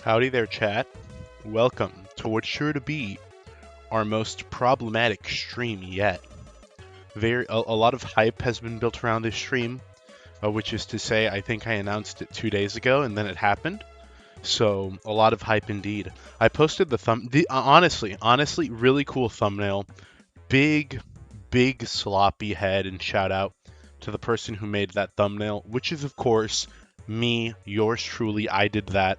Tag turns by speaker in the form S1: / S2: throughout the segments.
S1: Howdy there, chat. Welcome to what's sure to be our most problematic stream yet. A lot of hype has been built around this stream, which is to say, I think I announced it 2 days ago and then it happened. So a lot of hype indeed. I posted honestly, really cool thumbnail. Big sloppy head and shout out to the person who made that thumbnail, which is of course me, yours truly. I did that.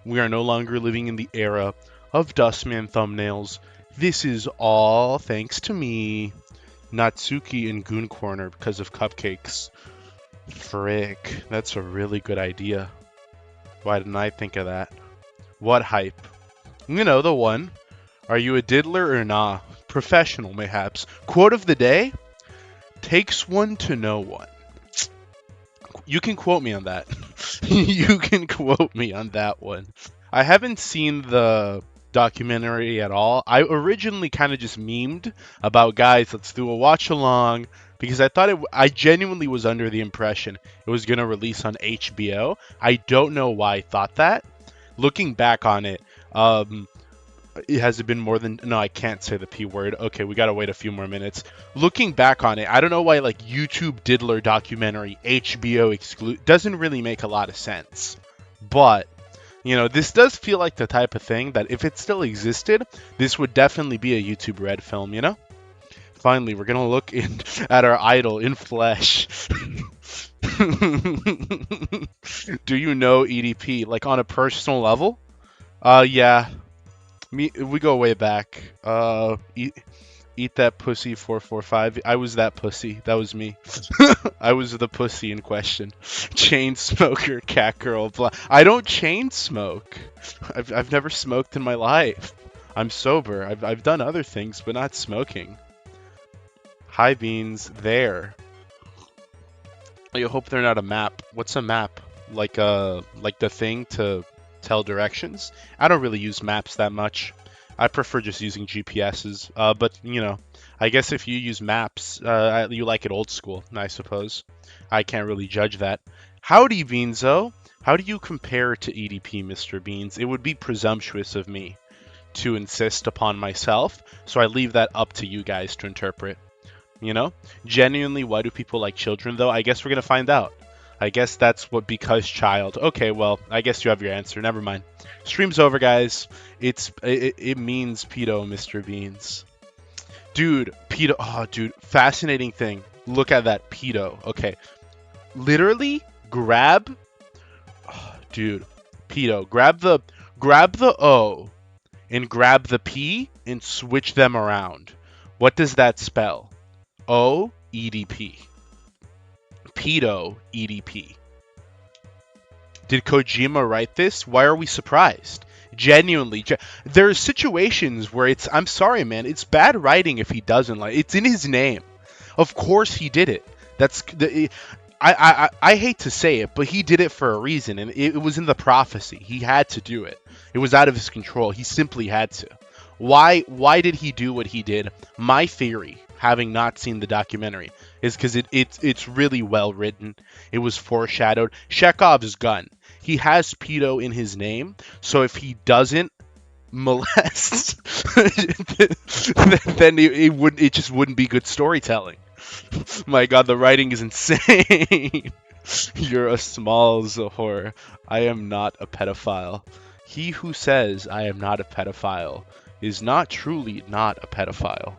S1: We are no longer living in the era of Dustman thumbnails. This is all thanks to me, Natsuki and Goon Corner, because of cupcakes. Frick, that's a really good idea. Why didn't I think of that? What hype? You know, the one. Are you a diddler or nah? Professional, mayhaps. Quote of the day? Takes one to know one. You can quote me on that. You can quote me on that one. I haven't seen the documentary at all. I originally kind of just memed about, guys, let's do a watch along, because I genuinely was under the impression it was going to release on HBO. I don't know why I thought that. Looking back on it, it has been more than... No, I can't say the P word. Okay, we gotta wait a few more minutes. Looking back on it, I don't know why, like, YouTube Diddler documentary, HBO exclude, doesn't really make a lot of sense. But, you know, this does feel like the type of thing that if it still existed, this would definitely be a YouTube Red film, you know? Finally, we're gonna look at our idol in flesh. Do you know EDP, like, on a personal level? Yeah. We go way back. Eat that pussy 445. I was that pussy. That was me. I was the pussy in question. Chain smoker, cat girl, blah. I don't chain smoke. I've never smoked in my life. I'm sober. I've done other things, but not smoking. Hi beans, there. I hope they're not a map. What's a map? Like the thing to tell directions. I don't really use maps that much. I prefer just using GPSs. But you know, I guess if you use maps, you like it old school, I suppose. I can't really judge that. Howdy, Beanzo. How do you compare to EDP, Mr. Beans? It would be presumptuous of me to insist upon myself, so I leave that up to you guys to interpret. You know? Genuinely, why do people like children, though? I guess we're gonna find out. I guess that's what because child. Okay, well, I guess you have your answer. Never mind. Stream's over, guys. It means pedo, Mr. Beans. Dude, pedo. Oh, dude, fascinating thing. Look at that pedo. Okay, literally grab. Oh, dude, pedo. Grab the O and grab the P and switch them around. What does that spell? O EDP. Pedo EDP. Did Kojima write this? Why are we surprised? Genuinely, there are situations where I'm sorry, man, it's bad writing if he doesn't like. It's in his name. Of course he did it. I hate to say it, but he did it for a reason, and it was in the prophecy. He had to do it. It was out of his control. He simply had to. Why did he do what he did? My theory, having not seen the documentary, is because it's really well written. It was foreshadowed. Chekhov's gun. He has pedo in his name, so if he doesn't molest, then it just wouldn't be good storytelling. My God, the writing is insane. You're a small Zohor. I am not a pedophile. He who says I am not a pedophile is not truly not a pedophile.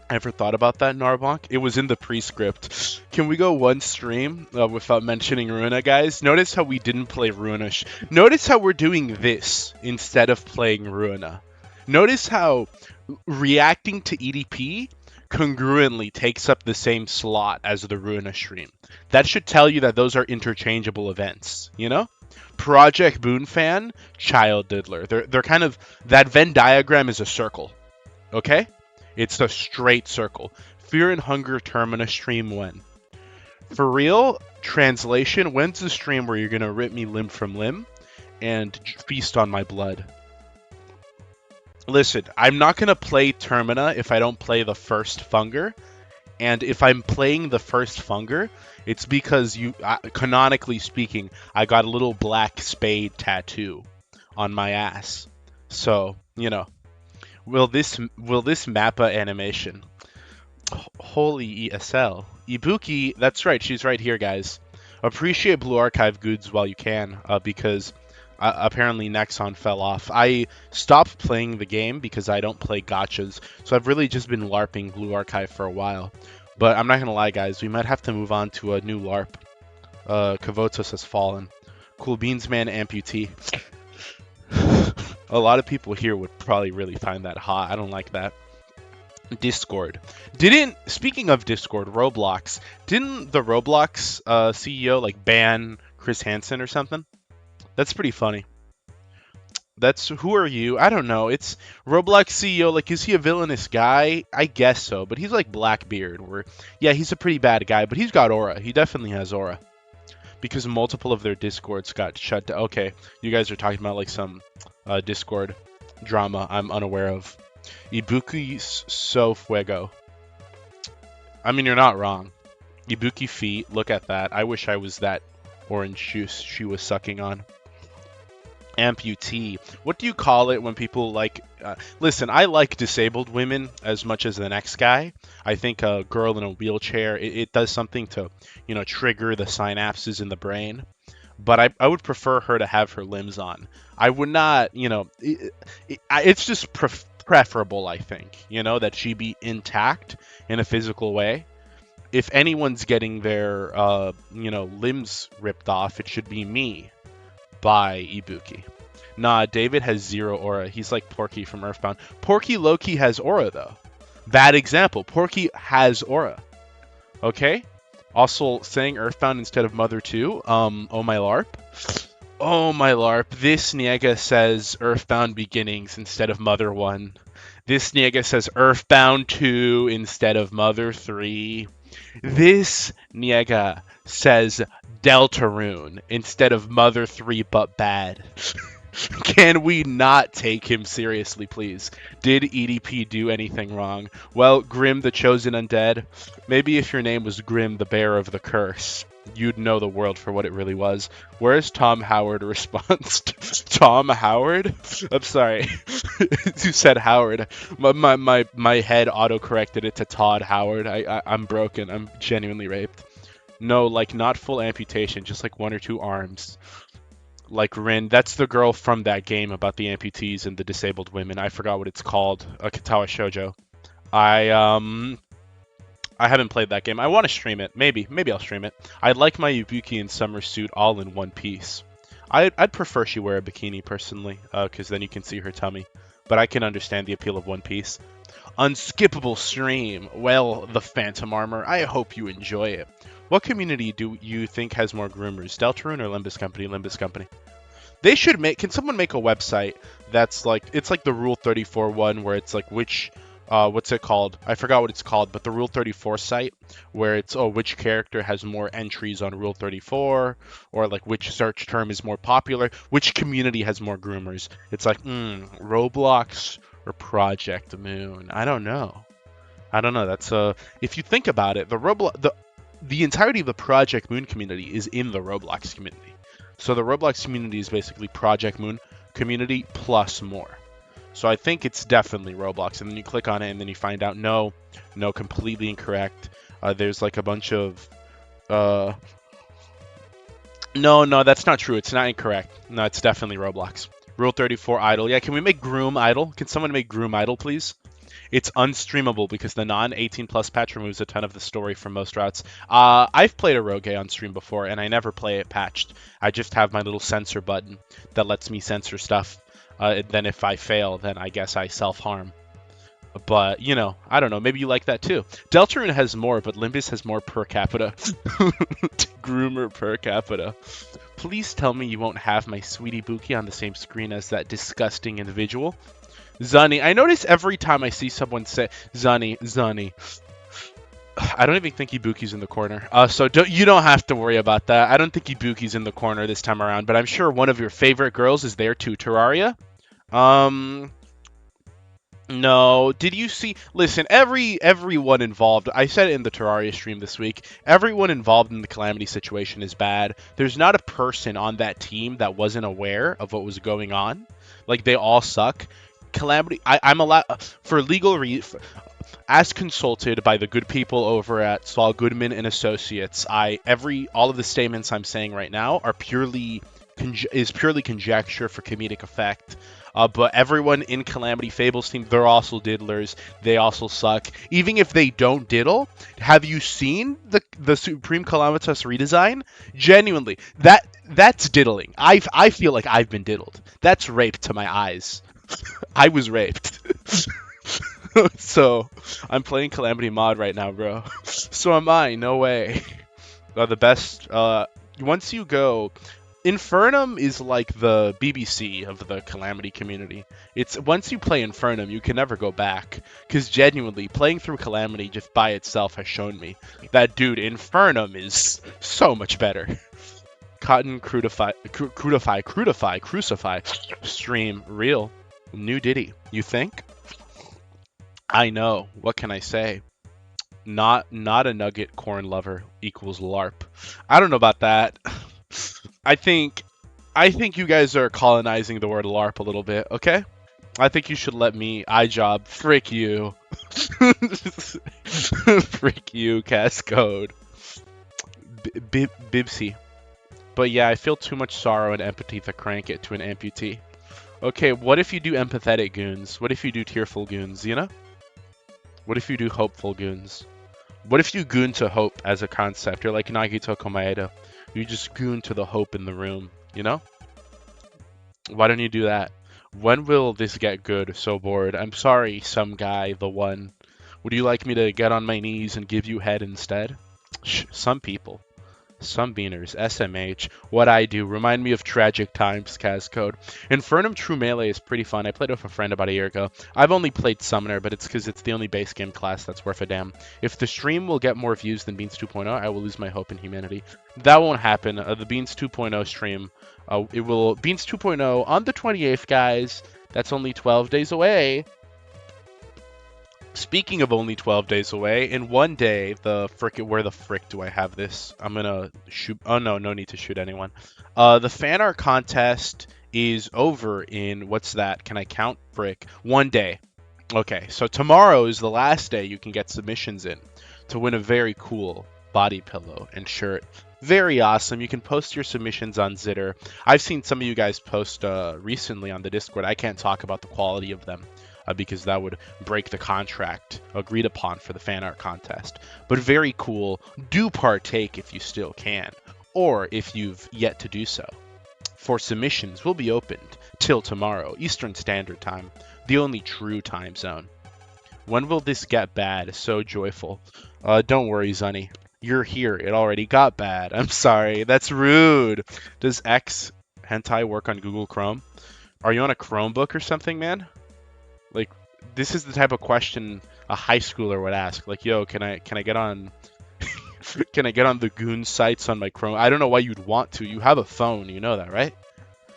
S1: Ever thought about that, Narbonk? It was in the pre-script. Can we go one stream without mentioning Runa, guys? Notice how we didn't play Runa. Notice how we're doing this instead of playing Runa. Notice how reacting to EDP congruently takes up the same slot as the Runa stream. That should tell you that those are interchangeable events, you know? Project Boon fan, Child Diddler. They're kind of... That Venn diagram is a circle, okay? It's a straight circle. Fear and Hunger Terminus stream when? For real, translation, when's the stream where you're going to rip me limb from limb and feast on my blood? Listen, I'm not going to play Termina if I don't play the first Funger. And if I'm playing the first Funger, it's because canonically speaking, I got a little black spade tattoo on my ass. So, will this Mappa animation? Holy ESL. Ibuki, that's right, she's right here, guys. Appreciate Blue Archive goods while you can, because apparently Nexon fell off. I stopped playing the game because I don't play gachas, so I've really just been LARPing Blue Archive for a while. But I'm not gonna lie, guys, we might have to move on to a new LARP. Kavotos has fallen. Cool Beans Man amputee. A lot of people here would probably really find that hot. I don't like that. Discord. Speaking of Discord, Roblox, didn't the Roblox CEO like ban Chris Hansen or something? That's pretty funny. Who are you? I don't know. It's Roblox CEO. Like, is he a villainous guy? I guess so, but he's like Blackbeard. Yeah, he's a pretty bad guy, but he's got aura. He definitely has aura because multiple of their Discords got shut down. Okay, you guys are talking about like some Discord drama I'm unaware of. Ibuki so fuego. I mean, you're not wrong. Ibuki feet. Look at that. I wish I was that orange juice she was sucking on. Amputee. What do you call it when people like... listen, I like disabled women as much as the next guy. I think a girl in a wheelchair, it does something to, trigger the synapses in the brain. But I would prefer her to have her limbs on. I would not, it's just preferable, I think, that she be intact in a physical way. If anyone's getting their, limbs ripped off, it should be me. By Ibuki. Nah, David has zero aura. He's like Porky from Earthbound. Porky Loki has aura, though. Bad example. Porky has aura. Okay? Also, saying Earthbound instead of Mother 2. Oh my LARP. Oh my LARP. This Niega says Earthbound Beginnings instead of Mother 1. This Niega says Earthbound 2 instead of Mother 3. This Niega says Deltarune instead of Mother 3 but bad. Can we not take him seriously, please? Did EDP do anything wrong? Well, Grim the Chosen Undead, maybe if your name was Grim the Bearer of the Curse, you'd know the world for what it really was. Where's Tom Howard response? Tom Howard? I'm sorry. You said Howard. My head auto-corrected it to Todd Howard. I'm broken. I'm genuinely raped. No, like, not full amputation, just like 1 or 2 arms. Like Rin, that's the girl from that game about the amputees and the disabled women. I forgot what it's called. Katawa Shoujo. I haven't played that game. I want to stream it. Maybe I'll stream it. I'd like my Ibuki and Summer suit all in one piece. I'd prefer she wear a bikini personally, because then you can see her tummy. But I can understand the appeal of one piece. Unskippable stream. Well, the Phantom Armor. I hope you enjoy it. What community do you think has more groomers, Deltarune or Limbus Company? Limbus Company. They should make. Can someone make a website that's like it's like the Rule 34 one where it's like which what's it called? I forgot what it's called, but the Rule 34 site where it's which character has more entries on Rule 34 or like which search term is more popular, which community has more groomers. It's like Roblox or Project Moon. I don't know. That's if you think about it, the entirety of the Project Moon community is in the Roblox community. So the Roblox community is basically Project Moon community plus more. So I think it's definitely Roblox. And then you click on it and then you find out, no, completely incorrect. There's like a bunch of... No, that's not true. It's not incorrect. No, it's definitely Roblox. Rule 34 idle. Yeah, can we make Groom idle? Can someone make Groom idle, please? It's unstreamable because the non-18 plus patch removes a ton of the story from most routes. I've played a Rogue on stream before, and I never play it patched. I just have my little censor button that lets me censor stuff. Then if I fail, then I guess I self-harm. But, I don't know. Maybe you like that too. Deltarune has more, but Limbus has more per capita. Groomer per capita. Please tell me you won't have my sweetie Buki on the same screen as that disgusting individual. Zunny. I notice every time I see someone say Zunny. I don't even think Ibuki's in the corner. So you don't have to worry about that. I don't think Ibuki's in the corner this time around, but I'm sure one of your favorite girls is there too. Terraria? No, did you see? Listen, everyone involved. I said it in the Terraria stream this week. Everyone involved in the Calamity situation is bad. There's not a person on that team that wasn't aware of what was going on. Like they all suck. Calamity. I'm allowed for legal as consulted by the good people over at Saul Goodman and Associates. All of the statements I'm saying right now are purely conjecture for comedic effect. But everyone in Calamity Fables team, they're also diddlers. They also suck. Even if they don't diddle, have you seen the Supreme Calamitas redesign? Genuinely, that's diddling. I feel like I've been diddled. That's rape to my eyes. I was raped. So I'm playing Calamity mod right now, bro. So am I. No way. The best. Once you go, Infernum is like the BBC of the Calamity community. It's once you play Infernum, you can never go back. Because genuinely, playing through Calamity just by itself has shown me that, dude, Infernum is so much better. Cotton Crucify stream real new Diddy. You think? I know. What can I say? Not a nugget corn lover equals LARP. I don't know about that. I think you guys are colonizing the word LARP a little bit, okay? I think you should let me iJob. Frick you. Frick you, Cascode. Bibsy. But yeah, I feel too much sorrow and empathy to crank it to an amputee. Okay, what if you do empathetic goons? What if you do tearful goons, you know? What if you do hopeful goons? What if you goon to hope as a concept? You're like Nagito Komaeda. You just goon to the hope in the room, you know? Why don't you do that? When will this get good? So bored. I'm sorry, some guy, the one. Would you like me to get on my knees and give you head instead? Shh, some people. Some beaners, SMH, what I do, remind me of tragic times, Cascode. Infernum True Melee is pretty fun. I played with a friend about a year ago. I've only played Summoner, but it's because it's the only base game class that's worth a damn. If the stream will get more views than Beans 2.0, I will lose my hope in humanity. That won't happen. The Beans 2.0 stream, it will... Beans 2.0 on the 28th, guys. That's only 12 days away. Speaking of only 12 days away, in one day, where the frick do I have this? I'm gonna shoot, oh no need to shoot anyone. The fan art contest is over in, what's that? Can I count? Frick. One day. Okay, so tomorrow is the last day you can get submissions in to win a very cool body pillow and shirt. Very awesome. You can post your submissions on Zitter. I've seen some of you guys post recently on the Discord. I can't talk about the quality of them. Because that would break the contract agreed upon for the fan art contest. But very cool. Do partake if you still can, or if you've yet to do so. For submissions will be opened till tomorrow, Eastern Standard Time, the only true time zone. When will this get bad? So joyful. Don't worry, Zunny. You're here. It already got bad. I'm sorry. That's rude. Does X hentai work on Google Chrome? Are you on a Chromebook or something, man? Like, this is the type of question a high schooler would ask. Like, yo, can I get on can I get on the goon sites on my Chrome? I don't know why you'd want to. You have a phone, you know that, right?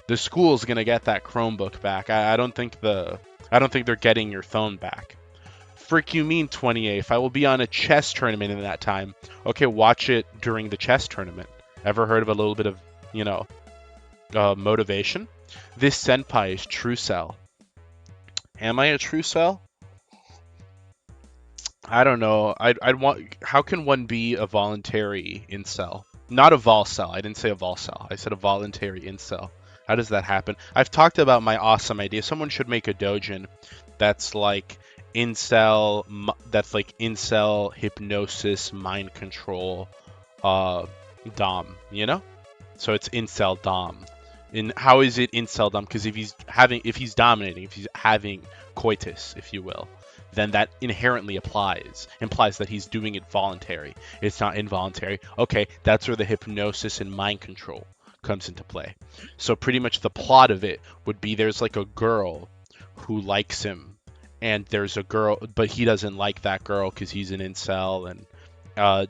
S1: The school's gonna get that Chromebook back. I don't think they're getting your phone back. Frick you mean 28th? I will be on a chess tournament in that time. Okay, watch it during the chess tournament. Ever heard of a little bit of, you know, motivation? This senpai is true cell. Am I a true cell? I don't know. I'd want. How can one be a voluntary incel? Not a vol cell. I didn't say a vol cell. I said a voluntary incel. How does that happen? I've talked about my awesome idea. Someone should make a dojin that's like incel. That's like incel hypnosis, mind control, dom. You know? So it's incel dom. And how is it incel dom? Because if he's dominating, if he's having coitus, if you will, then that inherently implies that he's doing it voluntary. It's not involuntary. Okay, that's where the hypnosis and mind control comes into play. So pretty much the plot of it would be there's like a girl who likes him, and there's a girl, but he doesn't like that girl because he's an incel, and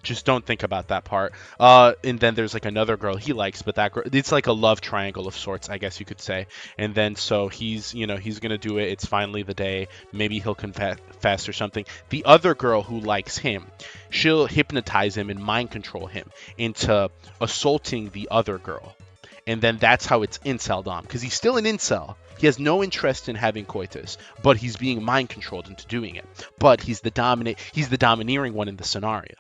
S1: Just don't think about that part. And then there's like another girl he likes, but that girl, it's like a love triangle of sorts, I guess you could say. And then so he's, he's gonna do it. It's finally the day. Maybe he'll confess or something. The other girl who likes him, she'll hypnotize him and mind control him into assaulting the other girl. And then that's how it's incel dom, because he's still an incel. He has no interest in having coitus, but he's being mind controlled into doing it. But he's the domineering one in the scenario.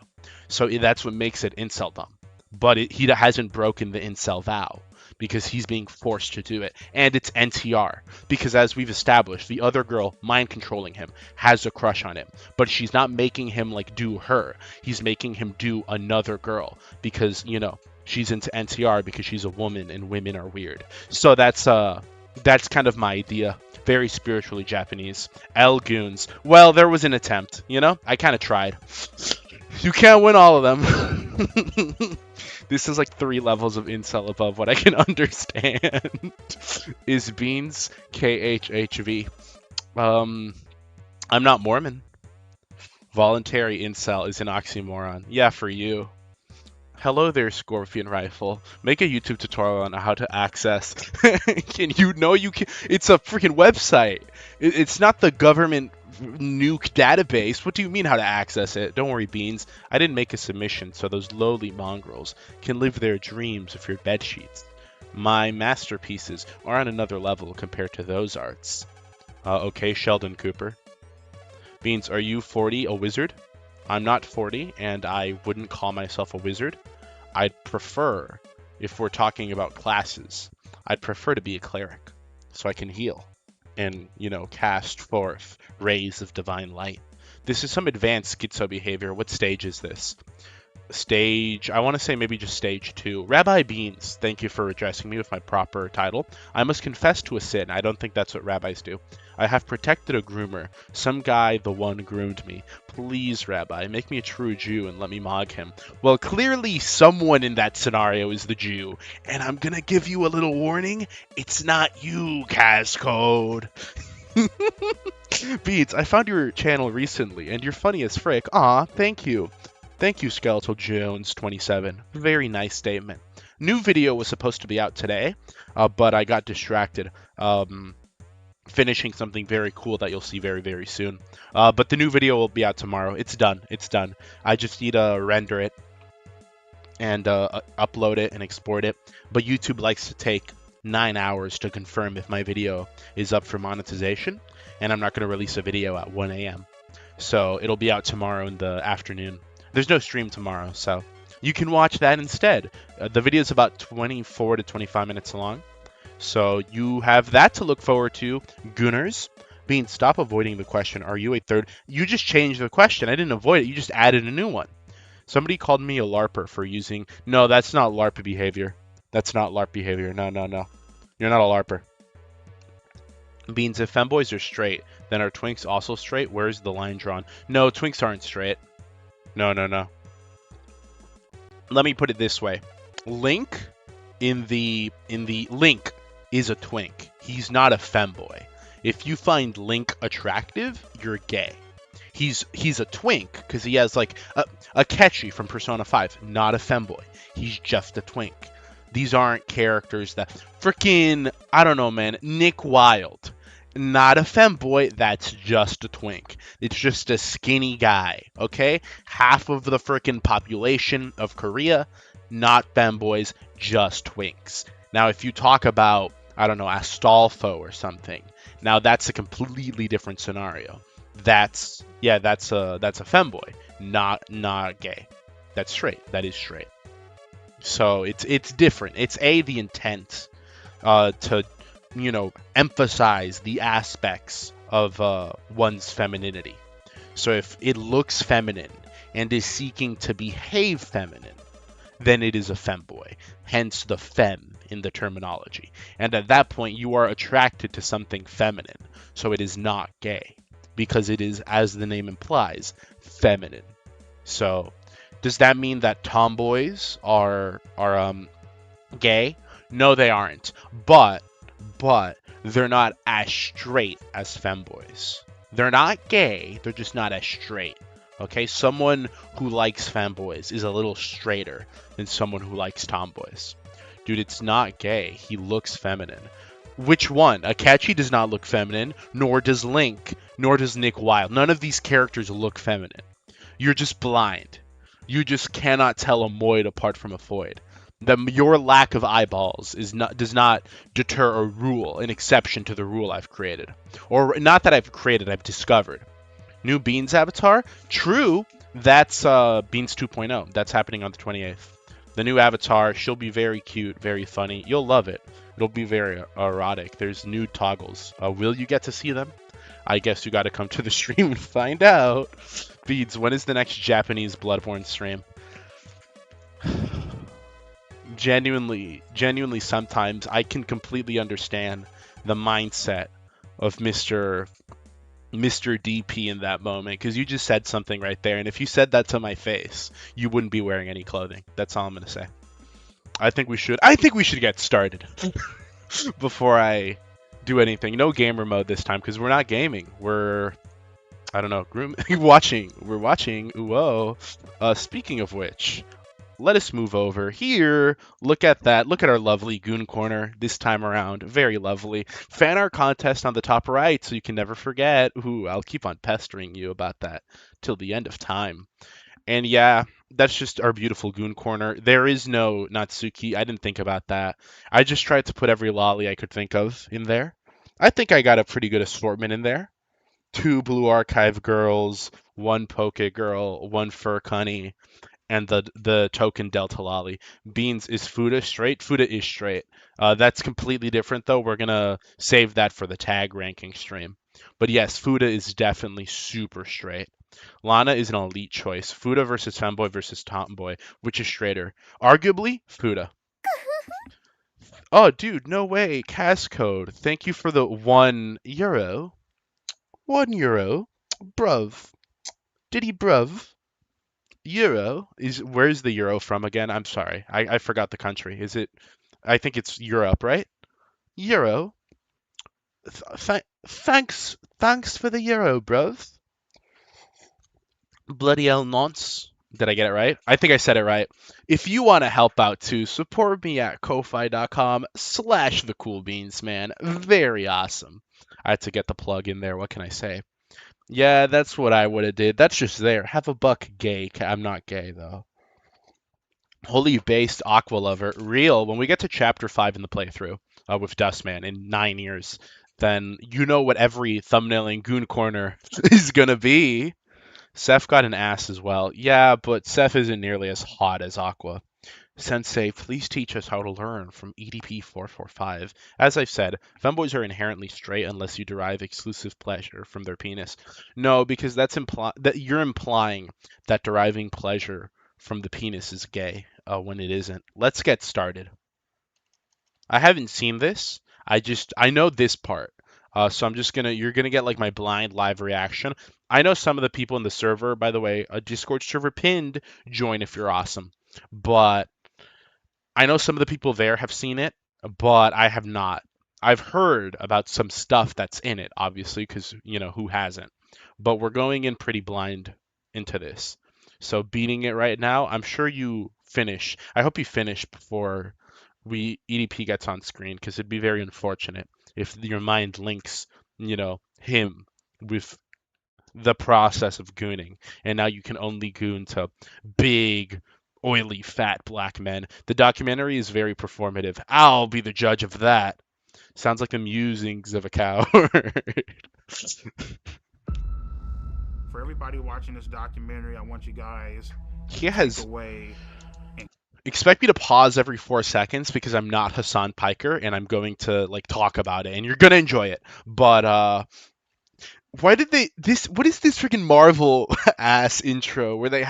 S1: So that's what makes it incel dom. But he hasn't broken the incel vow because he's being forced to do it. And it's NTR because, as we've established, the other girl mind controlling him has a crush on him, but she's not making him like do her. He's making him do another girl because, she's into NTR because she's a woman and women are weird. So that's kind of my idea. Very spiritually Japanese. L goons. Well, there was an attempt, I kind of tried. You can't win all of them. This is like 3 levels of incel above what I can understand. Is Beans KHHV. I'm not Mormon. Voluntary incel is an oxymoron. Yeah, for you. Hello there, Scorpion Rifle. Make a YouTube tutorial on how to access. Can you know you can? It's a freaking website. It's not the government nuke database. What do you mean how to access it? Don't worry, Beans. I didn't make a submission, so those lowly mongrels can live their dreams with your bed sheets. My masterpieces are on another level compared to those arts. Okay, Sheldon Cooper. Beans, are you 40 a wizard? I'm not 40, and I wouldn't call myself a wizard. I'd prefer, if we're talking about classes, I'd prefer to be a cleric, so I can heal and, cast forth rays of divine light. This is some advanced schizo behavior. What stage is this? I want to say maybe just stage 2. Rabbi Beans, thank you for addressing me with my proper title. I must confess to a sin. I don't think that's what rabbis do. I have protected a groomer. Some guy, the one groomed me. Please, Rabbi, make me a true Jew and let me mog him. Well, clearly someone in that scenario is the Jew. And I'm gonna give you a little warning. It's not you, Cascode. Beats, I found your channel recently, and you're funny as frick. Aw, thank you. Thank you, Skeletal Jones 27. Very nice statement. New video was supposed to be out today, but I got distracted. Finishing something very cool that you'll see very, very soon. But the new video will be out tomorrow. It's done. It's done. I just need to render it and upload it and export it. But YouTube likes to take 9 hours to confirm if my video is up for monetization, and I'm not going to release a video at 1 a.m. So it'll be out tomorrow in the afternoon. There's no stream tomorrow, so you can watch that instead. The video is about 24 to 25 minutes long. So you have that to look forward to, Gooners. Bean, stop avoiding the question. Are you a third? You just changed the question. I didn't avoid it. You just added a new one. Somebody called me a LARPer for using... No, that's not LARP behavior. That's not LARP behavior. No, no, no. You're not a LARPer. Beans, if femboys are straight, then are twinks also straight? Where's the line drawn? No, twinks aren't straight. No, no, no. Let me put it this way. Link in the Link is a twink. He's not a femboy. If you find Link attractive, you're gay. He's a twink because he has like a Catchy from Persona 5, not a femboy. He's just a twink. These aren't characters that freaking, I don't know, man. Nick Wilde, not a femboy. That's just a twink. It's just a skinny guy. Okay, half of the freaking population of Korea, not femboys, just twinks. Now, if you talk about, I don't know, Astolfo or something, now that's a completely different scenario. That's a femboy, not gay. That's straight. That is straight. So it's different. It's the intent to emphasize the aspects of one's femininity. So if it looks feminine and is seeking to behave feminine, then it is a femboy. Hence the fem in the terminology. And at that point, you are attracted to something feminine. So it is not gay because it is, as the name implies, feminine. So does that mean that tomboys are gay? No, they aren't. But they're not as straight as femboys. They're not gay. They're just not as straight. Okay, someone who likes femboys is a little straighter than someone who likes tomboys. Dude, it's not gay. He looks feminine. Which one? Akechi does not look feminine, nor does Link, nor does Nick Wilde. None of these characters look feminine. You're just blind. You just cannot tell a moid apart from a foid. Your lack of eyeballs does not deter or rule an exception to the rule I've created. Or not that I've created, I've discovered. New Beans avatar? True, that's Beans 2.0. That's happening on the 28th. The new avatar, she'll be very cute, very funny. You'll love it. It'll be very erotic. There's new toggles. Will you get to see them? I guess you got to come to the stream and find out. Beads, when is the next Japanese Bloodborne stream? Genuinely, sometimes I can completely understand the mindset of Mr. DP in that moment, because you just said something right there, and if you said that to my face, you wouldn't be wearing any clothing. That's all I'm gonna say. I think we should get started before I do anything. No gamer mode this time because we're not gaming. We're I don't know, watching. We're watching. Whoa. Speaking of which, let us move over here. Look at that. Look at our lovely Goon Corner this time around. Very lovely. Fan art contest on the top right, so you can never forget. Ooh, I'll keep on pestering you about that till the end of time. And yeah, that's just our beautiful Goon Corner. There is no Natsuki. I didn't think about that. I just tried to put every lolly I could think of in there. I think I got a pretty good assortment in there. 2 Blue Archive girls, 1 Poke girl, 1 Fur Cunny, and the token Delta Lolly. Beans, is Fuda straight? Fuda is straight. That's completely different though. We're gonna save that for the tag ranking stream. But yes, Fuda is definitely super straight. Lana is an elite choice. Fuda versus Femboy versus Tomboy. Which is straighter? Arguably, Fuda. Oh, dude, no way. Cascode. Thank you for the €1. €1. Bruv. Diddy bruv. Euro is where's the euro from again? I'm sorry. I forgot the country. Is it I think it's Europe, right? Euro. Thanks for the euro, bruv. Bloody hell nonce. Did I get it right? I think I said it right. If you want to help out too, support me at ko-fi.com/thecoolbeans, man. Very awesome. I had to get the plug in there. What can I say? Yeah, that's what I would have did. That's just there. Have a buck, gay. I'm not gay though. Holy based Aqua Lover. Real. When we get to chapter 5 in the playthrough with Dustman in 9 years, then you know what every thumbnail in Goon Corner is gonna be. Seth got an ass as well. Yeah, but Seth isn't nearly as hot as Aqua. Sensei, please teach us how to learn from EDP 445. As I've said, femboys are inherently straight unless you derive exclusive pleasure from their penis. No, because that you're implying that deriving pleasure from the penis is gay when it isn't. Let's get started. I haven't seen this. I know this part. So you're gonna get like my blind live reaction. I know some of the people in the server, by the way, a Discord server pinned, join if you're awesome. But I know some of the people there have seen it, but I have not. I've heard about some stuff that's in it, obviously, because, who hasn't? But we're going in pretty blind into this. So beating it right now, I'm sure you finish. I hope you finish before EDP gets on screen, because it'd be very unfortunate if your mind links, him with the process of gooning, and now you can only goon to big, oily, fat black men. The documentary is very performative. I'll be the judge of that. Sounds like the musings of a coward.
S2: For everybody watching this documentary, I want you guys
S1: to take away. Expect me to pause every 4 seconds because I'm not Hassan Piker and I'm going to talk about it and you're gonna enjoy it. But why did what is this freaking Marvel ass intro where they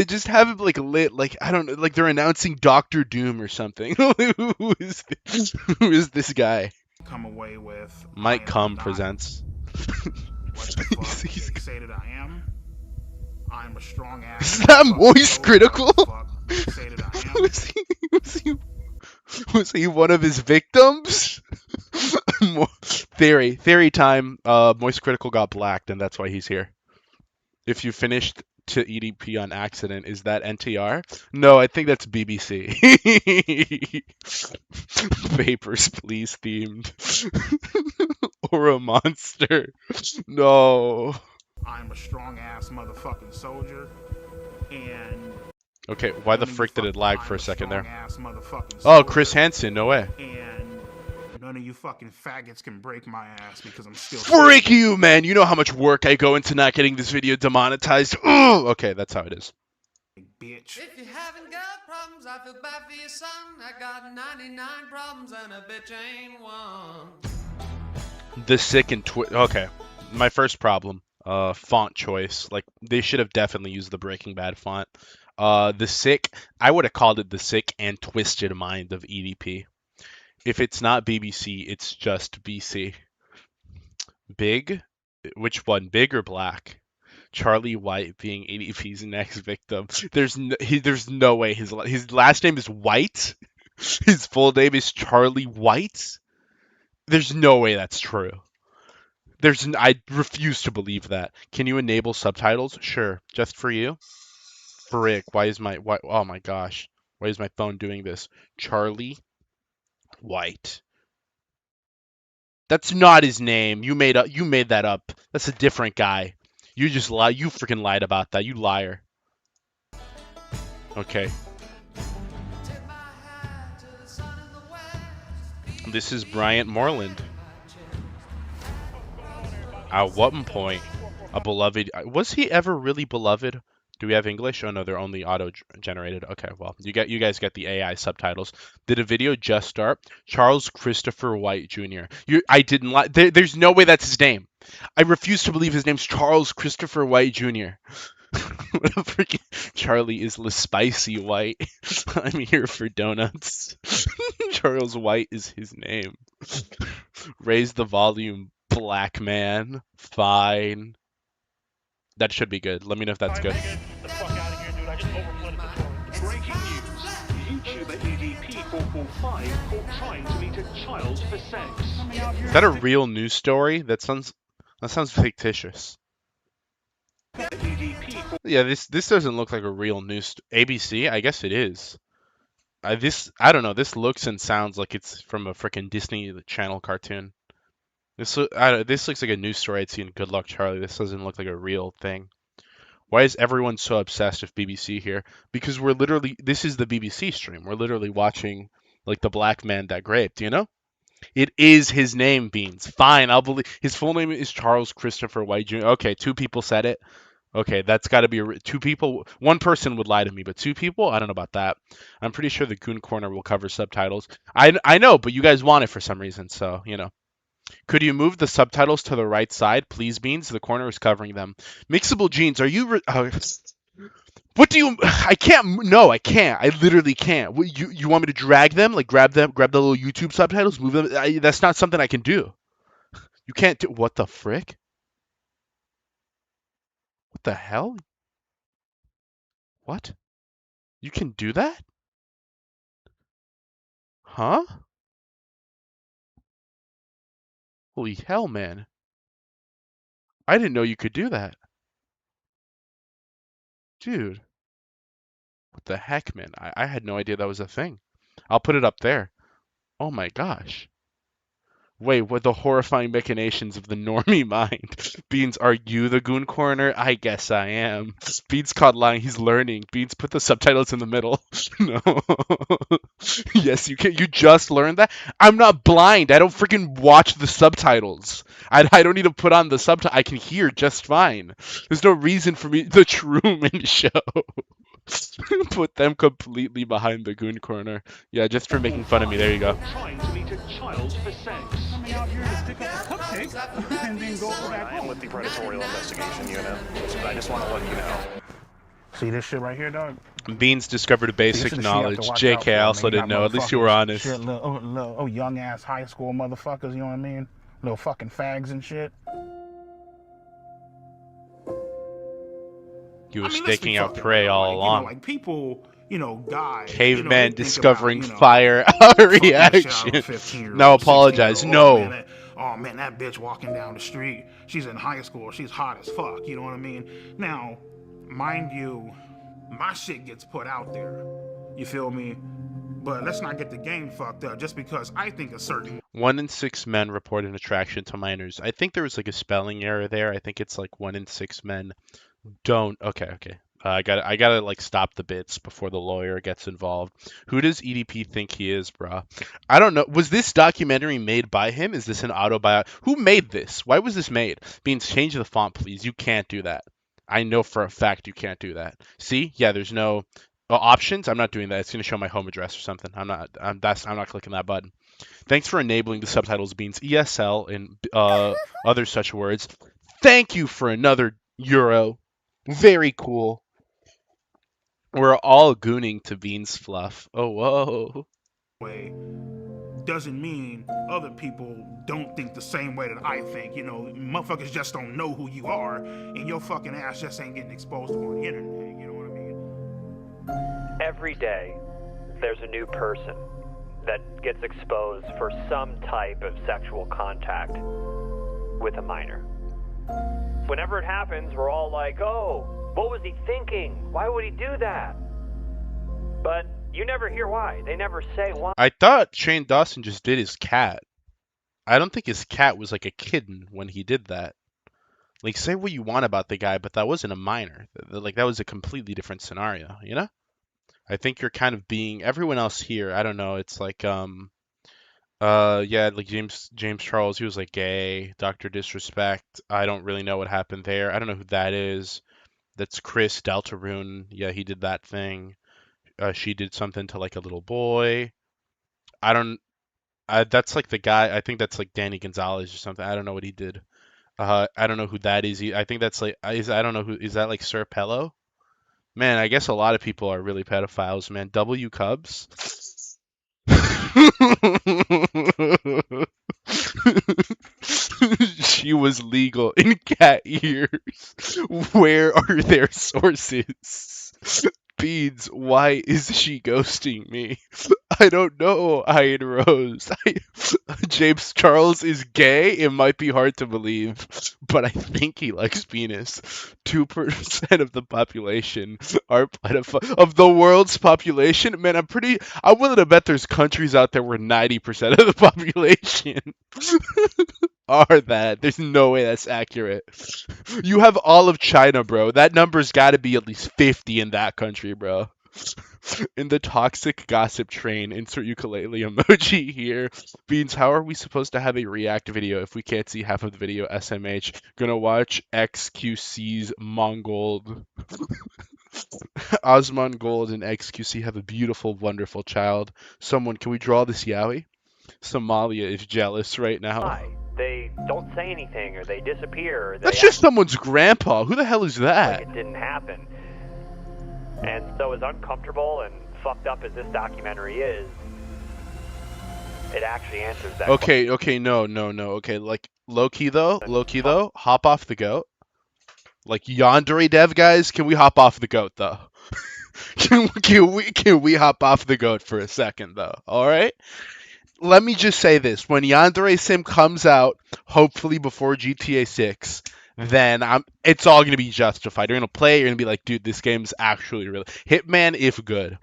S1: just have it lit I don't know, they're announcing Doctor Doom or something. Who is this guy?
S2: Come away with
S1: Mike Cum presents.
S2: What the fuck they say that I am. I'm a strong ass.
S1: Is that Moist Critical?
S2: Say that I am.
S1: Was he one of his victims? Theory time. Moist Critical got blacked, and that's why he's here. If you finished to EDP on accident. Is that NTR? No, I think that's BBC. Vapors, please themed. Or a monster. No.
S2: I'm a strong ass motherfucking soldier, and
S1: Okay, why the
S2: none of you
S1: frick did it lag for a second there?
S2: ass motherfucking
S1: Oh,
S2: soldier,
S1: Chris Hansen, no way.
S2: and none of you fucking faggots can break my ass because I'm still
S1: Frick you, man! You know how much work I go into not getting this video demonetized. Ugh! Okay, that's how it is.
S2: bitch.
S3: If you haven't got problems, I feel bad for your son. I got 99 problems and a bitch ain't one.
S1: The sick and okay, my first problem. Font choice. Like they should have definitely used the Breaking Bad font. The sick. I would have called it the sick and twisted mind of EDP. If it's not BBC, it's just BC. Big. Which one? Big or black? Charlie White being EDP's next victim. There's no way his last name is White. His full name is Charlie White. There's no way that's true. I refuse to believe that. Can you enable subtitles? Sure, just for you. Frick, oh my gosh. Why is my phone doing this? Charlie White. That's not his name. You made that up. That's a different guy. You just lie. You freaking lied about that. You liar. Okay. This is Bryant Moreland. At what point a beloved was he ever really beloved? Do we have English? Oh no, they're only auto-generated. Okay, well, you guys get the AI subtitles. Did a video just start? Charles Christopher White Jr. I didn't lie. There's no way that's his name. I refuse to believe his name's Charles Christopher White Jr. What a freaking Charlie is the spicy white. I'm here for donuts. Charles White is his name. Raise the volume, black man. Fine. That should be good. Let me know if that's good.
S4: Get the fuck out of here, dude. I just overflooded the toilet. Breaking news. YouTuber EDP445 caught trying to meet a child for sex.
S1: Is that a real news story? That sounds fictitious. Yeah, this doesn't look like a real news. ABC? I guess it is. I don't know. This looks and sounds like it's from a freaking Disney Channel cartoon. This looks like a news story I'd see in Good Luck Charlie. This doesn't look like a real thing. Why is everyone so obsessed with BBC here? Because this is the BBC stream. We're literally watching like the black man that raped, you know? It is his name, Beans. Fine, I'll believe. His full name is Charles Christopher White Jr. Okay, 2 people said it. Okay, that's got to be 2 people. 1 person would lie to me, but 2 people? I don't know about that. I'm pretty sure the Goon Corner will cover subtitles. I know, but you guys want it for some reason, so, you know. Could you move the subtitles to the right side, please, Beans? The corner is covering them. Mixable Jeans, are you... what do you... I can't... No, I can't. I literally can't. You want me to drag them? Like, grab the little YouTube subtitles, move them? That's not something I can do. You can't do... What the frick? What the hell? What? You can do that? Huh? Holy hell, man. I didn't know you could do that. Dude. What the heck, man? I had no idea that was a thing. I'll put it up there. Oh my gosh. Wait, what the horrifying machinations of the normie mind? Beans, are you the Goon Corner? I guess I am. Beans caught lying. He's learning. Beans, put the subtitles in the middle. No. Yes, you can. You just learned that? I'm not blind. I don't freaking watch the subtitles. I don't need to put on the subtitle. I can hear just fine. There's no reason for me. The Truman Show. Put them completely behind the Goon Corner. Yeah, just for making fun of me. There you go.
S4: Trying to meet a child for sex.
S5: Coming out here to stick up a cupcake and then go back
S6: I am
S5: home.
S6: with the Predatorial Investigation Unit, but I just want to let you know.
S2: See this shit right here, dog?
S1: Beans discovered a basic knowledge. JK, I also didn't know. At least you were honest.
S2: Shit, little young ass high school motherfuckers, you know what I mean? Little fucking fags and shit.
S1: He was staking out prey all along.
S2: Like people, die.
S1: Caveman discovering fire reaction. Now apologize. No.
S2: Oh man, that bitch walking down the street. She's in high school. She's hot as fuck. You know what I mean? Now, Mind you, my shit gets put out there. You feel me? But let's not get the game fucked up just because I think a certain
S1: 1 in 6 men report an attraction to minors. I think there was like a spelling error there. I think it's like 1 in 6 men don't. Okay. I gotta like stop the bits before the lawyer gets involved. Who does EDP think he is, bruh? I don't know. Was this documentary made by him? Is this an autobiography? Who made this? Why was this made? Beans, change the font, please. You can't do that. I know for a fact you can't do that. See? Yeah, there's no options. I'm not doing that. It's gonna show my home address or something. I'm not clicking that button. Thanks for enabling the subtitles, Beans. ESL and other such words. Thank you for another euro. Very cool. We're all gooning to Beans Fluff. Oh, whoa.
S2: way doesn't mean other people don't think the same way that I think. You know, motherfuckers just don't know who you are, and your fucking ass just ain't getting exposed on the internet. You know what I mean?
S7: Every day, there's a new person that gets exposed for some type of sexual contact with a minor. Whenever it happens, we're all like, oh, what was he thinking? Why would he do that? But you never hear why. They never say why.
S1: I thought Shane Dawson just did his cat. I don't think his cat was like a kitten when he did that. Like, say what you want about the guy, but that wasn't a minor. Like, that was a completely different scenario, you know? I think you're kind of being everyone else here. I don't know. It's like, yeah, like James Charles, he was like gay, Dr. Disrespect. I don't really know what happened there. I don't know who that is. That's Chris Deltarune. Yeah, he did that thing. She did something to like a little boy. That's like the guy. I think that's like Danny Gonzalez or something. I don't know what he did. I don't know who that is. I think that's like I don't know who is that like Sir Pello? Man, I guess a lot of people are really pedophiles, man. W Cubs. She was legal in cat ears. Where are their sources? Beads, why is she ghosting me? I don't know, Ian Rose. James Charles is gay? It might be hard to believe, but I think he likes penis. 2% of the population are pedophiles. Of the world's population? Man, I'm willing to bet there's countries out there where 90% of the population are that. There's no way that's accurate. You have all of China, bro. That number's got to be at least 50 in that country, bro. In the toxic gossip train, insert ukulele emoji here. Beans, how are we supposed to have a react video if we can't see half of the video? SMH. Gonna watch XQC's Mongold. Osman Gold and XQC have a beautiful, wonderful child. Someone, can we draw this Yowie? Somalia is jealous right now.
S7: Why? They don't say anything, or they disappear. Or they
S1: That's just someone's grandpa. Who the hell is that?
S7: like it didn't happen. And so as uncomfortable and fucked up as this documentary is, it actually answers that question.
S1: Okay, no. Okay, like, low-key though, hop off the goat. Like, Yandere Dev guys, can we hop off the goat, though? Can we hop off the goat for a second, though? Alright? Let me just say this. When Yandere Sim comes out, hopefully before GTA 6, then it's all going to be justified. You're going to play it, you're going to be like, dude, this game's actually really... Hitman, if good.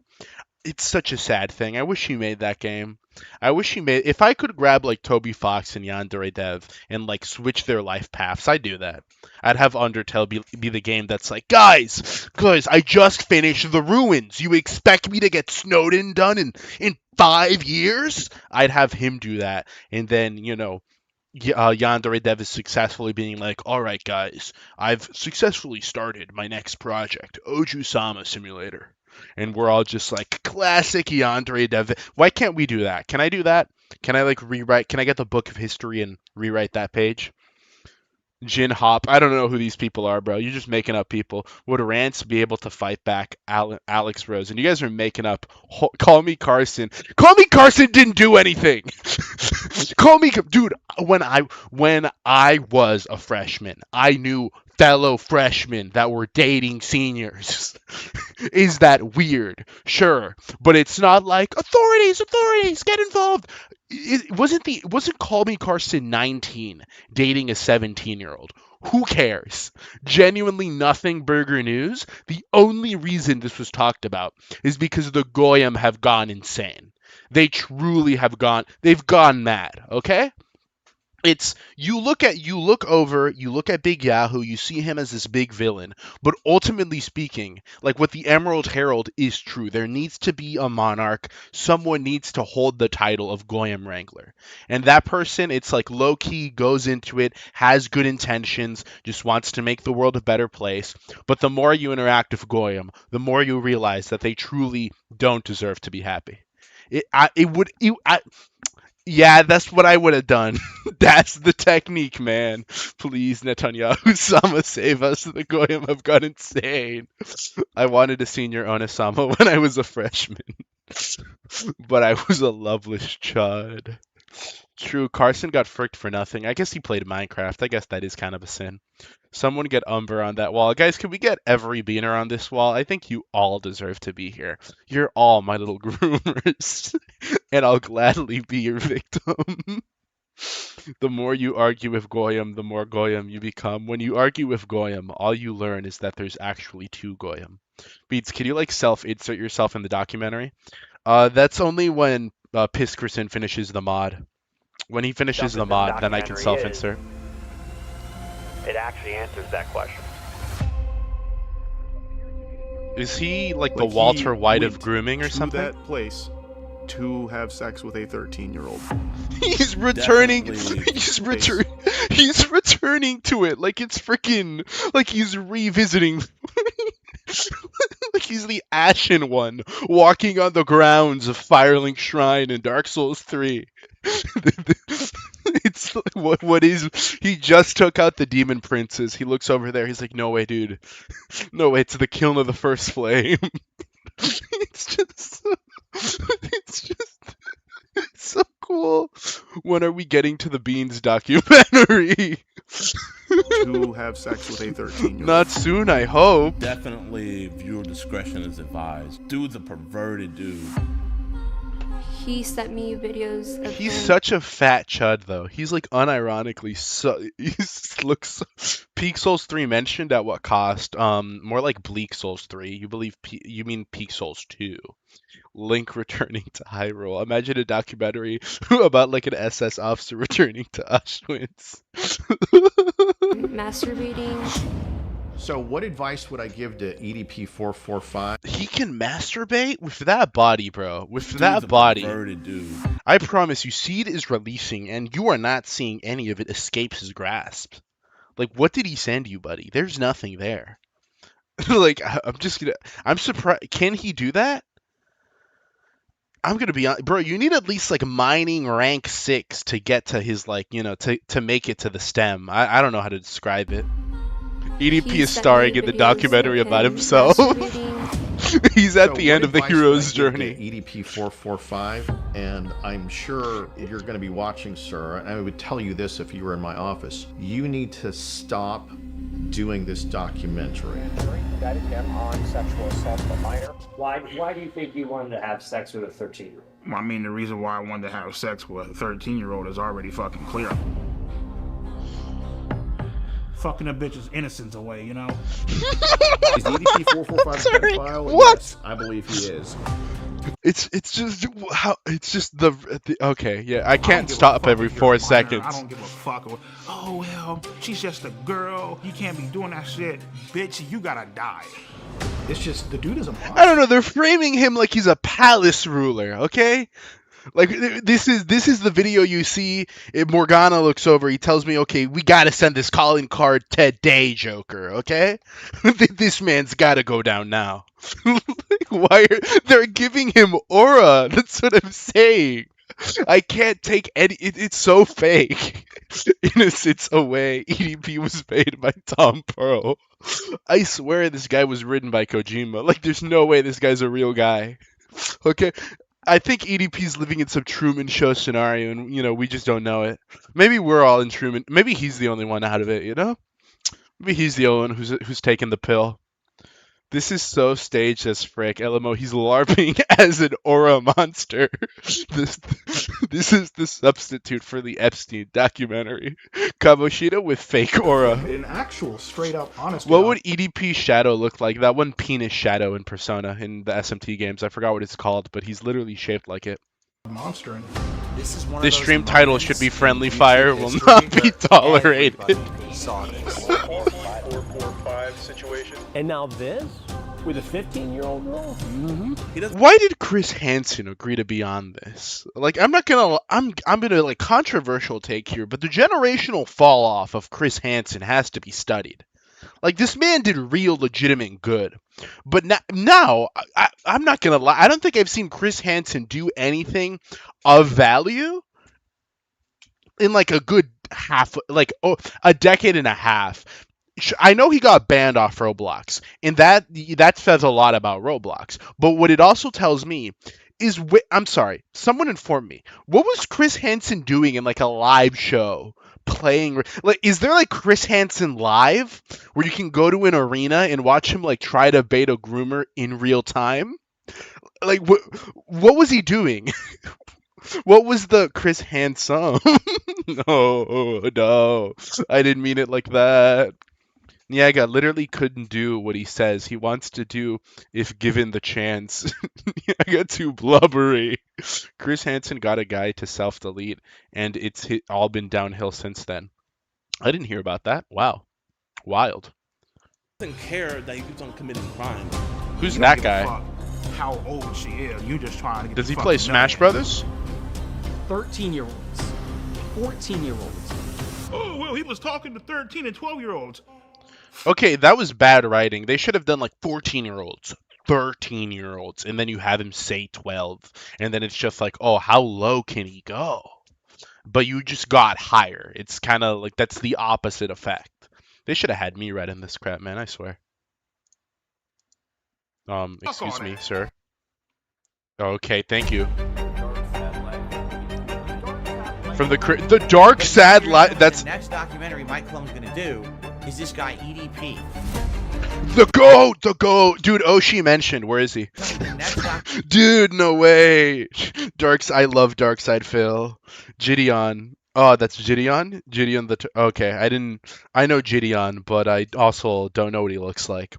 S1: It's such a sad thing. I wish he made that game. If I could grab, like, Toby Fox and Yandere Dev and, like, switch their life paths, I'd do that. I'd have Undertale be the game that's like, guys, I just finished The Ruins. You expect me to get Snowden done in 5 years? I'd have him do that. And then, you know, Yandere Dev is successfully being like, all right, guys, I've successfully started my next project, Oju-sama Simulator. And we're all just like, classic Yandere Dev. Why can't we do that? Can I do that? Can I, like, rewrite? Can I get the book of history and rewrite that page? Jin Hop. I don't know who these people are, bro. You're just making up people. Would Rance be able to fight back Alex Rose? And you guys are making up. Call me Carson. Call me Carson didn't do anything. Call me, dude. When I was a freshman, I knew fellow freshmen that were dating seniors. Is that weird? Sure, but it's not like authorities get involved. Wasn't Call Me Carson 19 dating a 17-year-old? Who cares? Genuinely nothing burger news. The only reason this was talked about is because the Goyim have gone insane. They truly have they've gone mad, okay? It's you look at Big Yahoo, you see him as this big villain, but ultimately speaking, like what the Emerald Herald is true. There needs to be a monarch. Someone needs to hold the title of Goyim Wrangler. And that person, it's like low key goes into it, has good intentions, just wants to make the world a better place. But the more you interact with Goyim, the more you realize that they truly don't deserve to be happy. Yeah, that's what I would have done. That's the technique, man. Please, Netanyahu, Sama, save us. The Goyim have gone insane. I wanted to senior Onisama when I was a freshman, but I was a loveless chud. True, Carson got fricked for nothing. I guess he played Minecraft. I guess that is kind of a sin. Someone get Umber on that wall. Guys, can we get every beaner on this wall? I think you all deserve to be here. You're all my little groomers, and I'll gladly be your victim. The more you argue with Goyim, the more Goyim you become. When you argue with Goyim, all you learn is that there's actually two Goyim. Beats, can you like self-insert yourself in the documentary? That's only when Piskerson finishes the mod. When he finishes the mod, then I can self-insert.
S7: It actually answers that question.
S1: Is he like the Walter White of grooming or something?
S8: That place to have sex with a 13-year-old.
S1: He's returning. He's returning to it like it's freaking like he's revisiting. Like he's the Ashen One walking on the grounds of Firelink Shrine in Dark Souls 3. It's what is he just took out the demon princes. He looks over there. He's like, no way, dude. No way. It's the kiln of the first flame. It's so cool. When are we getting to the Beans documentary?
S8: To have sex with a 13-year-old.
S1: Not soon, I hope.
S9: Definitely viewer discretion is advised. Dude's a perverted dude.
S10: He sent me videos of
S1: He's
S10: him.
S1: such a fat chud, though. He's like unironically he looks. Peak Souls 3 mentioned at what cost? More like Bleak Souls 3. You mean Peak Souls 2? Link returning to Hyrule. Imagine a documentary about like an SS officer returning to Auschwitz.
S10: Masturbating.
S11: So what advice would I give to EDP 445?
S1: He can masturbate with that body, bro. With that body.
S9: Dude.
S1: I promise you, Seed is releasing, and you are not seeing any of it escape his grasp. Like, what did he send you, buddy? There's nothing there. Like, I'm surprised. Can he do that? I'm gonna be honest, bro. You need at least like mining rank 6 to get to his like, to make it to the stem. I don't know how to describe it. EDP is starring in the documentary about himself. He's at the end of the hero's journey.
S11: EDP 445, and I'm sure you're going to be watching, sir, and I would tell you this if you were in my office. You need to stop doing this documentary.
S6: Indicted him on sexual assault of a minor.
S12: Why do you think you wanted to have sex with a 13-year-old?
S2: I mean, the reason why I wanted to have sex with a 13-year-old is already fucking clear. Fucking a bitch's innocence away, you know?
S11: Is EDP 445 a pedophile?
S1: What?
S11: Yes, I believe he is.
S1: It's just how it's just the okay, yeah. I can't stop every 4 seconds.
S2: I don't give a fuck. Oh well, she's just a girl. You can't be doing that shit, bitch. You gotta die.
S11: It's just the dude is a monster.
S1: I don't know. They're framing him like he's a palace ruler. Okay. Like this is the video you see. Morgana looks over. He tells me, "Okay, we gotta send this calling card today, Joker. Okay, this man's gotta go down now." Like, they're giving him aura? That's what I'm saying. I can't take any. It's so fake. Innocence away. EDP was made by Tom Pearl. I swear this guy was written by Kojima. Like, there's no way this guy's a real guy. Okay. I think EDP's living in some Truman Show scenario, and we just don't know it. Maybe we're all in Truman. Maybe he's the only one out of it. Maybe he's the only one who's taking the pill. This is so staged as frick. LMO, he's LARPing as an aura monster. This this is the substitute for the Epstein documentary. Kamoshida with fake aura.
S2: An actual straight up honest.
S1: What would EDP Shadow look like? That one penis Shadow in Persona in the SMT games. I forgot what it's called, but he's literally shaped like it.
S2: Monster?
S13: This is one
S1: This
S13: of those
S1: stream title
S13: moments
S1: should be
S13: in
S1: Friendly
S13: YouTube
S1: Fire will
S13: history
S1: not be
S13: where
S1: tolerated.
S13: everybody saw this.
S6: 445 situation.
S14: And now this with a 15-year-old girl?
S1: Why did Chris Hansen agree to be on this? Like, I'm gonna like controversial take here, but the generational fall off of Chris Hansen has to be studied. Like, this man did real legitimate good, but now I'm not gonna lie. I don't think I've seen Chris Hansen do anything of value in like a good a decade and a half. I know he got banned off Roblox, and that says a lot about Roblox. But what it also tells me is, I'm sorry, someone inform me. What was Chris Hansen doing in like a live show? Playing, like, is there like Chris Hansen live where you can go to an arena and watch him like try to bait a groomer in real time? Like, what was he doing? What was the Chris Hansen? No, I didn't mean it like that. Nyaga literally couldn't do what he says he wants to do if given the chance. Nyaga too blubbery. Chris Hansen got a guy to self-delete, and it's all been downhill since then. I didn't hear about that. Wow. Wild.
S9: Doesn't care that he keeps on committing crime.
S1: Who's that guy?
S2: How old she is? You just trying to get.
S1: Does he play Smash Brothers?
S15: 13-year-olds, 14-year-olds.
S2: Oh well, he was talking to 13 and 12-year-olds.
S1: Okay, that was bad writing. They should have done like 14-year-olds, 13-year-olds, and then you have him say 12, and then it's just like, oh, how low can he go? But you just got higher. It's kind of like that's the opposite effect. They should have had me read in this crap, man. I swear. Excuse me, sir. Okay, thank you. From the dark sad light. That's
S13: the next documentary my clone's gonna do. Is this guy EDP?
S1: The goat, dude. Oshi mentioned. Where is he? Dude, no way. I love Darkside Phil. Gideon. Oh, that's Gideon. Gideon okay. I know Gideon, but I also don't know what he looks like.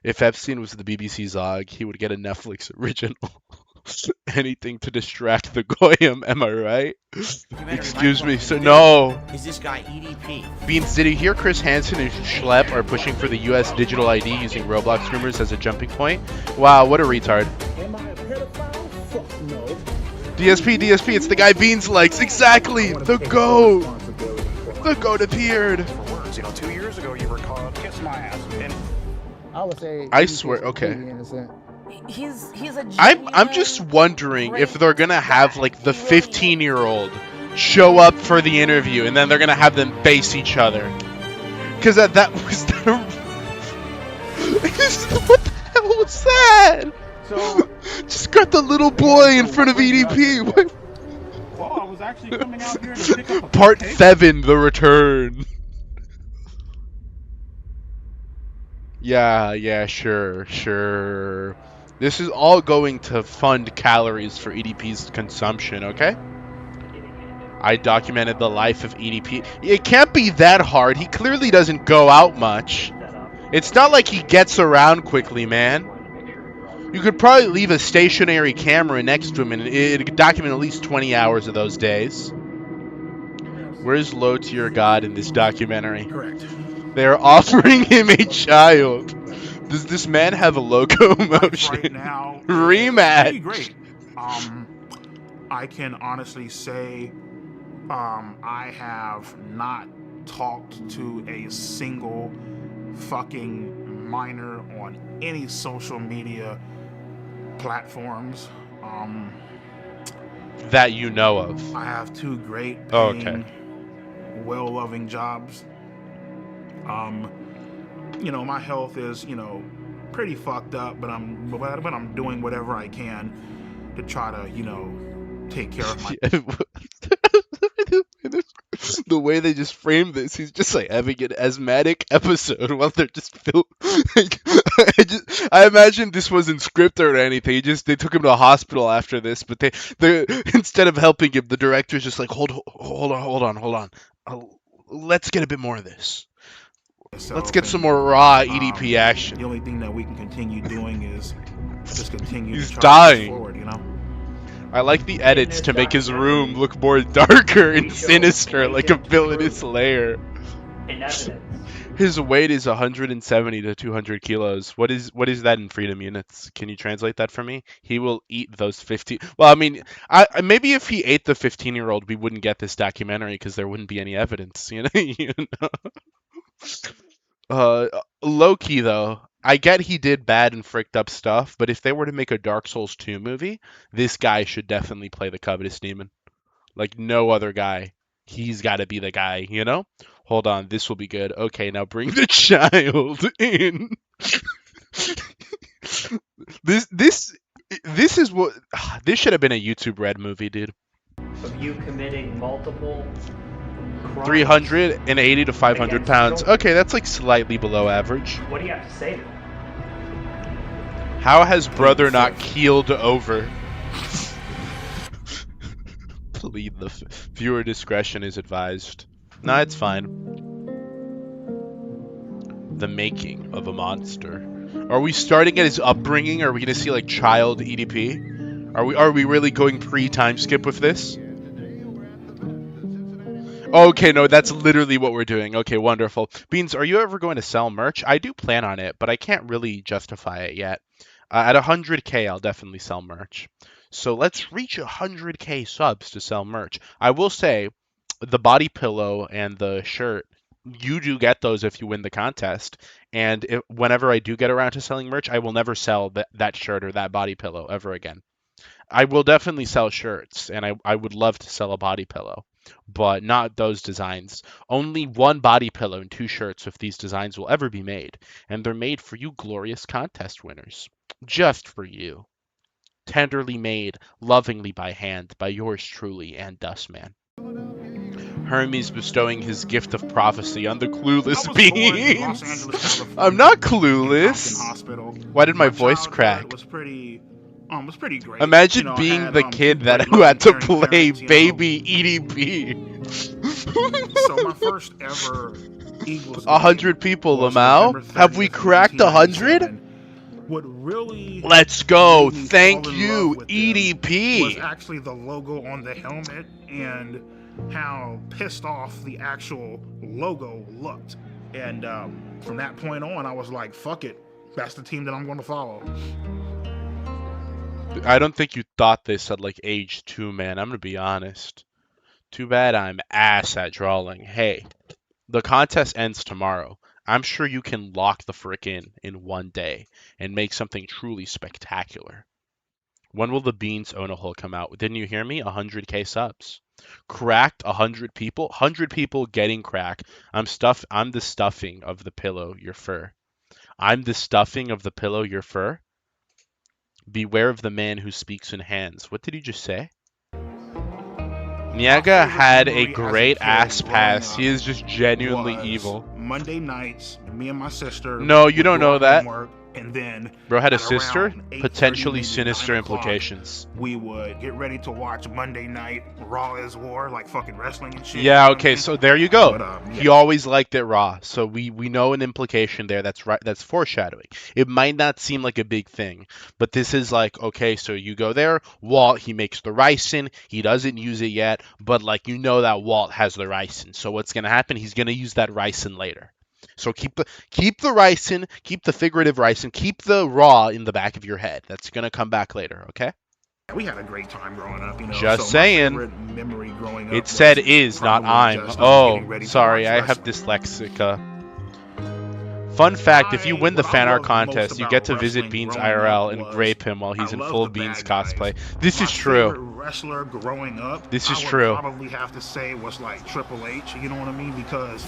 S1: If Epstein was the BBC Zog, he would get a Netflix original. Anything to distract the Goyim, am I right? Excuse me, so no.
S13: Is this guy EDP?
S1: Beans, did you hear Chris Hansen and Schlepp are pushing for the US digital ID using Roblox rumors as a jumping point? Wow, what a retard.
S5: Am I a pedophile? Fuck no.
S1: DSP, it's the guy Beans likes. Exactly, the goat. The goat appeared.
S6: For words, 2 years ago you were called kiss my ass, and
S16: I would say.
S1: I swear, okay.
S16: He's a
S1: I'm just wondering if they're gonna have like the 15-year-old show up for the interview and then they're gonna have them face each other. Cause that was what the hell was that?
S5: So
S2: Just got the little boy in front of EDP. What?
S5: Oh, I was actually coming out here to pick up a
S1: Part
S5: cupcake.
S1: 7, the return. Yeah, sure. This is all going to fund calories for EDP's consumption, okay? I documented the life of EDP. It can't be that hard. He clearly doesn't go out much. It's not like he gets around quickly, man. You could probably leave a stationary camera next to him and it could document at least 20 hours of those days. Where's low to your god in this documentary?
S2: Correct.
S1: They're offering him a child. Does this man have a locomotion?
S2: Right now,
S1: Rematch.
S2: pretty great. I can honestly say, I have not talked to a single fucking minor on any social media platforms.
S1: That you know of.
S2: I have 2 great,
S1: Okay.
S2: well-loving jobs. My health is, pretty fucked up, but I'm doing whatever I can to try to, take care of my.
S1: the way they just framed this, he's just like having an asthmatic episode while they're just like, I imagine this wasn't scripted or anything. They took him to a hospital after this, but they instead of helping him, the director's just like, hold on. Let's get a bit more of this. Let's get some more raw EDP action.
S2: The only thing that we can continue doing is just continue
S1: He's
S2: to try
S1: dying.
S2: to push forward, you know?
S1: I like the edits to make his room look more darker and sinister, like a villainous lair.
S12: In evidence.
S1: His weight is 170 to 200 kilos. What is that in freedom units? Can you translate that for me? He will eat those 15. Well, I mean, maybe if he ate the 15-year-old, we wouldn't get this documentary because there wouldn't be any evidence, you know? Low key though, I get he did bad and fricked up stuff, but if they were to make a Dark Souls 2 movie, this guy should definitely play the Covetous Demon. Like no other guy. He's got to be the guy, you know? Hold on, this will be good. Okay, now bring the child in. This is what this should have been a YouTube Red movie, dude.
S12: Of you committing multiple crimes.
S1: 380 to 500 pounds. Okay, that's like slightly below average.
S12: What do you have to say to them?
S1: How has brother not keeled over? Plead the viewer discretion is advised. Nah, it's fine. The making of a monster. Are we starting at his upbringing? Are we gonna see like child EDP? Are we really going pre-time skip with this? Okay, no, that's literally what we're doing. Okay, wonderful. Beans, are you ever going to sell merch? I do plan on it, but I can't really justify it yet. At 100K, I'll definitely sell merch. So let's reach 100K subs to sell merch. I will say, the body pillow and the shirt, you do get those if you win the contest. And whenever I do get around to selling merch, I will never sell that shirt or that body pillow ever again. I will definitely sell shirts, and I would love to sell a body pillow, but not those designs. Only one body pillow and 2 shirts with these designs will ever be made, and they're made for you glorious contest winners. Just for you. Tenderly made, lovingly by hand, by yours truly and Dustman. Hermes bestowing his gift of prophecy on the clueless beings. I'm not clueless. Why did my voice crack?
S2: Was pretty great.
S1: Imagine being the kid who had to play baby EDP.
S2: So my first ever Eagles
S1: 100 people, Lamau. Have we cracked 100?
S2: What really
S1: Let's go. Thank you, EDP.
S2: Was actually the logo on the helmet and how pissed off the actual logo looked. And from that point on, I was like, fuck it. That's the team that I'm going to follow.
S1: I don't think you thought this at like age 2, man. I'm going to be honest. Too bad I'm ass at drawing. Hey, the contest ends tomorrow. I'm sure you can lock the frick in one day and make something truly spectacular. When will the Beans Own a Hole come out? Didn't you hear me? 100K subs. Cracked 100 people. 100 people getting crack. I'm the stuffing of the pillow, your fur. I'm the stuffing of the pillow, your fur. Beware of the man who speaks in hands. What did you just say? Niaga had a great ass pass. He is just genuinely evil.
S2: Monday nights, me and my sister.
S1: No, you don't know that.
S2: And then
S1: bro had a sister. Potentially sinister implications.
S2: We would get ready to watch Monday Night Raw is War, like fucking wrestling and shit.
S1: Yeah. Okay. So there you go.
S2: But, yeah.
S1: He always liked it raw. So we know an implication there. That's right. That's foreshadowing. It might not seem like a big thing, but this is like, okay, so you go there. Walt, he makes the ricin. He doesn't use it yet, but like you know that Walt has the ricin. So what's gonna happen? He's gonna use that ricin later. So keep the ricin, keep the figurative ricin, keep the raw in the back of your head. That's gonna come back later, okay?
S2: We had a great time growing up, you know.
S1: Just
S2: so
S1: saying.
S2: My favorite memory growing up
S1: it said is, not I'm. Oh, sorry, I have
S2: wrestling.
S1: dyslexica. Fun fact, if you win the fan art contest, you get to visit Beans IRL and grape him while he's in full Beans cosplay. This is true.
S2: Wrestler growing up,
S1: this is
S2: I would
S1: true.
S2: Probably have to say was like Triple H, you know what I mean? Because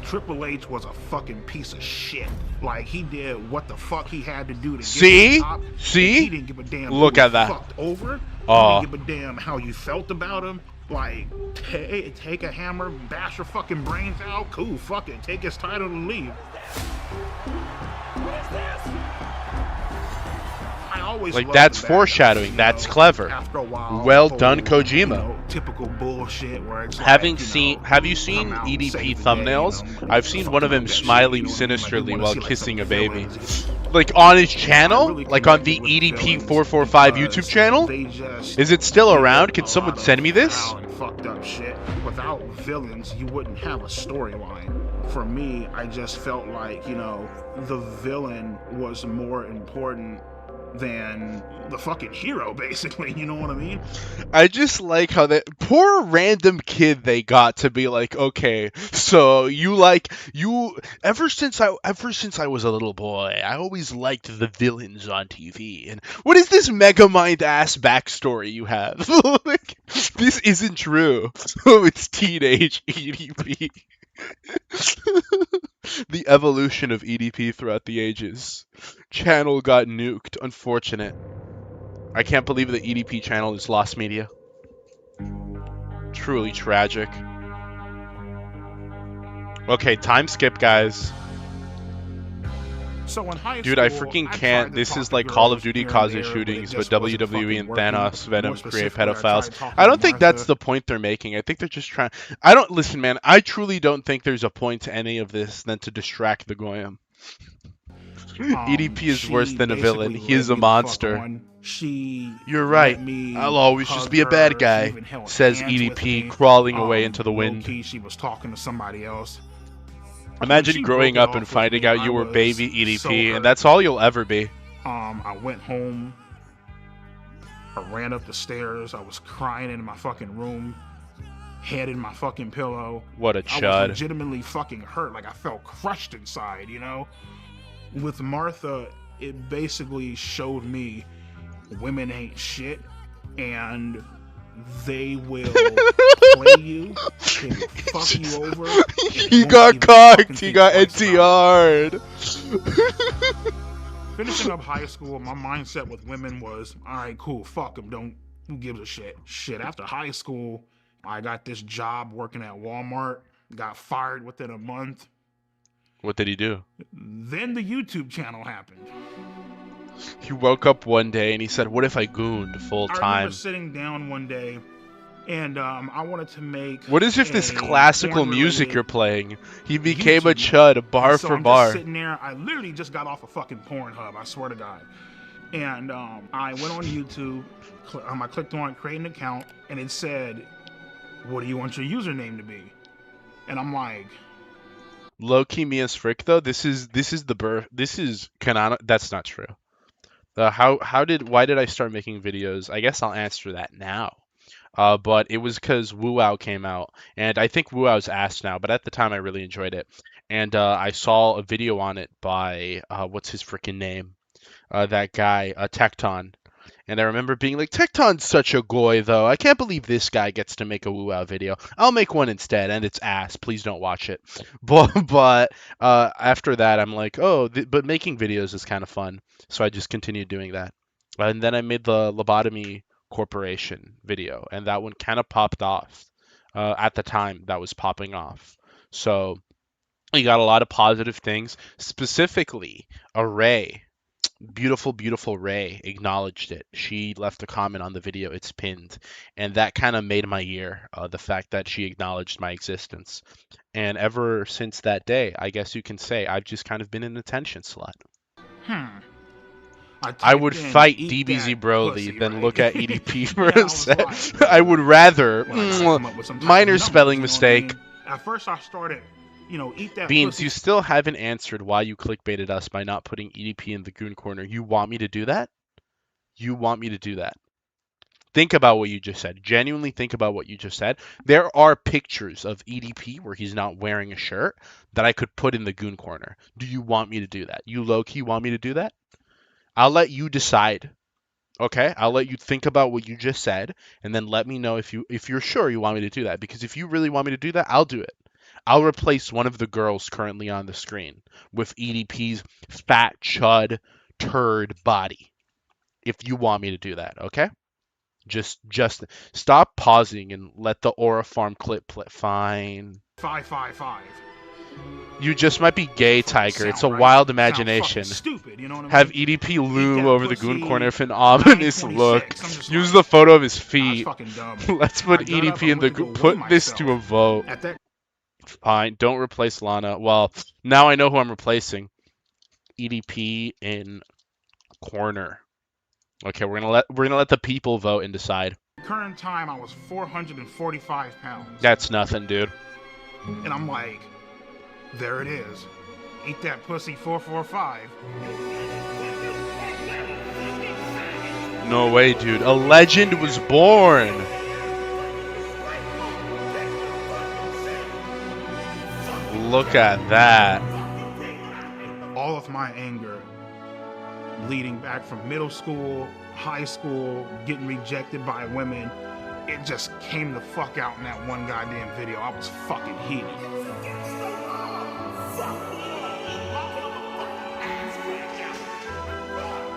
S2: Triple H was a fucking piece of shit. Like, he did what the fuck he had to do to get to the top.
S1: See?
S2: He didn't give a damn
S1: Look
S2: who
S1: at that.
S2: Fucked over.
S1: Oh.
S2: He didn't give a damn how you felt about him. Like, take a hammer, bash your fucking brains out. Cool, fuck it. Take his title and leave.
S3: What is this?
S2: I always
S1: Like,
S2: loved
S1: that's
S2: the
S1: foreshadowing. That's clever.
S2: After a while,
S1: Well
S2: the
S1: done,
S2: whole,
S1: Kojima.
S2: typical bullshit where it's
S1: Have you
S2: like,
S1: seen EDP
S2: save the
S1: thumbnails?
S2: day,
S1: I've seen one of them
S2: fucking up that
S1: smiling
S2: shit, you know what I mean? Like, we
S1: sinisterly
S2: wanna
S1: while
S2: see, like,
S1: kissing
S2: some
S1: a baby.
S2: villains.
S1: Like on his channel?
S2: really
S1: Like on the
S2: connected with
S1: EDP
S2: villains
S1: 445
S2: because
S1: YouTube channel?
S2: they just
S1: Is it still
S2: did
S1: around? Can
S2: a
S1: someone
S2: lot
S1: send
S2: of
S1: me this?
S2: foul and fucked up shit. Without villains, you wouldn't have a storyline. For me, I just felt like, the villain was more important than the fucking hero, basically. You know what I mean?
S1: I just like how that poor random kid they got to be like, okay, so ever since I was a little boy, I always liked the villains on TV. And what is this Megamind ass backstory you have? Like, this isn't true. Oh, it's teenage EDP. The evolution of EDP throughout the ages. Channel got nuked. Unfortunate. I can't believe the EDP channel is lost media. Truly tragic. Okay, time skip, guys.
S2: So in high
S1: Dude, I
S2: school,
S1: freaking
S2: I tried
S1: can't.
S2: to
S1: This
S2: talk
S1: is
S2: to
S1: like Call of
S2: girls
S1: Duty
S2: here and
S1: causes
S2: there,
S1: shootings,
S2: it
S1: but
S2: just wasn't
S1: WWE
S2: fucking
S1: and
S2: working.
S1: Thanos, Venom
S2: More
S1: create
S2: specifically, I tried
S1: pedophiles.
S2: talking
S1: I
S2: to
S1: don't think that's
S2: Martha.
S1: the point they're making. I think they're just trying. I don't listen, man. I truly don't think there's a point to any of this than to distract the Goyim. EDP is worse than a villain. He is a monster. You're right. I'll always just be a bad guy, says EDP, crawling away into the wind.
S2: Low-key, she was talking to somebody else.
S1: Imagine growing up and finding out you were baby EDP, and that's all you'll ever be.
S2: I went home. I ran up the stairs. I was crying in my fucking room, head in my fucking pillow.
S1: What a
S2: I was
S1: chud.
S2: legitimately fucking hurt. Like I felt crushed inside, With Martha, it basically showed me women ain't shit, and they will play you, they will fuck you over.
S1: He got cocked. He got NTR'd.
S2: Finishing up high school, my mindset with women was, all right, cool, fuck them. Who gives a shit? Shit, after high school, I got this job working at Walmart, got fired within a month.
S1: What did he do?
S2: Then the YouTube channel happened.
S1: He woke up one day and he said, what if I gooned full
S2: I
S1: time?
S2: remember sitting down one day and I wanted to make
S1: What is if this classical music you're playing? He became a chud, bar
S2: so
S1: for
S2: I'm
S1: bar.
S2: Just sitting there, I literally just got off of fucking Pornhub, I swear to God. And I went on YouTube, I clicked on create an account, and it said, what do you want your username to be? And I'm like,
S1: Low-key me as frick though. This is canon. That's not true. Why did I start making videos? I guess I'll answer that now. But it was because WoWow came out, and I think WoWow's ass now, but at the time I really enjoyed it. And I saw a video on it by what's his freaking name? That guy, Tecton. And I remember being like, Tecton's such a goy, though. I can't believe this guy gets to make a WoWow video. I'll make one instead, and it's ass. Please don't watch it. But after that, I'm like, but making videos is kind of fun. So I just continued doing that. And then I made the Lobotomy Corporation video, and that one kind of popped off. At the time, that was popping off. So you got a lot of positive things. Specifically, Ray. Beautiful Ray acknowledged it. She left a comment on the video. It's pinned. And that kind of made my year, the fact that she acknowledged my existence. And ever since that day, I guess you can say I've just kind of been an attention slut. I would fight DBZ Broly than look at EDP for a sec. I would rather. Minor spelling mistake.
S2: At first I started, eat that
S1: Beans,
S2: pussy.
S1: you still haven't answered why you clickbaited us by not putting EDP in the Goon Corner. You want me to do that? You want me to do that? Think about what you just said. Genuinely think about what you just said. There are pictures of EDP where he's not wearing a shirt that I could put in the Goon Corner. Do you want me to do that? You low-key want me to do that? I'll let you decide. Okay? I'll let you think about what you just said, and then let me know if you're sure you want me to do that. Because if you really want me to do that, I'll do it. I'll replace one of the girls currently on the screen with EDP's fat, chud, turd body. If you want me to do that, okay? Just stop pausing and let the Aura Farm clip play. Fine.
S2: 555.
S1: You just might be gay, Tiger. It's a
S2: right.
S1: wild
S2: Sound
S1: imagination.
S2: fucking stupid, you know what I mean?
S1: Have EDP loom
S2: that
S1: over the goon
S2: pussy,
S1: corner with an ominous
S2: 926.
S1: look.
S2: I'm just
S1: Use
S2: like,
S1: the photo of his
S2: nah, it's
S1: feet.
S2: fucking dumb.
S1: Let's
S2: I
S1: put
S2: got up,
S1: EDP in
S2: I
S1: the
S2: went to go
S1: put
S2: weigh
S1: this to a
S2: myself.
S1: vote.
S2: At that
S1: Fine. Don't replace Lana. Well, now I know who I'm replacing. EDP in corner. Okay, we're gonna let the people vote and decide.
S2: current time, I was 445 pounds.
S1: That's nothing, dude.
S2: And I'm like, there it is. Eat that pussy 445.
S1: No way, dude. A legend was born. Look at that.
S2: All of my anger leading back from middle school, high school, getting rejected by women, it just came the fuck out in that one goddamn video. I was fucking heated.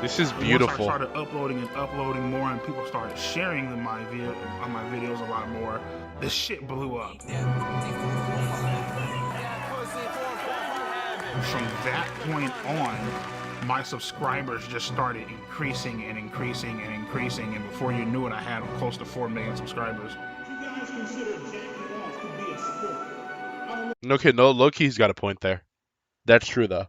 S1: This is
S2: Once
S1: beautiful.
S2: I started uploading more, and people started sharing my videos a lot more, this shit blew up. From that point on, my subscribers just started increasing and increasing and increasing, and before you knew it, I had close to 4 million subscribers.
S1: Okay, no, Loki's got a point there. That's true, though.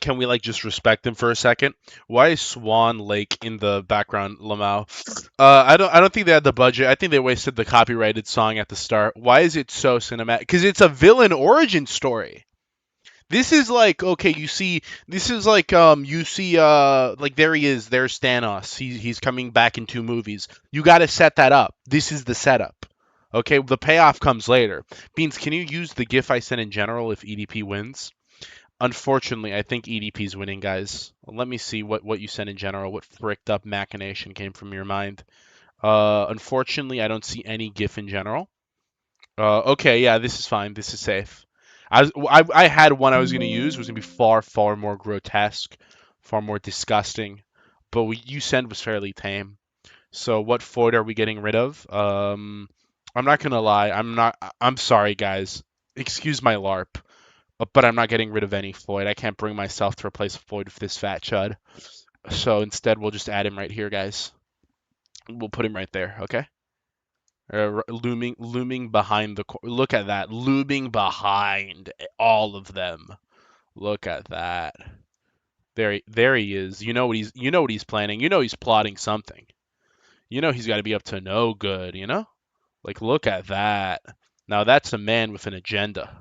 S1: Can we, like, just respect him for a second? Why is Swan Lake in the background, Lamau? I don't think they had the budget. I think they wasted the copyrighted song at the start. Why is it so cinematic? Because it's a villain origin story. This is like, okay, you see, this is like, like, there he is, there's Thanos. He's coming back in 2 movies. You got to set that up. This is the setup. Okay, the payoff comes later. Beans, can you use the GIF I sent in general if EDP wins? Unfortunately, I think EDP's winning, guys. Let me see what you sent in general. What fricked up machination came from your mind? Unfortunately, I don't see any GIF in general. Okay, yeah, this is fine. This is safe. I had one I was going to use. It was going to be far, far more grotesque, far more disgusting. But what you sent was fairly tame. So what Floyd are we getting rid of? I'm not going to lie. I'm sorry, guys. Excuse my LARP. But I'm not getting rid of any Floyd. I can't bring myself to replace Floyd with this fat chud. So instead, we'll just add him right here, guys. We'll put him right there, okay? Looming behind the... Look at that. Looming behind all of them. Look at that. There he is. You know what he's planning. You know he's plotting something. You know he's got to be up to no good, you know? Like, look at that. Now that's a man with an agenda.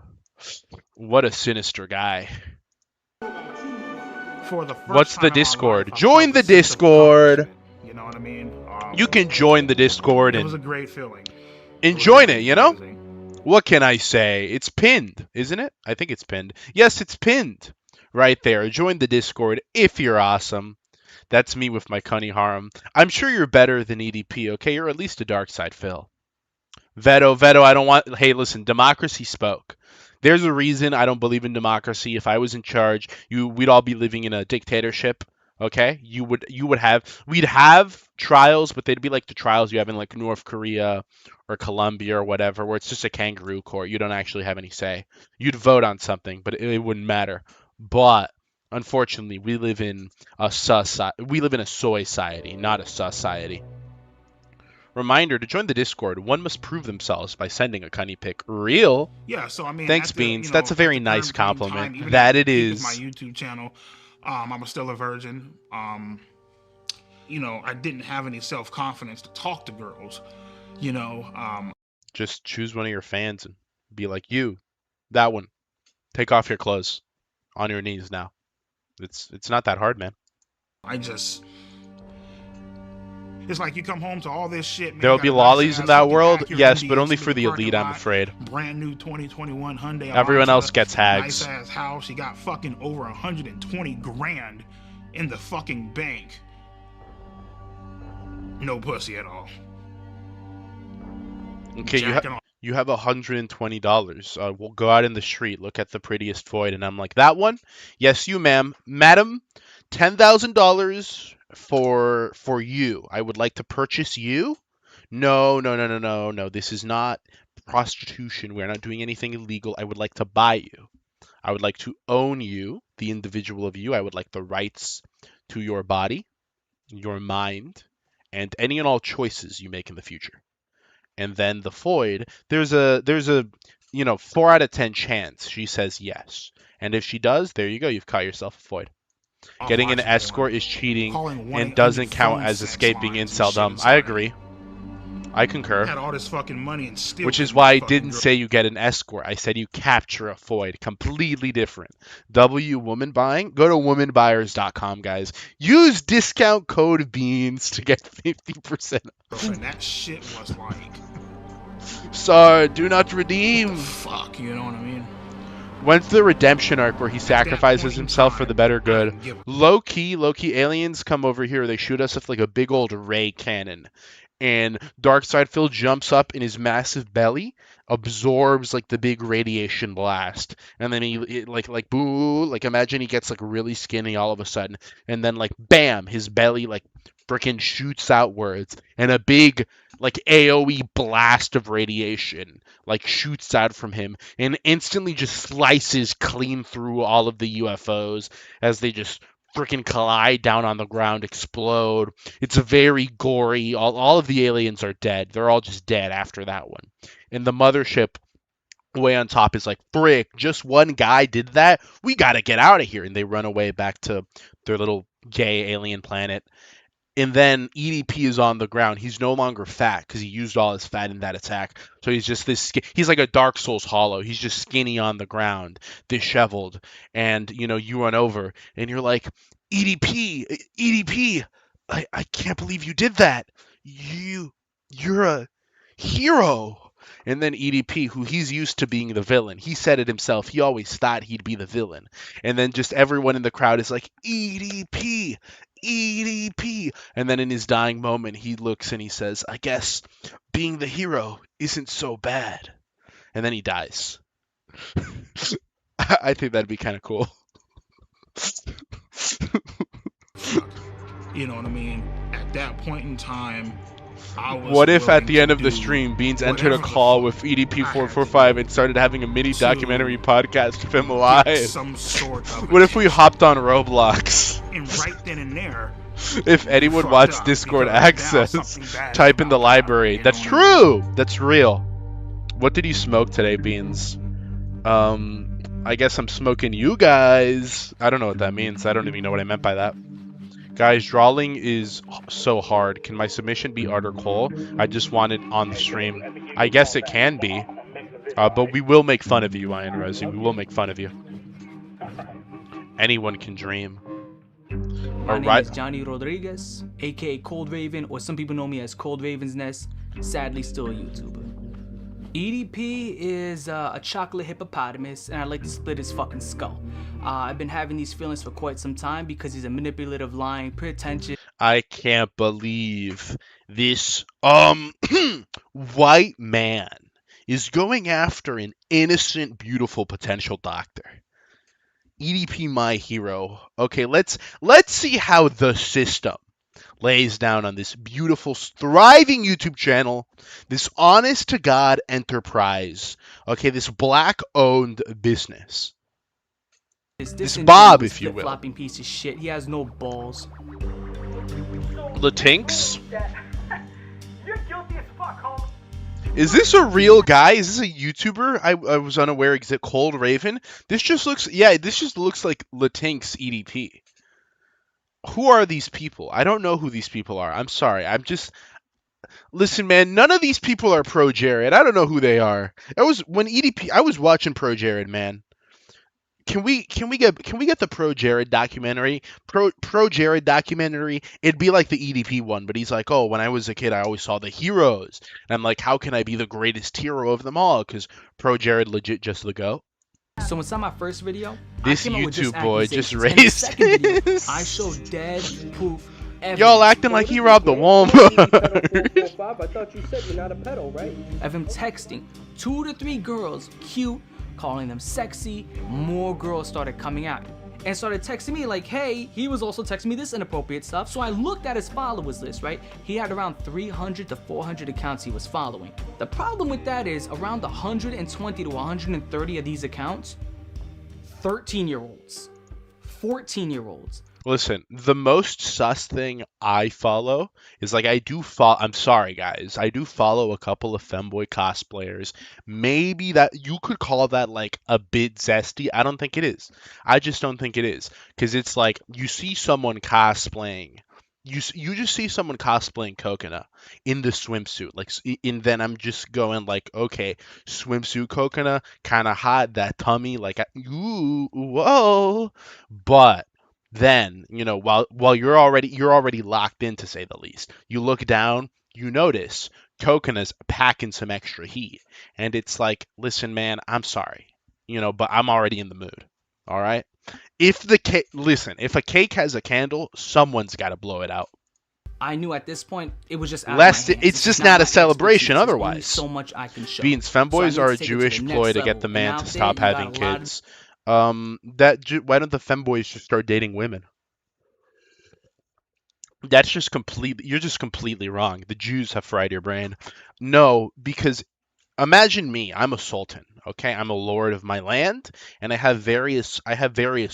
S1: What a sinister guy.
S2: For the first
S1: What's the
S2: time
S1: Discord?
S2: in my life, I
S1: Join
S2: felt
S1: the
S2: a sense of
S1: Discord.
S2: accomplishment, you know what I mean?
S1: You can join the Discord
S2: It was a
S1: and
S2: great feeling.
S1: join it, you know? What can I say? It's pinned, isn't it? I think it's pinned. Yes, it's pinned. Right there. Join the Discord if you're awesome. That's me with my cunny harem. I'm sure you're better than EDP, okay? You're at least a dark side Phil. Veto, I don't want... Hey, listen, democracy spoke. There's a reason I don't believe in democracy. If I was in charge, we'd all be living in a dictatorship. Okay, we'd have trials, but they'd be like the trials you have in like North Korea or Colombia or whatever, where it's just a kangaroo court. You don't actually have any say. You'd vote on something, but it wouldn't matter. But unfortunately, we live in a soy society, not a society. Reminder, to join the Discord, one must prove themselves by sending a cunny pic. Real?
S2: Yeah, so I mean,
S1: Thanks, Beans. That's a very nice compliment. That it is.
S2: My YouTube channel, I was still a virgin. You know, I didn't have any self-confidence to talk to girls. You know,
S1: just choose one of your fans and be like, you, that one. Take off your clothes, on your knees now. It's not that hard, man.
S2: It's like you come home to all this shit. Man,
S1: there will be lollies in that world, yes, but only for the elite, I'm afraid.
S2: Brand new 2021 Hyundai.
S1: Everyone else gets hags.
S2: Nice ass house. You got fucking over 120 grand in the fucking bank. No pussy at all.
S1: Okay, you have $120. We'll go out in the street, look at the prettiest void, and I'm like, that one? Yes, you, ma'am. Madam, $10,000 for you. I would like to purchase you. No. This is not prostitution. We're not doing anything illegal. I would like to buy you. I would like to own you, the individual of you. I would like the rights to your body, your mind, and any and all choices you make in the future. And then the Foyd, there's a 4 out of 10 chance she says yes. And if she does, there you go, you've caught yourself a Foyd. Getting an escort is cheating and doesn't count as escaping inceldom. I agree. I concur.
S2: Had all this fucking money and still
S1: Which is why I didn't say you get an escort. I said you capture a Foyd. Completely different. Woman buying? Go to womanbuyers.com, guys. Use discount code BEANS to get 50%.
S2: And that shit was like...
S1: Sorry, do not redeem.
S2: Fuck, you know what I mean?
S1: When's the redemption arc where he sacrifices himself for the better good? Low key aliens come over here. They shoot us with like a big old ray cannon. And Darkseid Phil jumps up in his massive belly, absorbs like the big radiation blast, and then he like boo, like imagine he gets like really skinny all of a sudden, and then like bam, his belly like freaking shoots outwards, and a big like AoE blast of radiation like shoots out from him and instantly just slices clean through all of the UFOs as they just freaking collide down on the ground, explode. It's a very gory. All of the aliens are dead. They're all just dead after that one. And the mothership way on top is like, frick, just one guy did that? We gotta get out of here. And they run away back to their little gay alien planet. And then EDP is on the ground. He's no longer fat because he used all his fat in that attack. So he's just he's like a Dark Souls hollow. He's just skinny on the ground, disheveled. And, you run over and you're like, EDP, I can't believe you did that. You're a hero. And then EDP, who he's used to being the villain, he said it himself. He always thought he'd be the villain. And then just everyone in the crowd is like, EDP. And then in his dying moment, he looks and he says, I guess being the hero isn't so bad. And then he dies. I think that'd be kind of cool.
S2: You know what I mean? At that point in time, I was
S1: what if at the end of
S2: do
S1: the stream, Beans entered a call with EDP445 and started having a mini documentary podcast of him live?
S2: Some sort of
S1: what if we hopped on Roblox?
S2: And right then and there,
S1: if anyone wants Discord access, type in the library. That's true. That's real. What did you smoke today, Beans? I guess I'm smoking you guys. I don't know what that means. I don't even know what I meant by that. Guys, drawing is so hard. Can my submission be Arter Cole? I just want it on the stream. I guess it can be. But we will make fun of you, Ian Rosie. We will make fun of you. Anyone can dream.
S15: My name is Johnny Rodriguez, aka Cold Raven, or some people know me as Cold Raven's Nest. Sadly, still a YouTuber. EDP is a chocolate hippopotamus, and I'd like to split his fucking skull. I've been having these feelings for quite some time because he's a manipulative, lying, pretentious.
S1: I can't believe this white man is going after an innocent, beautiful potential doctor. EDP, my hero. Okay, let's see how the system lays down on this beautiful, thriving YouTube channel, this honest-to-God enterprise, okay, this black-owned business. This Bob, if you will.
S15: Flopping piece of shit. He has no balls.
S1: Latinx? You're guilty as fuck, homie. Is this a real guy? Is this a YouTuber? I was unaware. Is it Cold Raven? This just looks like Latinx EDP. Who are these people? I don't know who these people are. I'm sorry. Listen, man, none of these people are Pro Jared. I don't know who they are. I was watching Pro Jared, man. Can we get the Pro Jared documentary? Pro Jared documentary. It'd be like the EDP one, but he's like, oh, when I was a kid, I always saw the heroes, and I'm like, how can I be the greatest hero of them all? Because Pro Jared legit just the GOAT.
S15: So inside my first video,
S1: this YouTube boy just raised.
S15: Video, I showed dead proof.
S1: Y'all acting like he robbed the Walmart.
S14: I thought you said you're not a pedo, right?
S15: Of him texting 2 to 3 girls, cute, calling them sexy. More girls started coming out. and started texting me like, hey, he was also texting me this inappropriate stuff. So I looked at his followers list, right? He had around 300 to 400 accounts he was following. The problem with that is around 120 to 130 of these accounts, 13-year-olds, 14-year-olds.
S1: Listen, the most sus thing I follow is like I do follow. I'm sorry, guys. I do follow a couple of femboy cosplayers. Maybe that you could call that like a bit zesty. I don't think it is. I just don't think it is because it's like you see someone cosplaying. You just see someone cosplaying Coconut in the swimsuit, like, and then I'm just going like, okay, swimsuit Coconut, kind of hot, that tummy, like, ooh, whoa, but then while you're already locked in, to say the least, you look down, you notice Coconut's packing some extra heat, and it's like, listen, man, I'm sorry, but I'm already in the mood. All right. If a cake has a candle, someone's got to blow it out.
S15: I knew at this point it was just out of my hands.
S1: It's just not a celebration otherwise.
S15: There's so much I can show.
S1: Beans, femboys are a Jewish ploy to get the man to stop having kids. Why don't the femboys just start dating women? That's just you're just completely wrong. The Jews have fried your brain. No, because imagine me, I'm a sultan, okay? I'm a lord of my land, and I have various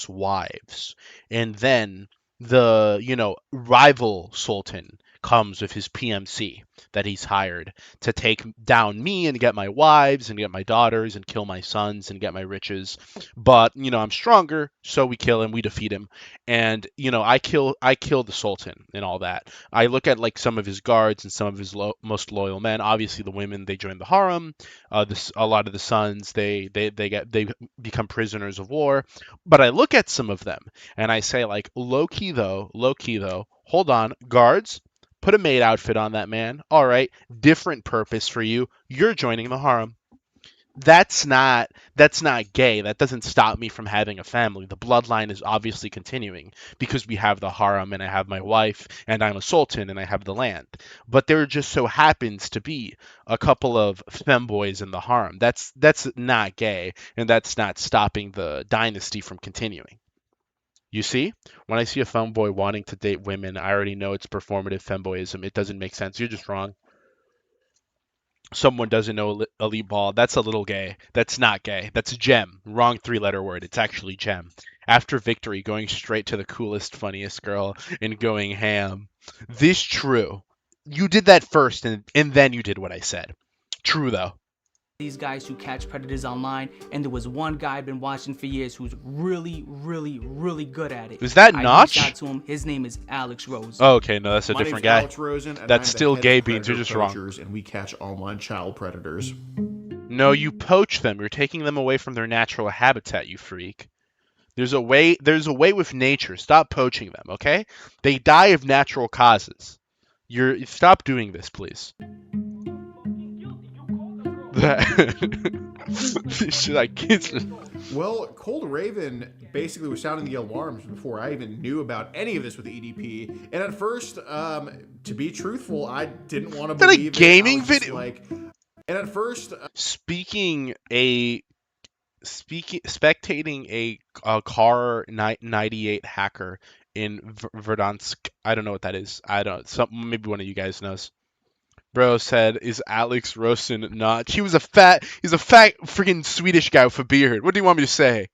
S1: wives. And then the, rival sultan comes with his PMC that he's hired to take down me and get my wives and get my daughters and kill my sons and get my riches. But, I'm stronger, so we kill him, we defeat him. And, I kill the sultan and all that. I look at like some of his guards and some of his most loyal men. Obviously the women, they join the harem. A lot of the sons, they become prisoners of war. But I look at some of them and I say like, low key though, hold on, guards, put a maid outfit on that man. All right, different purpose for you. You're joining the harem. That's not gay. That doesn't stop me from having a family. The bloodline is obviously continuing because we have the harem and I have my wife and I'm a sultan and I have the land. But there just so happens to be a couple of femboys in the harem. That's not gay, and that's not stopping the dynasty from continuing. You see, when I see a femboy wanting to date women, I already know it's performative femboyism. It doesn't make sense. You're just wrong. Someone doesn't know elite ball. That's a little gay. That's not gay. That's gem. Wrong 3-letter word. It's actually gem. After victory, going straight to the coolest, funniest girl and going ham. This true. You did that first, and then you did what I said. True, though.
S15: These guys who catch predators online, and there was one guy I've been watching for years who's really, really, really good at it.
S1: Is that Notch?
S15: I reached out to him. His name is Alex Rosen.
S1: Oh, okay, no, that's a different guy.
S11: Alex Rosen, and
S1: that's
S11: I'm
S1: still
S11: the head
S1: gay,
S11: of
S1: Beans. You're just wrong.
S11: And we catch online child predators.
S1: No, you poach them. You're taking them away from their natural habitat, you freak. There's a way with nature. Stop poaching them, okay? They die of natural causes. Stop doing this, please. Should I kiss her?
S11: Well, Cold Raven basically was sounding the alarms before I even knew about any of this with the EDP. And at first, to be truthful, I didn't want to believe
S1: a gaming video.
S11: And at first,
S1: spectating a car 98 hacker in Verdansk. I don't know what that is. Maybe one of you guys knows. Bro said, "Is Alex Rosen not?" He's a fat freaking Swedish guy with a beard. What do you want me to say?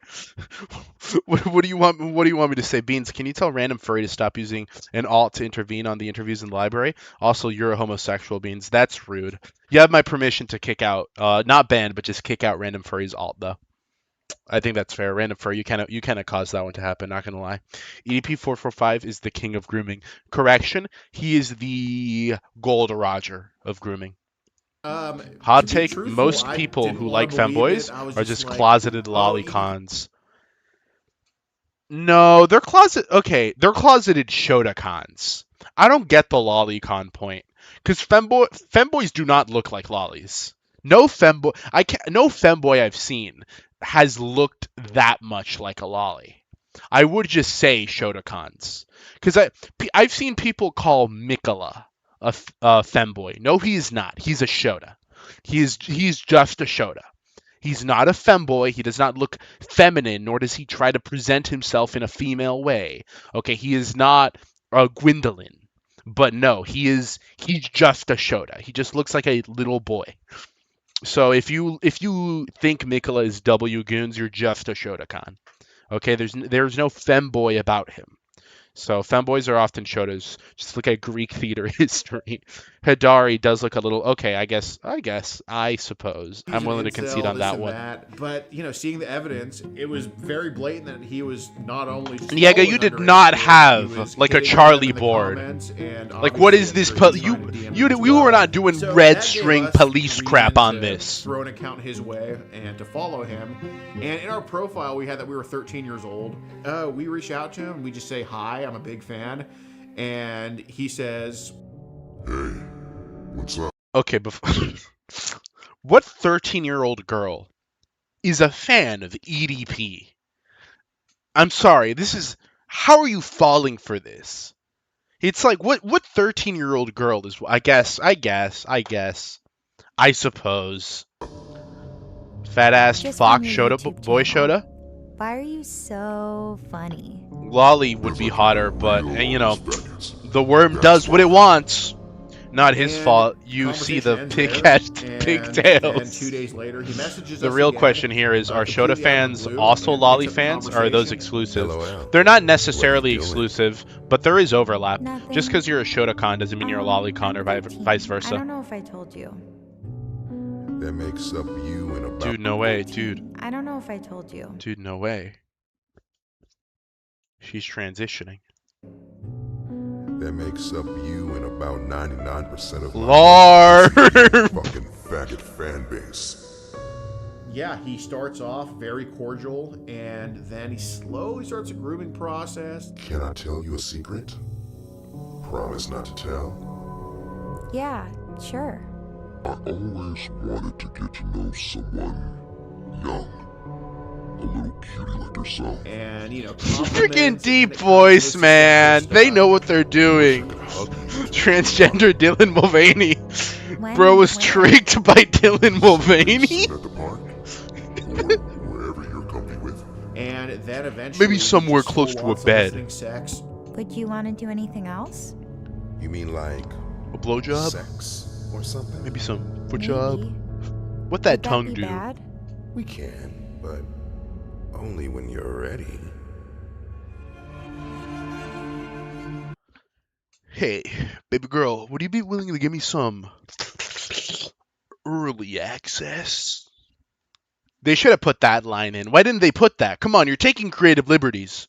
S1: What do you want me to say? Beans, can you tell Random Furry to stop using an alt to intervene on the interviews in the library? Also, you're a homosexual, Beans. That's rude. You have my permission to kick out, not ban, but just kick out Random Furry's alt, though. I think that's fair. Random Furry, you kind of caused that one to happen, not gonna lie. EDP 445 is the king of grooming. Correction, he is the Gold Roger of grooming. Hot take, truthful, most people who like femboys are just like, closeted lolicons. No, they're closeted Shotacons. I don't get the lolicon point. Because femboys do not look like lollies. No femboy I've seen has looked that much like a lolly. I would just say Shotacons. Because I've seen people call Mikola a femboy. No, he's not. He's a Shota. He's just a Shota. He's not a femboy. He does not look feminine, nor does he try to present himself in a female way. Okay, he is not a Gwendolyn. But no, he's just a Shota. He just looks like a little boy. So if you think Mikola is W Goons, you're just a Shotokan. Okay, there's no femboy about him. So femboys are often Shotas. Just look at Greek theater history. Hidari does look a little okay. I suppose
S11: He's
S1: I'm
S11: an
S1: willing to
S11: incel,
S1: concede on
S11: this
S1: that
S11: and
S1: one.
S11: that. But seeing the evidence, it was very blatant that he was not only just
S1: Yeah,
S11: following
S1: you did
S11: underage
S1: not
S11: kids, he
S1: have
S11: was
S1: like a
S11: hitting on
S1: Charlie
S11: them in the
S1: board.
S11: comments, and
S1: Like, what is
S11: obviously,
S1: this?
S11: I'm sure he's trying to DM them as
S1: We
S11: well.
S1: were not doing
S11: So
S1: red
S11: that gave
S1: string
S11: us
S1: police
S11: reason
S1: crap on
S11: to
S1: this.
S11: Throw an account his way and to follow him. And in our profile, we had that we were 13 years old. We reach out to him. We just say hi. I'm a big fan. And he says,
S17: "Hey, what's up?"
S1: Okay, before what 13-year-old girl is a fan of EDP? I'm sorry, how are you falling for this? It's like what 13-year-old girl is I suppose. Fat ass
S18: Just
S1: Fox
S18: found your
S1: Shota
S18: YouTube
S1: boy
S18: channel.
S1: Shota?
S18: Why are you so funny?
S1: Lolly would be hotter, but the worm does what it wants. Not his fault. You see the pigtails.
S11: And 2 days later, he messages
S1: The
S11: us
S1: real
S11: again,
S1: question here is, are Shota
S11: completely out of the
S1: fans
S11: blue,
S1: also
S11: and
S1: Lolly
S11: picks up the
S1: fans, or are those
S11: conversation.
S1: exclusive? They're not necessarily exclusive, but there is overlap.
S18: Nothing.
S1: Just because you're a Shota-con doesn't mean you're a Lolly-con or vice
S18: I
S1: versa.
S18: don't know if I told you.
S17: That makes up you in about...
S1: Dude, no way, dude.
S18: I don't know if I told you.
S1: Dude, no way. She's transitioning.
S17: That makes up you in about 99% of
S1: Lord!
S17: fucking faggot fan base.
S11: Yeah, he starts off very cordial, and then he slowly starts a grooming process.
S17: Can I tell you a secret? Promise not to tell.
S18: Yeah, sure.
S17: I always wanted to get to know someone young. A little cutie like yourself.
S11: And,
S1: Freaking deep voice, man. They know what they're doing. Transgender Dylan Mulvaney. Bro was tricked by Dylan Mulvaney?
S17: At the park. Or wherever you're comfy with.
S11: And then eventually...
S1: Maybe somewhere close to a bed.
S11: Sex.
S18: Would you want to do anything else?
S17: You mean like...
S1: A blowjob?
S17: Sex or something?
S1: Maybe some foot job? What that tongue do?
S18: Bad?
S17: We can, but... only when you're ready.
S1: Hey, baby girl, would you be willing to give me some early access? They should have put that line in. Why didn't they put that? Come on, you're taking creative liberties.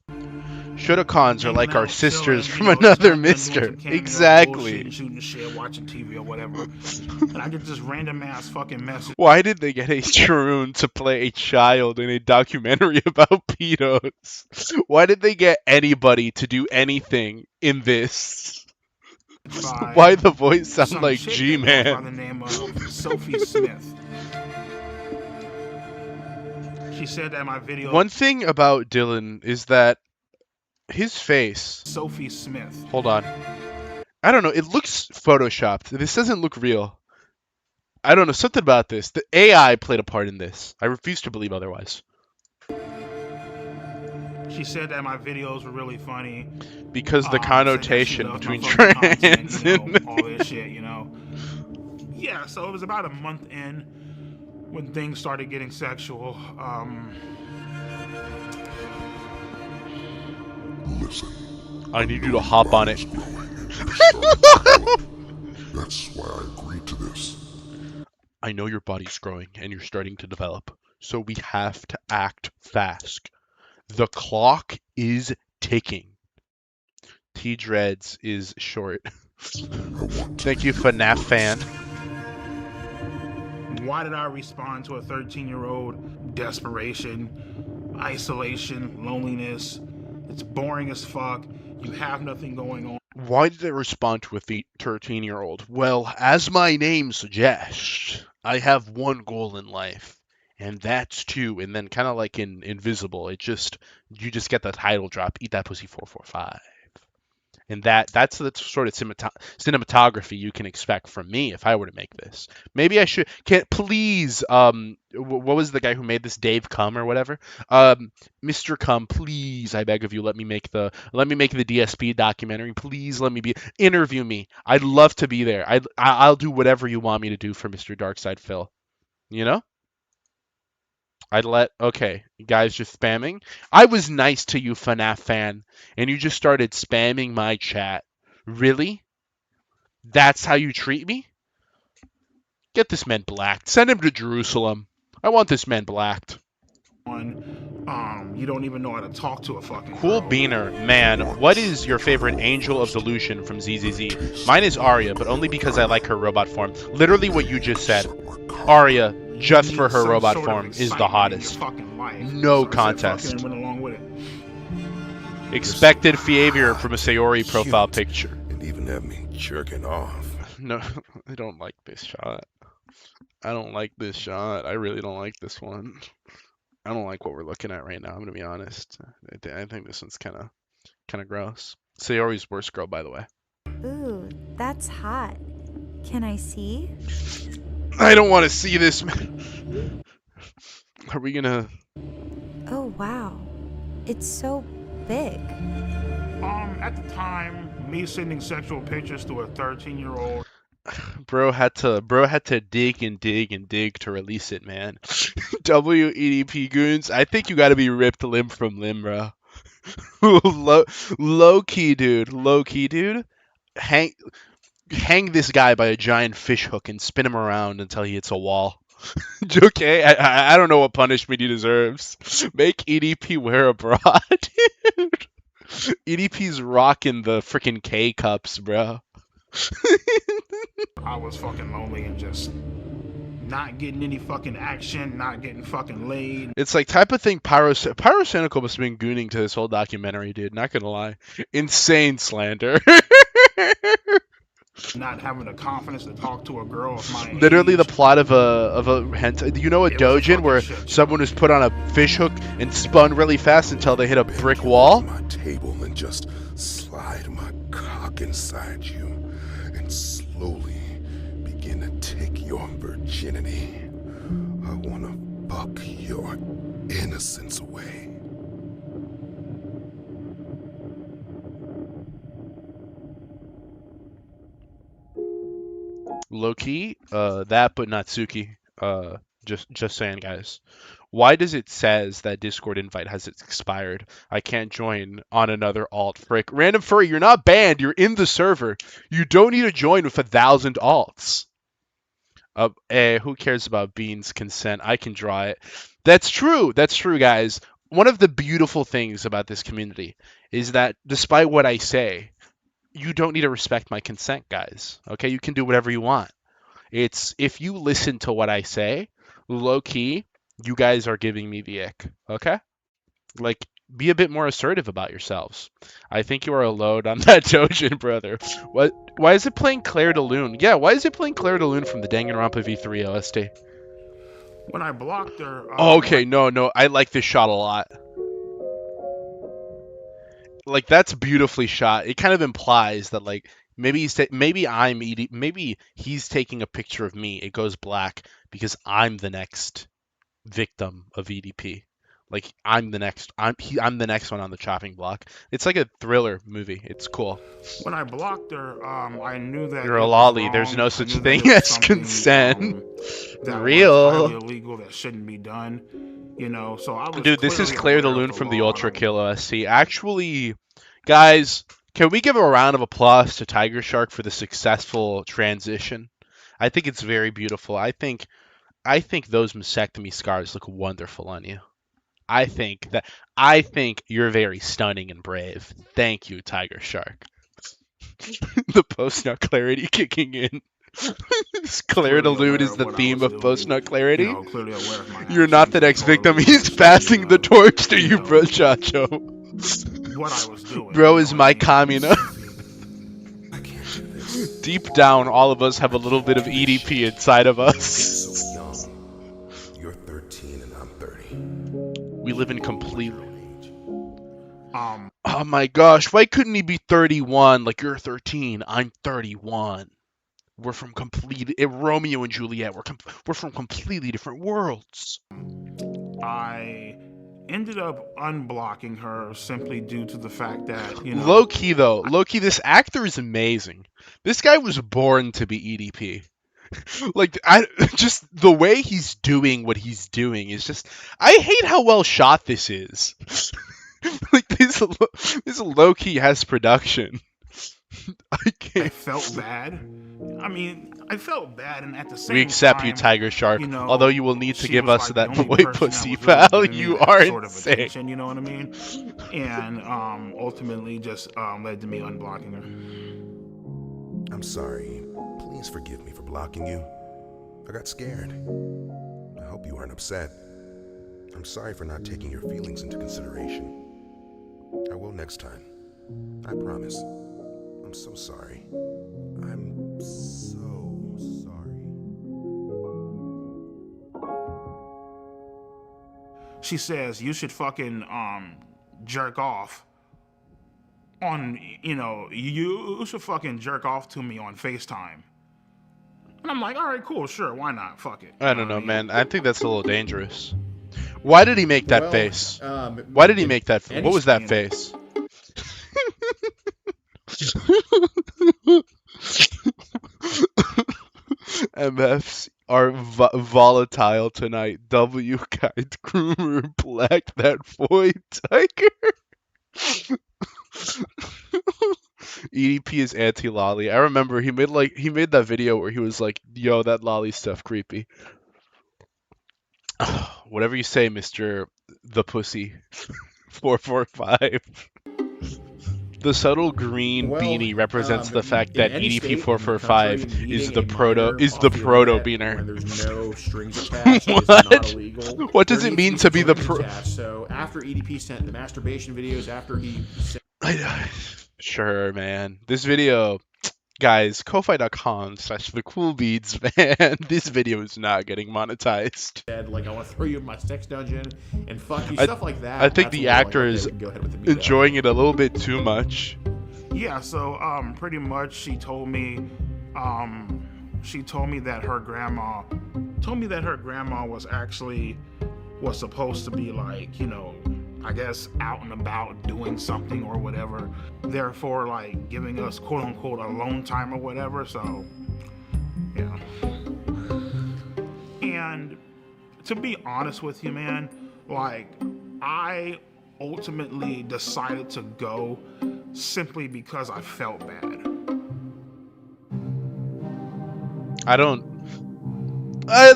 S1: Shotacons are like our sisters from another mister. Exactly.
S2: Shooting shit, watching TV or whatever. And I get this random ass fucking message.
S1: Why did they get a Sharoon to play a child in a documentary about pedos? Why did they get anybody to do anything in this? Why the voice sound like G-Man?
S2: By the name of Sophie Smith. She said that in my video.
S1: One thing about Dylan is that his face.
S2: Sophie Smith.
S1: Hold on. I don't know. It looks photoshopped. This doesn't look real. I don't know. Something about this. The AI played a part in this. I refuse to believe otherwise.
S2: She said that my videos were really funny.
S1: Because the connotation between
S2: content,
S1: trans and
S2: all this shit, Yeah, so it was about a month in when things started getting sexual.
S17: Listen.
S1: I need you to hop on it.
S17: That's why I agreed to this.
S1: I know your body's growing and you're starting to develop, so we have to act fast. The clock is ticking. T-Dreads is short. Thank you, FNAF fan.
S2: Why did I respond to a 13-year-old? Desperation, isolation, loneliness. It's boring as fuck. You have nothing going on.
S1: Why did I respond to a 13-year-old? Well, as my name suggests, I have one goal in life, and that's to, and then kind of like in Invisible, you just get the title drop, Eat That Pussy 445. And that's the sort of cinematography you can expect from me if I were to make this. Maybe I should. Can please what was the guy who made this? Dave Cum or whatever. Mr. Cum, please, I beg of you, let me make the DSP documentary. Please interview me. I'd love to be there. I'll do whatever you want me to do for Mr. Darkside Phil. You know? Okay, you guys just spamming. I was nice to you, FNAF fan, and you just started spamming my chat. Really? That's how you treat me? Get this man blacked. Send him to Jerusalem. I want this man blacked.
S2: You don't even know how to talk to a fucking
S1: Cool
S2: girl.
S1: Beaner, man, what is your favorite Angel of Delusion from ZZZ? Mine is Arya, but only because I like her robot form. Literally what you just said. Arya, just for her robot form, is the hottest. No contest. Expected behavior from a Sayori profile picture.
S17: And even have me jerking off.
S1: No, I don't like this shot. I really don't like this one. I don't like what we're looking at right now. I'm gonna be honest. I think this one's kind of gross. Sayori's worst girl, by the way.
S18: Ooh, that's hot. Can I see?
S1: I don't want to see this. Are we gonna?
S18: Oh wow, it's so big.
S2: At the time, me sending sexual pictures to a 13-year-old.
S1: Bro had to dig and dig and dig to release it, man. WEDP goons, I think you got to be ripped limb from limb, bro. Low key, dude. Hang this guy by a giant fish hook and spin him around until he hits a wall. Okay, I don't know what punishment he deserves. Make EDP wear a bra, dude. EDP's rocking the freaking K cups, bro.
S2: I was fucking lonely and just not getting any fucking action, not getting fucking laid.
S1: It's like type of thing Pyrocynical must have been gooning to this whole documentary, dude. Not gonna lie. Insane slander.
S2: Not having the confidence to talk to a girl of my
S1: Literally
S2: age.
S1: the plot of a hentai. Do you know a dojin where someone was put on a fish hook and spun really fast until they hit a brick wall?
S17: My table and just slide my cock inside you and slowly begin to take your virginity. I wanna fuck your innocence away.
S1: Low key, that but Natsuki. Just saying, guys. Why does it says that Discord invite has expired? I can't join on another alt. Frick. Random Furry, you're not banned. You're in the server. You don't need to join with 1,000 alts. Who cares about Bean's consent? I can draw it. That's true, guys. One of the beautiful things about this community is that despite what I say, you don't need to respect my consent, guys. Okay, you can do whatever you want. It's if you listen to what I say, low key, you guys are giving me the ick. Okay, like be a bit more assertive about yourselves. I think you are a load on that Dojin, brother. What? Why is it playing Claire de Lune? Yeah, why is it playing Claire de Lune from the Danganronpa V3 OST?
S2: When I blocked her.
S1: Okay, no, I like this shot a lot. Like that's beautifully shot. It kind of implies that like maybe he's taking a picture of me. It goes black because I'm the next victim of EDP. Like I'm the next one on the chopping block. It's like a thriller movie. It's cool.
S2: When I blocked her, I knew that
S1: you're a lolly. There's no such thing as consent.
S2: That
S1: Real.
S2: Was highly illegal. That shouldn't be done. You know, so I was.
S1: Dude, this is Claire de Lune from the Ultra Kill OST. Actually, guys, can we give a round of applause to Tiger Shark for the successful transition? I think it's very beautiful. I think those mastectomy scars look wonderful on you. I think you're very stunning and brave. Thank you, Tiger Shark. The post-nut clarity kicking in. Claire de Lune is the theme of post-nut clarity.
S2: You know,
S1: you're not the next victim. He's passing the torch to you, bro, Chacho.
S2: What I was doing.
S1: Bro is my Kamina. Deep down, all of us have a little bit of EDP inside of us.
S17: You're 13 and I'm 30.
S1: We live in complete. Oh my gosh, why couldn't he be 31? Like, you're 13, I'm 31. We're from Romeo and Juliet. We're from completely different worlds.
S2: I ended up unblocking her simply due to the fact that, you know.
S1: Low key, this actor is amazing. This guy was born to be EDP. Like, just the way he's doing what he's doing is just. I hate how well shot this is. Like, this low key has production.
S2: I felt bad. I mean, I felt bad, and at the same time,
S1: we accept you, Tiger Shark.
S2: You know,
S1: although you will need to give us
S2: like
S1: that boy pussy, pal. You are insane.
S2: Attention, you know what I mean? And ultimately, just led to me unblocking her.
S17: I'm sorry. Please forgive me for blocking you. I got scared. I hope you aren't upset. I'm sorry for not taking your feelings into consideration. I will next time. I promise. I'm so sorry. I'm so sorry.
S2: She says you should fucking jerk off on, you know, you should fucking jerk off to me on FaceTime. And I'm like, all right, cool, sure, why not? Fuck it.
S1: I don't know, man. I think that's a little dangerous. Why did he make that face? Why did he make that face? What was that face? MFs are volatile tonight. W guide groomer black that boy Tiger. EDP is anti-lolly. I remember he made that video where he was like, "Yo, that lolly stuff creepy." Whatever you say, Mr. The Pussy 445. The subtle green beanie represents the fact that EDP 445 is the proto beaner.
S11: There's no strings attached. It's not illegal.
S1: What does it mean to be the pro?
S11: So after EDP sent the masturbation videos, after he
S1: Sure, man. This video, guys, ko-fi.com/thecoolbeads, man. This video is not getting monetized.
S11: Said, like, I want to throw you in my sex dungeon and fuck you, stuff like that.
S1: I think the actor is enjoying it a little bit too much.
S2: Yeah, so pretty much she told me that her grandma was supposed to be, like, you know, I guess out and about doing something or whatever, therefore, like, giving us quote unquote alone time or whatever. So yeah. And to be honest with you, man, like, I ultimately decided to go simply because I felt bad.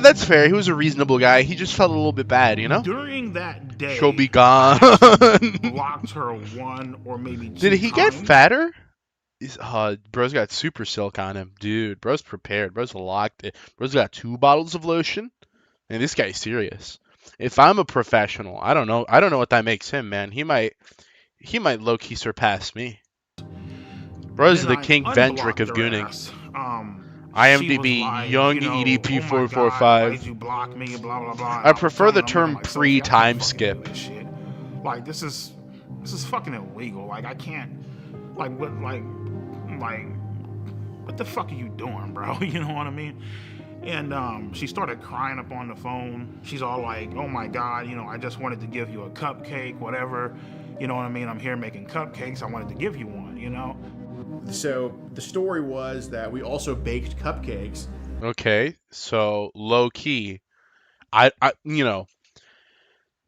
S1: That's fair. He was a reasonable guy. He just felt a little bit bad, you know?
S2: During that day,
S1: she'll be gone.
S2: Blocked her one or maybe two
S1: Did he
S2: times.
S1: get fatter? Bro's got super silk on him. Dude, bro's prepared. Bro's locked it. Bro's got 2 bottles of lotion. And this guy's serious. If I'm a professional, I don't know what that makes him, man. He might low-key surpass me. Bro's the King Vendrick of gooning. IMDb, like, young EDP 445.
S2: Why'd you block me? Blah blah blah.
S1: I prefer the term pre-time skip.
S2: Like, this is fucking illegal. Like, I can't. Like, what the fuck are you doing, bro? You know what I mean? And she started crying up on the phone. She's all like, "Oh my God, you know, I just wanted to give you a cupcake, whatever. You know what I mean? I'm here making cupcakes. I wanted to give you one, you know."
S11: So the story was that we also baked cupcakes.
S1: Okay, so low key, I you know,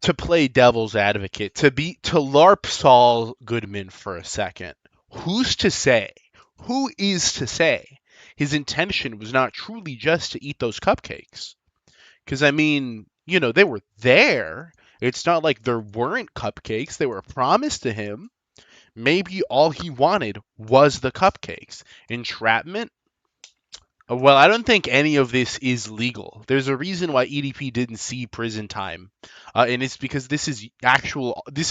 S1: to play devil's advocate, to LARP Saul Goodman for a second, who is to say his intention was not truly just to eat those cupcakes? Because, I mean, you know, they were there. It's not like there weren't cupcakes. They were promised to him. Maybe all he wanted was the cupcakes. Entrapment? Well, I don't think any of this is legal. There's a reason why EDP didn't see prison time. And it's because this is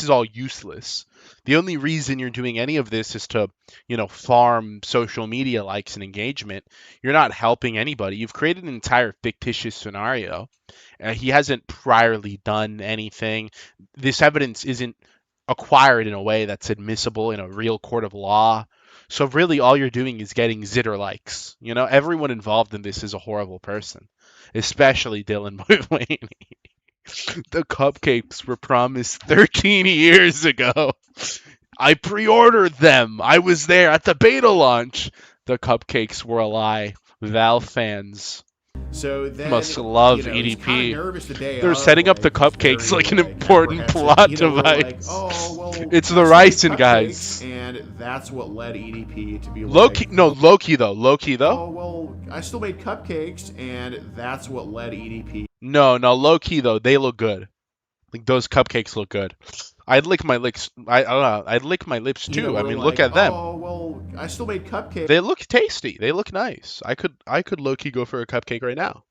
S1: all useless. The only reason you're doing any of this is to, you know, farm social media likes and engagement. You're not helping anybody. You've created an entire fictitious scenario. He hasn't priorly done anything. This evidence isn't acquired in a way that's admissible in a real court of law. So really all you're doing is getting zitter likes. You know, everyone involved in this is a horrible person, especially Dylan Mulvaney. The cupcakes were promised 13 years ago. I pre-ordered them. I was there at the beta launch. The cupcakes were a lie. Valve fans
S11: So then,
S1: must love
S11: you know, he's
S1: EDP.
S11: kinda nervous the day
S1: They're
S11: of,
S1: setting up the
S11: like,
S1: cupcakes
S11: very,
S1: like an
S11: like,
S1: important
S11: apprehensive.
S1: plot
S11: You know, we're like,
S1: device.
S11: oh, well,
S1: It's
S11: I
S1: the
S11: still
S1: ricin,
S11: made
S1: guys.
S11: cupcakes, and that's what led EDP to be
S1: Low-key,
S11: like,
S1: no, low-key though. Low-key though.
S11: oh, well, I still made cupcakes, and that's what led EDP.
S1: No, low-key though. They look good. Like those cupcakes look good. I'd lick my lips. I'd lick my lips too.
S11: You know,
S1: I
S11: we're
S1: mean,
S11: like,
S1: look at them.
S11: oh, well, I still made cupcakes.
S1: They look tasty. They look nice. I could low-key go for a cupcake right now.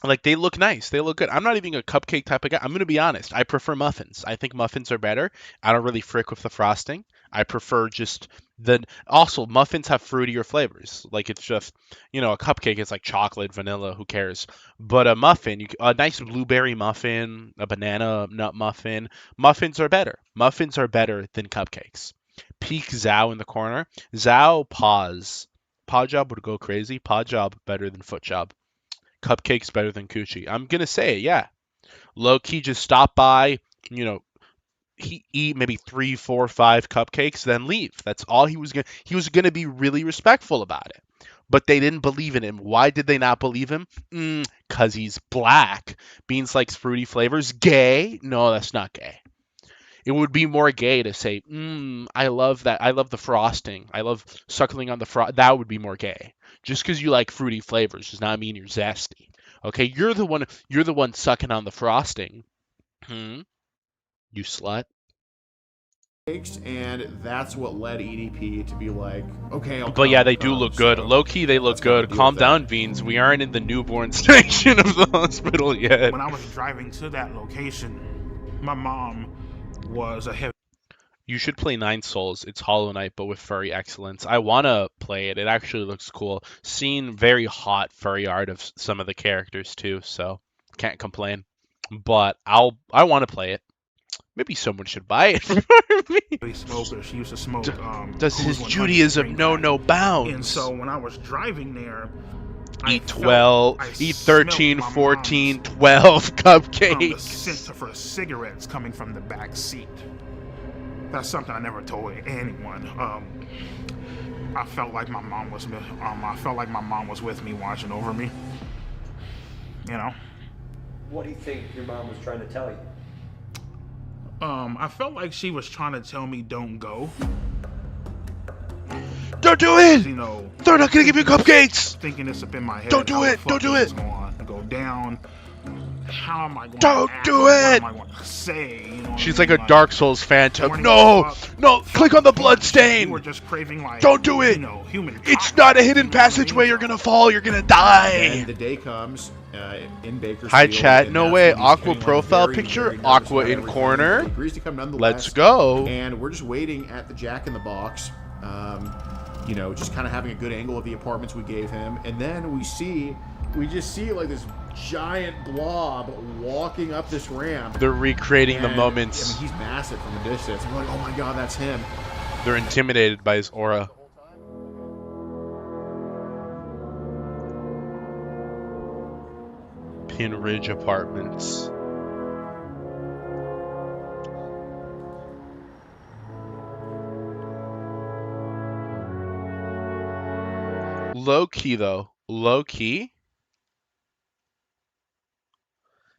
S1: Like, they look nice. They look good. I'm not even a cupcake type of guy. I'm going to be honest. I prefer muffins. I think muffins are better. I don't really frick with the frosting. I prefer just the... Also, muffins have fruitier flavors. Like, it's just, you know, a cupcake is like chocolate, vanilla, who cares? But a muffin, a nice blueberry muffin, a banana nut muffin, muffins are better. Muffins are better than cupcakes. Peak Zhao in the corner. Zhao, pause. Paw job would go crazy. Paw job better than foot job. Cupcakes better than coochie. I'm gonna say it, yeah. Low key, just stop by, you know, eat maybe 3, 4, 5 cupcakes, then leave. That's all he was gonna. He was gonna be really respectful about it. But they didn't believe in him. Why did they not believe him? 'Cause he's black. Beans likes fruity flavors. Gay? No, that's not gay. It would be more gay to say, I love that. I love the frosting. I love suckling on the frost. That would be more gay. Just because you like fruity flavors does not mean you're zesty. Okay, you're the one sucking on the frosting. You slut.
S11: And that's what led EDP to be like, okay,
S1: But yeah, they do look good. Low key, they look good. Calm down, Beans. We aren't in the newborn section of the hospital yet.
S2: When I was driving to that location, my mom was a heavy...
S1: You should play Nine Souls. It's Hollow Knight, but with furry excellence. I want to play it. It actually looks cool. Seen very hot furry art of some of the characters too, so can't complain. But I want to play it. Maybe someone should buy it for me.
S2: Smoker. She used to smoke.
S1: Does his Judaism know no bounds?
S2: And so when I was driving there,
S1: eat 12, eat 13, 14, 12 cupcakes.
S2: The scent for cigarettes coming from the back seat. That's something I never told anyone. I felt like my mom was. I felt like my mom was with me, watching over me. You know.
S12: What do you think your mom was trying to tell you?
S2: I felt like she was trying to tell me don't go.
S1: Don't do it!
S2: You know,
S1: they're not gonna give you cupcakes.
S2: Thinking this up in my head.
S1: Don't do it! Don't do it!
S2: Go down. How am I going
S1: Don't
S2: to act?
S1: do
S2: What
S1: it!
S2: am I going to say? You know
S1: She's like a Dark Souls phantom. No! Click on the blood stain!
S2: We're just craving like,
S1: don't do it!
S2: You know, human
S1: it's not a hidden passageway. You're gonna fall. You're gonna die.
S11: And the day comes in Bakersfield.
S1: Hi, chat. No way. Aqua
S11: getting,
S1: profile
S11: very,
S1: picture.
S11: very
S1: Aqua in corner.
S11: Agrees to come nonetheless.
S1: Let's go.
S11: And we're just waiting at the Jack in the Box. You know, just kind of having a good angle of the apartments we gave him, and then we just see like this giant blob walking up this ramp.
S1: They're recreating the moments.
S11: I mean, he's massive from a distance. I'm like, oh my god, that's him.
S1: They're intimidated by his aura. Pin Ridge Apartments. Low key though. Low key.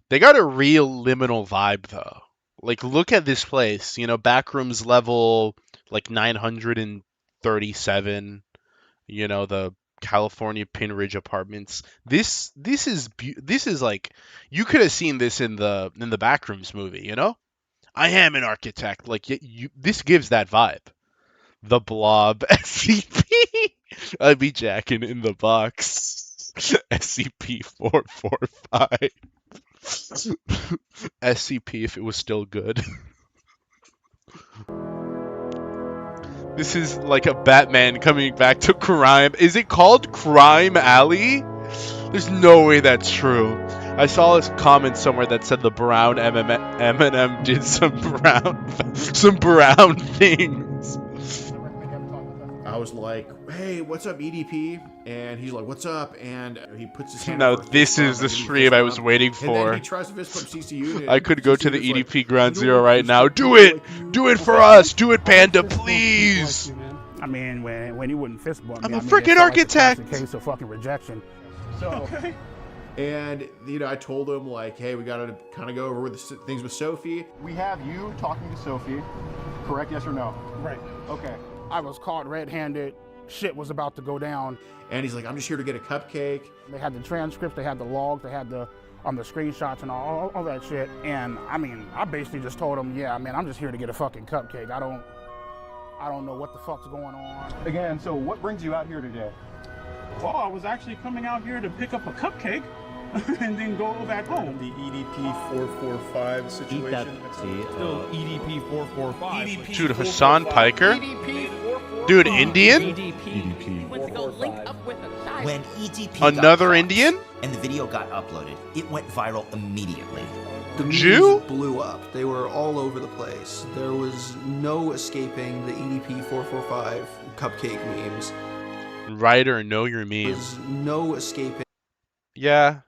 S1: They got a real liminal vibe though. Like, look at this place. You know, Backrooms level like 937. You know, the California Pin Ridge Apartments. This is like, you could have seen this in the Backrooms movie. You know, I am an architect. Like, this gives that vibe. The Blob SCP. I'd be jacking in the box. SCP-445. SCP if it was still good. This is like a Batman coming back to crime. Is it called Crime Alley? There's no way that's true. I saw this comment somewhere that said the brown M&M did some brown things.
S11: I was like, "Hey, what's up, EDP?" And he's like, "What's up?" And he puts his hand
S1: Now
S11: up for a
S1: this
S11: fist bump,
S1: is the
S11: I give him a
S1: stream
S11: fist
S1: I
S11: bump,
S1: was waiting
S11: And
S1: for.
S11: then he tries to fist bump CCU.
S1: I could go to the
S11: CCU 's
S1: EDP
S11: like,
S1: Ground
S11: "You
S1: Zero
S11: don't
S1: right
S11: fist
S1: now.
S11: bump
S1: Do
S11: people
S1: it!
S11: like you."
S1: Do it for us! Do it, Panda, please!
S2: I mean, when he wouldn't fist bump me,
S1: I'm a
S2: I mean,
S1: freaking
S2: it's like the
S1: architect!
S2: classic case of fucking rejection. So,
S11: And, you know, I told him, like, hey, we got to kind of go over the things with Sophie.
S19: We have you talking to Sophie, correct? Yes or no?
S2: right.
S19: Okay.
S2: I was caught red-handed. Shit was about to go down.
S11: And he's like, I'm just here to get a cupcake.
S2: They had the transcripts, they had the logs, they had the screenshots and all that shit. And I mean, I basically just told him, yeah, man, I'm just here to get a fucking cupcake. I don't know what the fuck's going on.
S19: Again, so what brings you out here today?
S5: Well, I was actually coming out here to pick up a cupcake and then go back home.
S8: The EDP 445 situation.
S20: Still EDP 445.
S1: Dude, Hassan Piker? Dude, Indian?
S20: EDP.
S13: When EDP
S1: Another
S13: got
S1: Indian?
S13: and the video got uploaded, it went viral immediately.
S21: The memes
S1: Jew?
S21: blew up. They were all over the place. There was no escaping the EDP 445 cupcake memes.
S1: Writer, know your meme.
S21: There's no escaping.
S1: Yeah.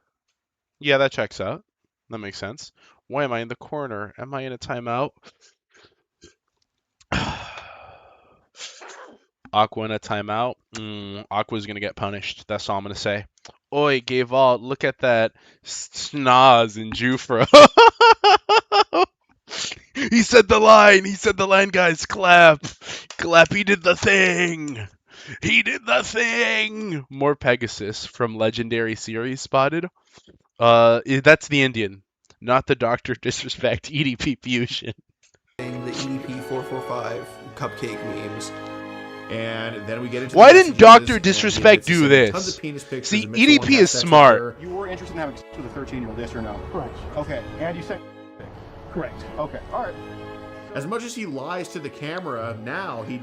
S1: Yeah, that checks out. That makes sense. Why am I in the corner? Am I in a timeout? Aqua in a timeout. Aqua's gonna get punished. That's all I'm gonna say. Oi, gay vault, look at that snaz in Jufro. He said the line. He said the line, guys. Clap. Clap. He did the thing. He did the thing. More Pegasus from Legendary Series spotted. That's the Indian, not the Dr. Disrespect EDP fusion.
S21: The EDP 445 cupcake memes.
S11: And then we get into
S1: Why
S11: the
S1: didn't
S11: messages,
S1: Dr.
S11: and
S1: Disrespect
S11: he
S1: do
S11: sent
S1: this?
S11: Tons of penis pictures.
S1: See,
S11: and Mitchell wanted
S1: EDP
S11: to have
S1: is
S11: sex with
S1: smart.
S11: her.
S19: You were interested in having sex with a 13-year-old, yes or no?
S2: Correct.
S19: Okay, and you said
S2: Correct.
S19: okay, all right.
S11: As much as he lies to the camera now, he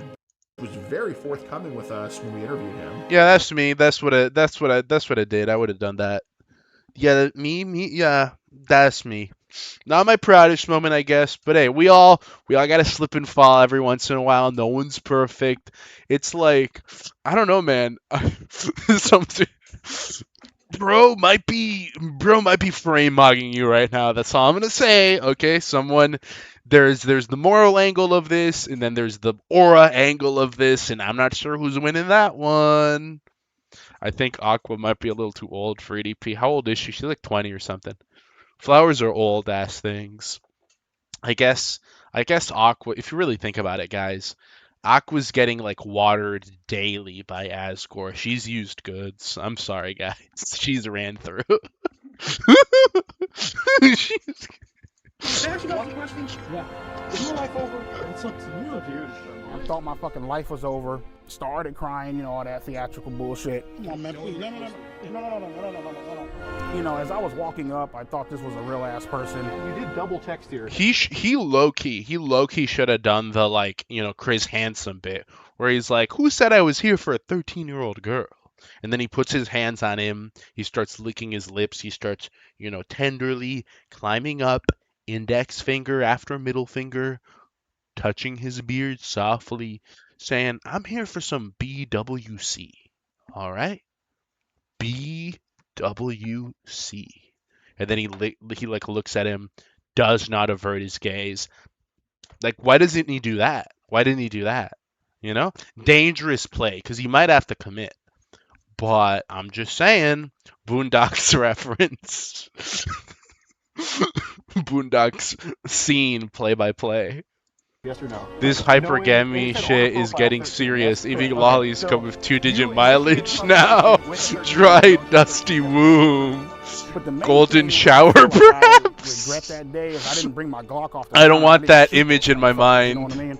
S11: was very forthcoming with us when we interviewed him.
S1: Yeah, that's me. That's what I did. I would have done that. Yeah, yeah, that's me. Not my proudest moment, I guess, but hey, we all gotta slip and fall every once in a while. No one's perfect. It's like, I don't know, man. Something, bro might be frame mugging you right now. That's all I'm gonna say. Okay, someone. There's the moral angle of this, and then there's the aura angle of this, and I'm not sure who's winning that one. I think Aqua might be a little too old for EDP. How old is she? She's like 20 or something. Flowers are old ass things. I guess Aqua, if you really think about it, guys, Aqua's getting like watered daily by Asgore. She's used goods. I'm sorry, guys. She's ran through. She's...
S5: Can I ask you guys a question? Yeah. Is your life over? It's up to you, dude.
S2: I thought my fucking life was over. Started crying, you know, all that theatrical bullshit.
S5: Come on, man, please. No.
S2: You know, as I was walking up, I thought this was a real ass person.
S19: You did double text here.
S1: He low key should have done the, like, you know, Chris Handsome bit where he's like, "Who said I was here for a 13-year-old girl?" And then he puts his hands on him. He starts licking his lips. He starts, you know, tenderly climbing up, index finger after middle finger, touching his beard softly, saying, "I'm here for some BWC." All right? BWC. And then he like looks at him, does not avert his gaze. Like, why doesn't he do that? Why didn't he do that? You know? Dangerous play, because he might have to commit. But I'm just saying, Boondocks reference. Boondocks scene play-by-play.
S19: Yes or no?
S1: This hypergamy shit is getting serious. Even lollies come with 2-digit mileage now. Dry, dusty womb. Golden shower, perhaps?
S2: Regret that day if I didn't bring my Glock off.
S1: I don't want that image in my mind.
S2: You know what I mean?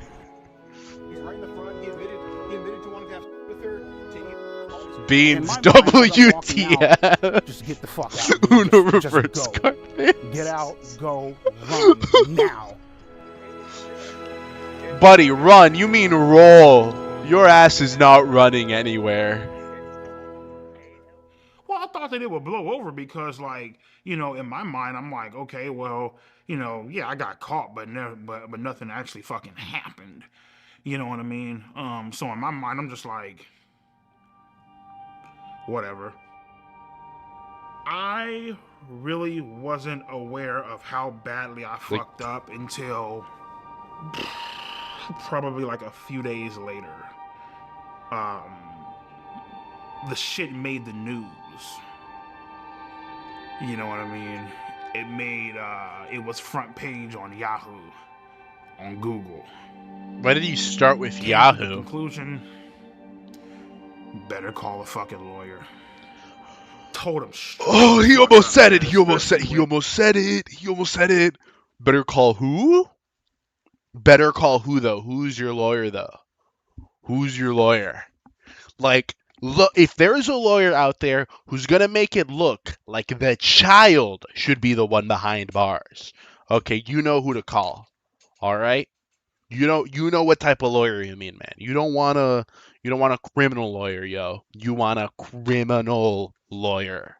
S1: Beans, WTF.
S2: Just get the fuck out.
S1: Uno
S2: Just
S1: reverse
S2: go.
S1: carpet.
S2: Get out, go, run now.
S1: Buddy, run. You mean roll. Your ass is not running anywhere.
S2: Well, I thought that it would blow over because, like, you know, in my mind, I'm like, okay, well, you know, yeah, I got caught, but nothing actually fucking happened. You know what I mean? So in my mind, I'm just like, whatever. I really wasn't aware of how badly I fucked up until probably like a few days later. The shit made the news. You know what I mean? It made, it was front page on Yahoo, on Google.
S1: Why did you start with
S2: Came
S1: Yahoo?
S2: To the conclusion, better call a fucking lawyer. Told him.
S1: Oh, he almost said it. He almost said it. Better call who? Better call who though? Who's your lawyer though? Who's your lawyer? Like, look, if there's a lawyer out there who's gonna make it look like the child should be the one behind bars, okay, you know who to call. All right? You know what type of lawyer you mean, man. You don't want a criminal lawyer, yo. You want a criminal lawyer.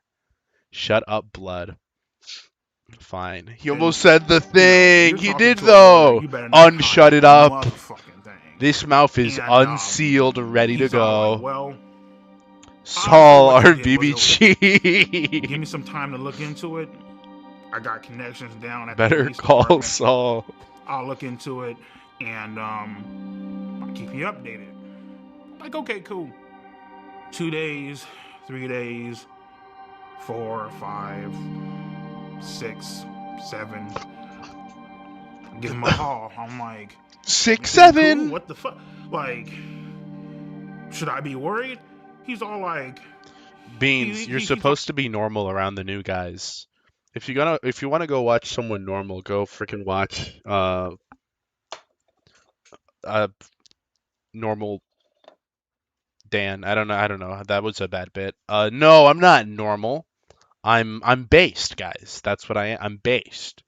S1: Shut up, blood. Fine. He almost said the thing. He did though. Unshut it up. This mouth is unsealed, ready to go.
S2: Like, well,
S1: Saul or BBG.
S2: Give me some time to look into it. I got connections down at
S1: Better
S2: the police
S1: call
S2: department.
S1: Saul.
S2: I'll look into it and I'll keep you updated. Like, okay, cool. 2 days, 3 days, 4, 5, 6, 7. Give him a call. I'm like,
S1: 6, 7.
S2: Cool? What the fuck? Like, should I be worried? He's all like,
S1: Beans, you're supposed to be normal around the new guys. If you want to go watch someone normal, go freaking watch normal Dan. I don't know. That was a bad bit. No, I'm not normal. I'm based, guys. That's what I am. I'm based.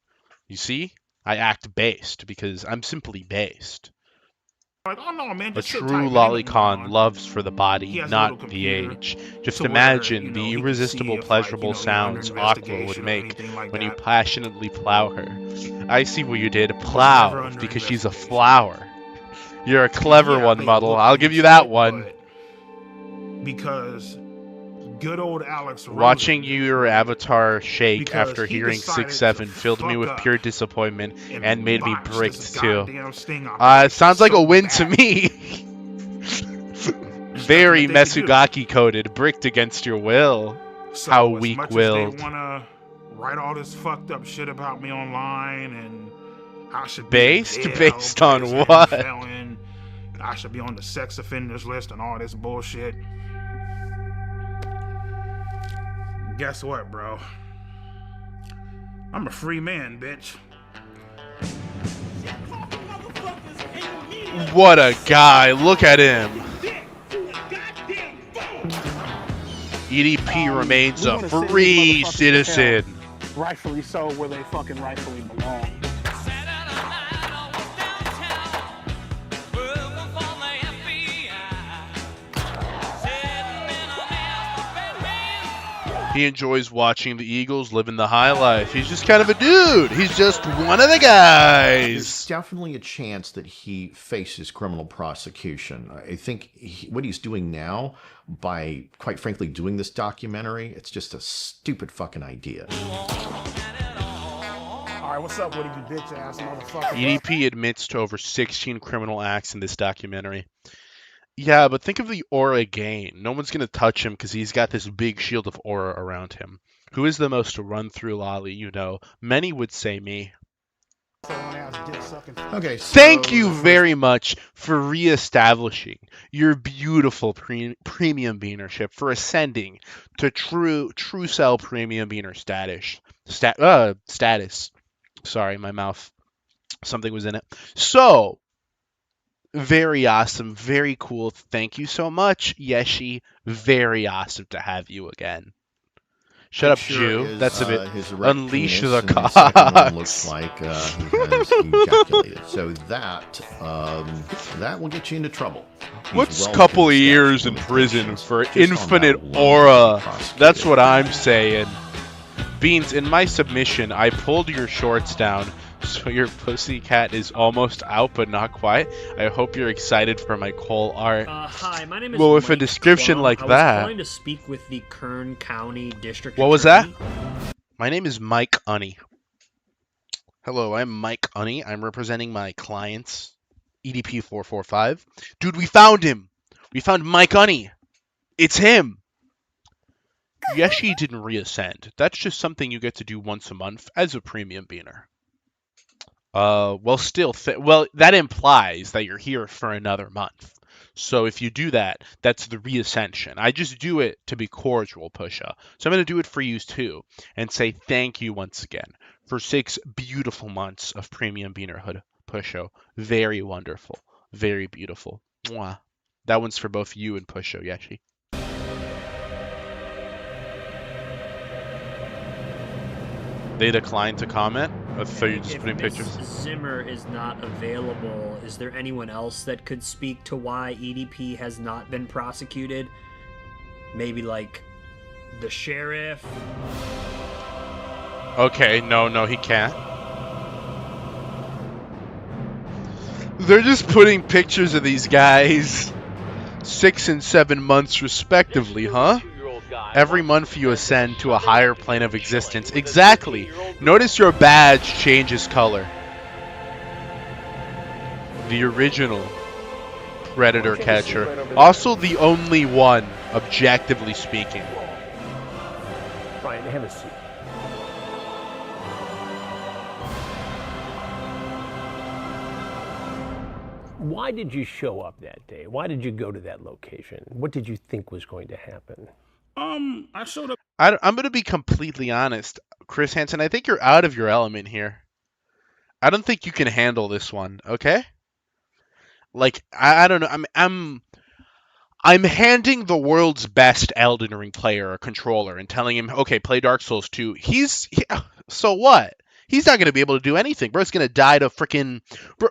S1: You see? I act based because I'm simply based.
S2: like, oh no, man,
S1: A
S2: just sit
S1: true
S2: tight, man.
S1: lolicon loves for the
S2: He
S1: body,
S2: has a
S1: not
S2: little
S1: the
S2: computer
S1: age. Just
S2: to where,
S1: imagine
S2: you know,
S1: the
S2: he can
S1: irresistible,
S2: see if,
S1: pleasurable
S2: like, you know, you're under
S1: sounds Aqua would
S2: investigation or
S1: make
S2: anything like
S1: when you
S2: that.
S1: passionately plow her. I see what you did.
S2: never
S1: Plow,
S2: under
S1: because she's a flower. You're a clever
S2: Yeah,
S1: one,
S2: they
S1: Muddle.
S2: look
S1: I'll
S2: like
S1: give you
S2: shit,
S1: that one.
S2: but because good old Alex Rosen,
S1: Watching your avatar shake
S2: because
S1: after
S2: he
S1: hearing
S2: decided
S1: 6-7
S2: to
S1: filled me
S2: fuck
S1: with
S2: up
S1: pure disappointment and made me
S2: botch
S1: bricked
S2: this
S1: too.
S2: goddamn sting
S1: It sounds like
S2: so
S1: a win
S2: bad.
S1: to me. Very Mesugaki coded, bricked against your will.
S2: So
S1: How
S2: as
S1: weak
S2: much
S1: willed.
S2: as they wanna write all this fucked up shit about me online and I should be
S1: Based?
S2: in jail,
S1: Based on
S2: prison,
S1: what?
S2: felon, I should be on the sex offenders list and all this bullshit. Guess what, bro? I'm a free man, bitch.
S1: What a guy. Look at him. EDP remains
S5: we
S1: a
S5: wanna send these
S1: free
S5: motherfuckers to
S1: citizen.
S5: hell, rightfully so, where they fucking rightfully belong.
S1: He enjoys watching the Eagles living the high life. He's just kind of a dude. He's just one of the guys.
S11: There's definitely a chance that he faces criminal prosecution. I think what he's doing now, by quite frankly doing this documentary, it's just a stupid fucking idea.
S5: Alright, what's up with you bitch ass motherfucker?
S1: EDP admits to over 16 criminal acts in this documentary. Yeah, but think of the aura gain. No one's going to touch him because he's got this big shield of aura around him. Who is the most run-through lolly you know? Many would say me.
S11: Okay, so
S1: Thank you very much for reestablishing your beautiful premium beanership, for ascending to true cell premium beaner status. Sorry, my mouth. Something was in it. So, very awesome, very cool. Thank you so much, Yeshi. Very awesome to have you again. Shut up,
S11: Picture
S1: Jew.
S11: is,
S1: That's a bit.
S11: his erect
S1: Unleash
S11: penis,
S1: the
S11: and the second one
S1: cocks.
S11: looks like he has ejaculated. So that will get you into trouble. He's
S1: What's
S11: well
S1: couple of
S11: within
S1: years in
S11: statute of
S1: prison
S11: limitations.
S1: for
S11: Just on that
S1: infinite
S11: alone,
S1: aura?
S11: prosecuted.
S1: That's what I'm saying. Beans, in my submission, I pulled your shorts down, so your pussycat is almost out, but not quite. I hope you're excited for my coal art.
S4: Hi, my name is
S1: Well, with a
S4: Mike
S1: description
S4: Klum.
S1: like
S4: I was
S1: that.
S4: calling to speak with the Kern County District
S1: What was that?
S4: Attorney.
S1: My name is Mike Unny. Hello, I'm Mike Unny. I'm representing my clients, EDP 445. Dude, we found him. We found Mike Unny. It's him. Yeshi didn't reascend. That's just something you get to do once a month as a premium beaner. Well, that implies that you're here for another month. So if you do that, that's the reascension. I just do it to be cordial, Pusha. So I'm going to do it for you too, and say thank you once again for 6 beautiful months of premium beanerhood, Pusho. Very wonderful. Very beautiful. Mwah. That one's for both you and Pusho, Yeshi. They declined to comment? So you're just putting pictures?
S4: Zimmer is not available. Is there anyone else that could speak to why EDP has not been prosecuted? Maybe like the sheriff?
S1: Okay, no, he can't. They're just putting pictures of these guys 6 and 7 months respectively, huh? Every month you ascend to a higher plane of existence. Exactly. Notice your badge changes color. The original predator catcher. Also the only one, objectively speaking.
S14: Brian, have a seat. Why did you show up that day? Why did you go to that location? What did you think was going to happen?
S2: I showed up.
S1: I'm going to be completely honest, Chris Hansen. I think you're out of your element here. I don't think you can handle this one. Okay? Like I don't know. I'm handing the world's best Elden Ring player a controller and telling him, okay, play Dark Souls 2. So what? He's not going to be able to do anything. Bro's going to die to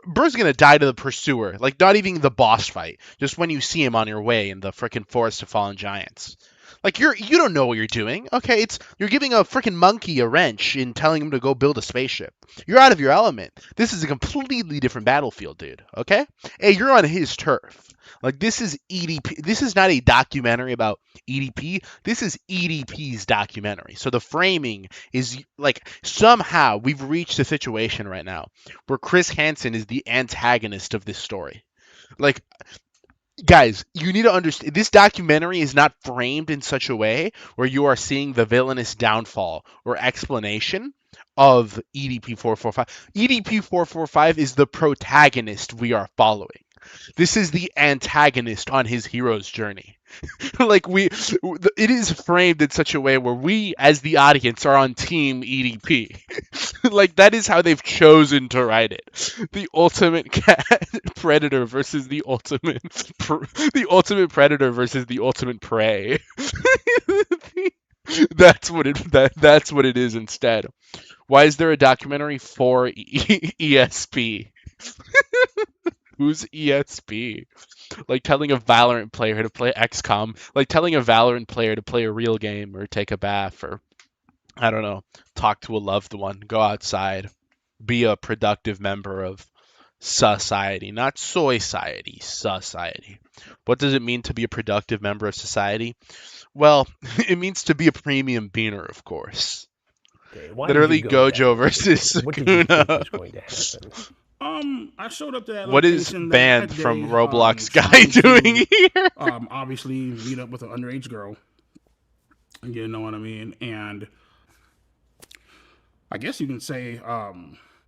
S1: Bro's going to die to the Pursuer. Like, not even the boss fight. Just when you see him on your way in the frickin' Forest of Fallen Giants. Like, you don't know what you're doing, okay? You're giving a frickin' monkey a wrench and telling him to go build a spaceship. You're out of your element. This is a completely different battlefield, dude, okay? Hey, you're on his turf. Like, this is EDP. This is not a documentary about EDP. This is EDP's documentary. So the framing is, like, somehow we've reached a situation right now where Chris Hansen is the antagonist of this story. Like, guys, you need to understand, this documentary is not framed in such a way where you are seeing the villainous downfall or explanation of EDP 445. EDP 445 is the protagonist we are following. This is the antagonist on his hero's journey. Like, it is framed in such a way where we, as the audience, are on team EDP. Like, that is how they've chosen to write it. The ultimate predator versus the ultimate predator versus the ultimate prey. That's what it is instead. Why is there a documentary for ESP? Who's ESP? Like telling a Valorant player to play XCOM. Like telling a Valorant player to play a real game or take a bath or, I don't know, talk to a loved one, go outside, be a productive member of society. Not soy-society, society. What does it mean to be a productive member of society? Well, it means to be a premium beaner, of course.
S14: Okay,
S1: literally Gojo versus Sukuna.
S14: What did you think was going to happen?
S2: I showed up to that
S1: What is
S2: location
S1: banned
S2: that
S1: from
S2: day,
S1: Roblox guy
S2: trying to,
S1: doing here?
S2: Obviously meet up with an underage girl. You know what I mean? And I guess you can say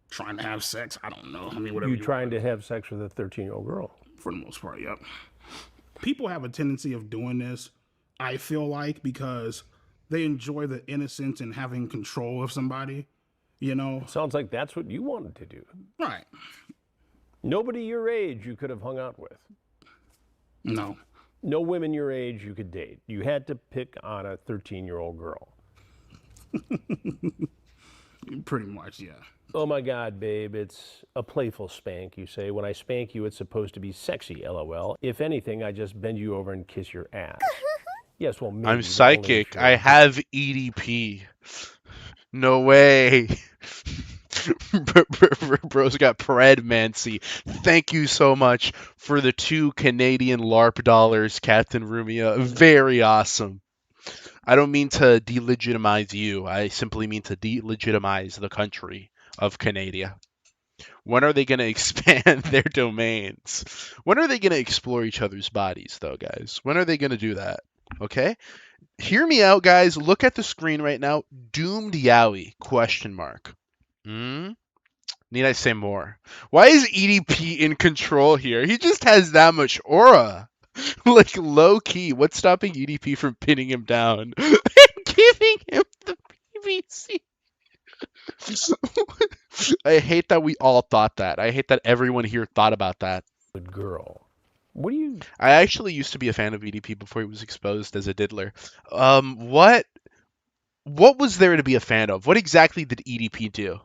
S2: trying to have sex. I don't know. I mean, whatever.
S14: You trying to have sex with a 13-year-old girl?
S2: For the most part, yep. People have a tendency of doing this, I feel like, because they enjoy the innocence and having control of somebody. You know?
S14: Sounds like that's what you wanted to do.
S2: Right.
S14: Nobody your age you could have hung out with.
S2: No.
S14: No women your age you could date. You had to pick on a 13-year-old girl.
S5: Pretty much, yeah.
S14: Oh my God, babe, it's a playful spank, you say. When I spank you, it's supposed to be sexy, LOL. If anything, I just bend you over and kiss your ass. Yes, well, maybe.
S1: I'm
S14: but only if
S1: psychic.
S14: you're
S1: I
S14: a
S1: have EDP. No way. Bro's got predmancy. Thank you so much for the 2 Canadian LARP dollars, Captain Rumia. Very awesome. I don't mean to delegitimize you. I simply mean to delegitimize the country of Canada. When are they going to expand their domains? When are they going to explore each other's bodies, though, guys? When are they going to do that? Okay? Hear me out, guys. Look at the screen right now. Doomed Yowie? Question mark. Need I say more? Why is EDP in control here? He just has that much aura. Like, low key. What's stopping EDP from pinning him down and giving him the PVC? I hate that we all thought that. I hate that everyone here thought about that.
S14: good girl. What do you...
S1: I actually used to be a fan of EDP before he was exposed as a diddler. What was there to be a fan of? What exactly did EDP do?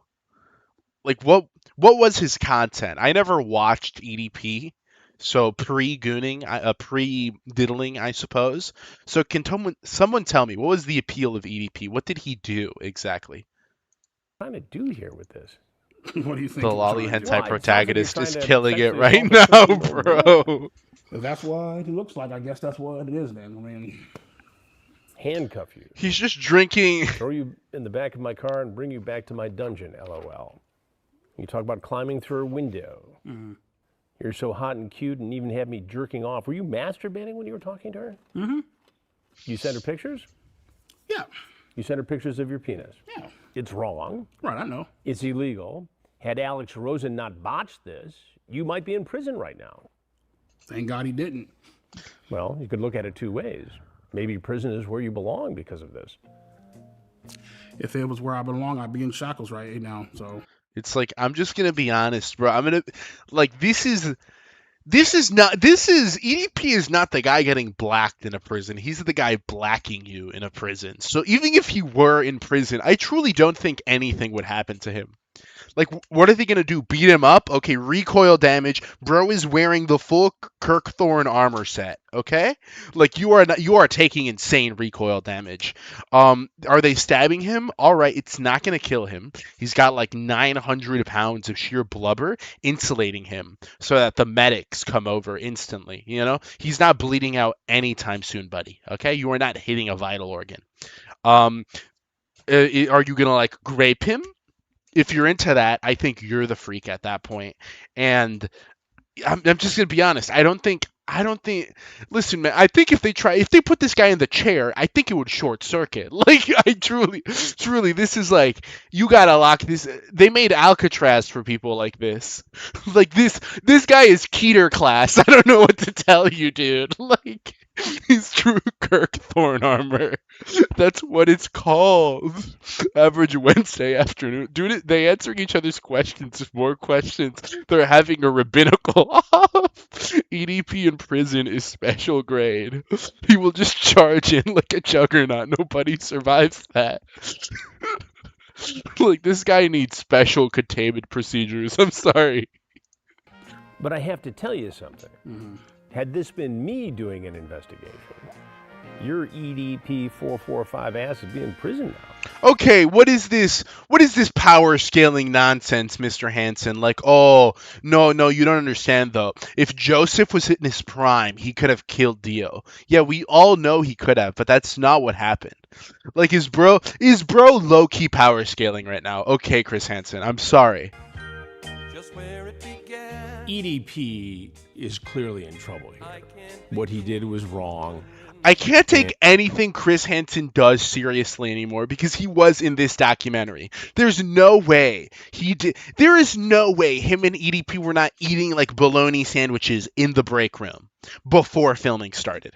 S1: Like, what was his content? I never watched EDP, so pre-gooning, pre-diddling, I suppose. So can someone tell me, what was the appeal of EDP? What did he do exactly?
S14: Trying to do here with this?
S5: What do you think?
S1: The lolly hentai protagonist is
S5: trying to
S1: killing it
S5: sexually
S1: right
S5: assault
S1: now,
S5: people.
S1: bro.
S5: If that's what it looks like, I guess that's what it is then. I mean,
S14: Handcuff you.
S1: He's just drinking.
S14: Throw you in the back of my car and bring you back to my dungeon, LOL. You talk about climbing through a window.
S5: Mm-hmm.
S14: You're so hot and cute and even had me jerking off. Were you masturbating when you were talking to her?
S5: Mm-hmm.
S14: You sent her pictures?
S5: Yeah.
S14: You sent her pictures of your penis?
S5: Yeah.
S14: It's wrong.
S5: Right, I know.
S14: It's illegal. Had Alex Rosen not botched this, you might be in prison right now.
S5: Thank God he didn't.
S14: Well, you could look at it 2 ways. Maybe prison is where you belong because of this.
S5: If it was where I belong, I'd be in shackles right now. So
S1: It's like, I'm just gonna be honest, bro. EDP is not the guy getting blacked in a prison. He's the guy blacking you in a prison. So even if he were in prison, I truly don't think anything would happen to him. Like, what are they going to do? Beat him up? Okay, recoil damage. Bro is wearing the full Kirkthorne armor set, okay? Like, you are taking insane recoil damage. Are they stabbing him? All right, it's not going to kill him. He's got like 900 pounds of sheer blubber insulating him so that the medics come over instantly, you know? He's not bleeding out anytime soon, buddy, okay? You are not hitting a vital organ. Are you going to, like, grape him? If you're into that, I think you're the freak at that point. And I'm just gonna be honest. I don't think. Listen, man. I think if they put this guy in the chair, I think it would short circuit. Like, I truly, this is like, you gotta lock this. They made Alcatraz for people like this. Like, this guy is Keter class. I don't know what to tell you, dude. Like, he's true Kirkthorne armor. That's what it's called. Average Wednesday afternoon. Dude, they answering each other's questions. More questions. They're having a rabbinical off. EDP in prison is special grade. He will just charge in like a juggernaut. Nobody survives that. Like, this guy needs special containment procedures. I'm sorry.
S14: But I have to tell you something.
S5: Mm-hmm.
S14: Had this been me doing an investigation, your EDP 445 ass would be in prison now.
S1: Okay, what is this power scaling nonsense, Mr. Hansen? Like, oh, no, you don't understand, though. If Joseph was in his prime, he could have killed Dio. Yeah, we all know he could have, but that's not what happened. Like, is bro low-key power scaling right now? Okay, Chris Hansen, I'm sorry.
S14: EDP is clearly in trouble here. What he did was wrong.
S1: I can't take anything Chris Hansen does seriously anymore because he was in this documentary. There's no way there is no way him and EDP were not eating like bologna sandwiches in the break room before filming started.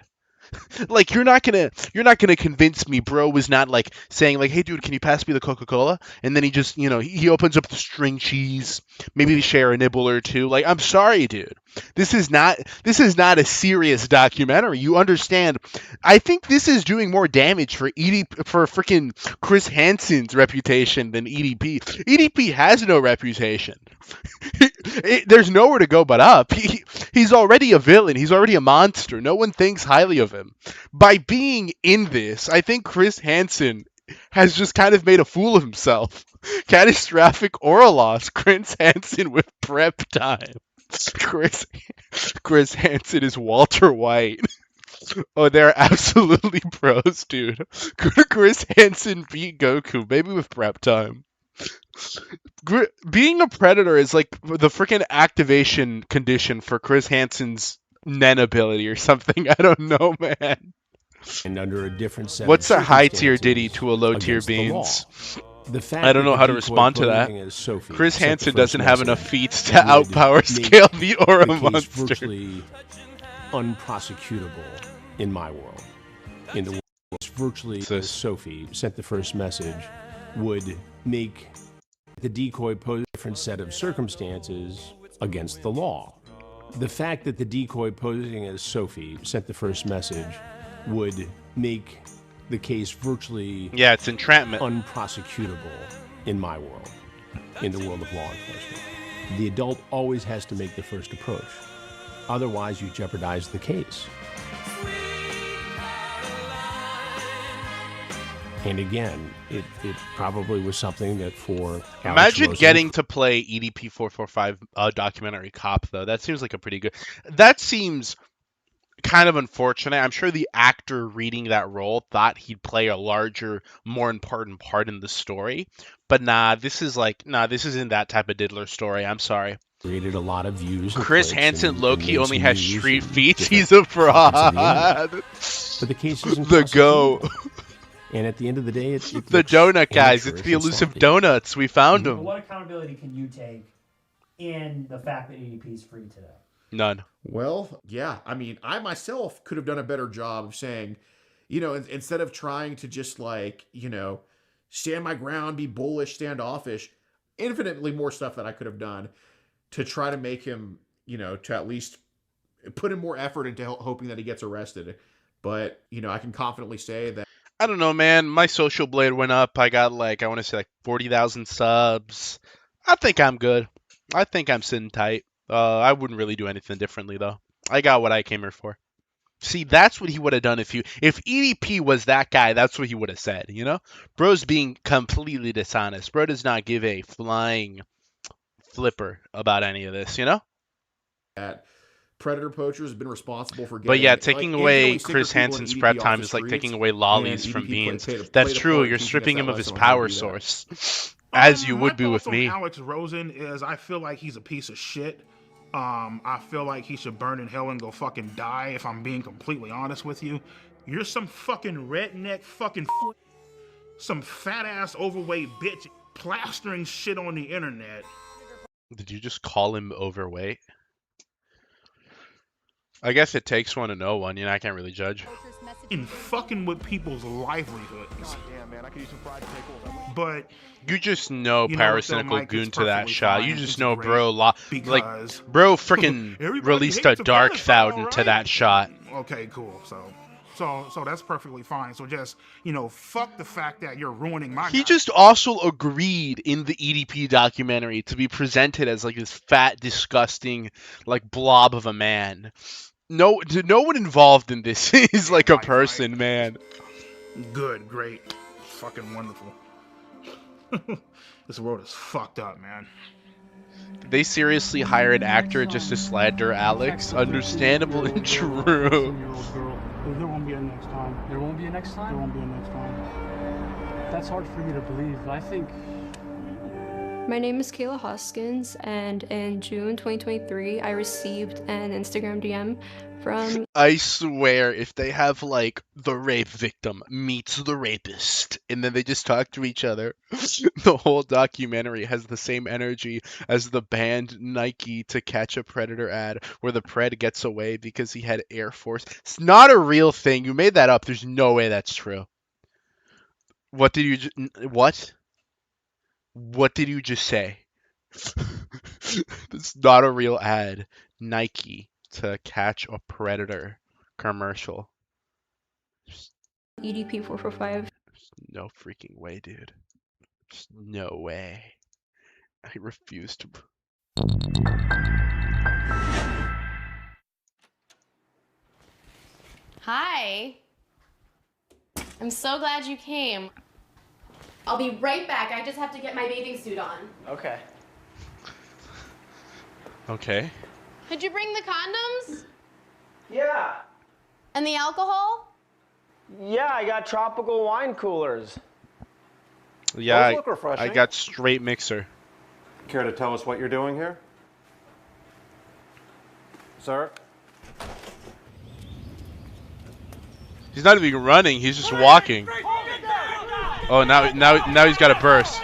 S1: Like you're not gonna convince me bro was not like saying like, hey dude, can you pass me the Coca-Cola? And then he just, he opens up the string cheese, maybe share a nibble or two. Like, I'm sorry, dude. This is not a serious documentary. You understand? I think this is doing more damage for freaking Chris Hansen's reputation than EDP. EDP has no reputation. There's nowhere to go but up. He's already a villain. He's already a monster. No one thinks highly of him. By being in this, I think Chris Hansen has just kind of made a fool of himself. Catastrophic oral loss. Chris Hansen with prep time. Chris Hansen is Walter White. Oh, they're absolutely pros, dude. Chris Hansen beat Goku, maybe with prep time. Being a predator is like the freaking activation condition for Chris Hansen's Nen ability or something. I don't know, man.
S14: And under a different set
S1: What's
S14: of
S1: a high tier
S14: circumstances
S1: Diddy to a low tier
S14: against the law.
S1: Beans?
S14: The fact
S1: I don't know
S14: that
S1: how
S14: the
S1: to
S14: decoy
S1: respond to that.
S14: posing as Sophie
S1: Chris
S14: sent the
S1: Hansen
S14: first
S1: doesn't have enough
S14: message
S1: feats to
S14: would
S1: outpower
S14: make
S1: scale the Aura
S14: the case
S1: monster.
S14: virtually unprosecutable in my world. In the world, it's virtually as Sophie sent the first message would make the decoy pose a different set of circumstances against the law. The fact that the decoy posing as Sophie sent the first message would make the case virtually
S1: it's entrapment.
S14: Unprosecutable in my world, in the world of law enforcement. The adult always has to make the first approach. Otherwise, you jeopardize the case. And again, it probably was something that for Alex
S1: Imagine
S14: Rosen,
S1: getting to play EDP 445 documentary cop though. That seems like a pretty good. That seems kind of unfortunate. I'm sure the actor reading that role thought he'd play a larger, more important part in the story. But this isn't that type of Diddler story. I'm sorry.
S14: Created a lot of views.
S1: Chris Hansen Loki only has street feats. He's a fraud.
S14: But the case isn't
S1: the go.
S14: And at the end of the day, it's
S1: the donut guys. It's the elusive donuts. We found them.
S7: What accountability can you take in the fact that EDP is free today?
S1: None.
S11: Well, yeah. I mean, I myself could have done a better job of saying, instead of trying to just stand my ground, be bullish, standoffish, infinitely more stuff that I could have done to try to make him, to at least put in more effort into hoping that he gets arrested. But, I can confidently say that.
S1: I don't know, man. My social blade went up. I got I want to say 40,000 subs. I think I'm good. I think I'm sitting tight. I wouldn't really do anything differently though. I got what I came here for. See, that's what he would have done if EDP was that guy. That's what he would have said. Bro's being completely dishonest. Bro does not give a flying flipper about any of this.
S11: That predator poachers have been responsible for getting.
S1: But yeah, taking away Chris Hansen's prep time is like taking away lollies from Beans. That's true. You're stripping him of his power source, as you would be with me.
S2: Alex Rosen is, I feel like he's a piece of shit. I feel like he should burn in hell and go fucking die. If I'm being completely honest with you, you're some fucking redneck some fat ass overweight bitch plastering shit on the internet.
S1: Did you just call him overweight? I guess it takes one to know one. I can't really judge.
S2: In fucking with people's livelihoods. But
S1: you just know Paracynical goon to that shot. You just know bro bro freaking released a dark fountain to that shot.
S2: Okay, cool. So that's perfectly fine. So just, fuck the fact that you're ruining my.
S1: He just also agreed in the EDP documentary to be presented as this fat, disgusting, blob of a man. No one involved in this is a person, man.
S2: Good, great, fucking wonderful. This world is fucked up, man.
S1: Did they seriously hire an actor just to slander Alex? Understandable and true.
S5: There won't be a next time.
S7: There won't be a next time?
S5: There won't be a next time. That's hard for me to believe. I think
S10: My name is Kayla Hoskins, and in June 2023, I received an Instagram DM from...
S1: I swear, if they have, like, the rape victim meets the rapist, and then they just talk to each other, the whole documentary has the same energy as the banned Nike To Catch a Predator ad, where the pred gets away because he had Air Force. It's not a real thing. You made that up. There's no way that's true. What did you... What? What did you just say? It's not a real ad. Nike To Catch a Predator commercial.
S10: EDP 445.
S1: No freaking way, dude. Just no way. I refuse to.
S22: Hi. I'm so glad you came. I'll be right back. I just have to get my bathing suit on.
S13: Okay.
S1: Okay.
S22: Did you bring the condoms?
S13: Yeah.
S22: And the alcohol?
S13: Yeah, I got tropical wine coolers.
S1: Yeah,
S13: Those look refreshing.
S1: I got straight mixer.
S23: Care to tell us what you're doing here? Sir?
S1: He's not even running, he's just walking. Oh, now he's got a burst.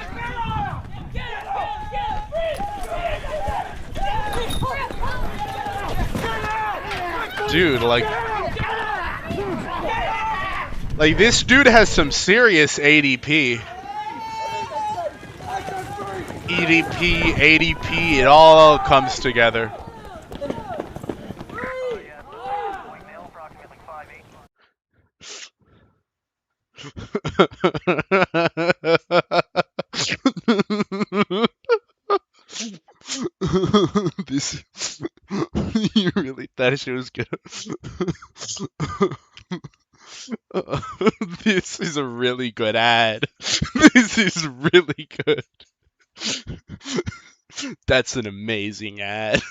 S1: Dude, like this dude has some serious ADP. EDP, ADP, it all comes together. This you really thought shit was good. This is a really good ad. This is really good. That's an amazing ad.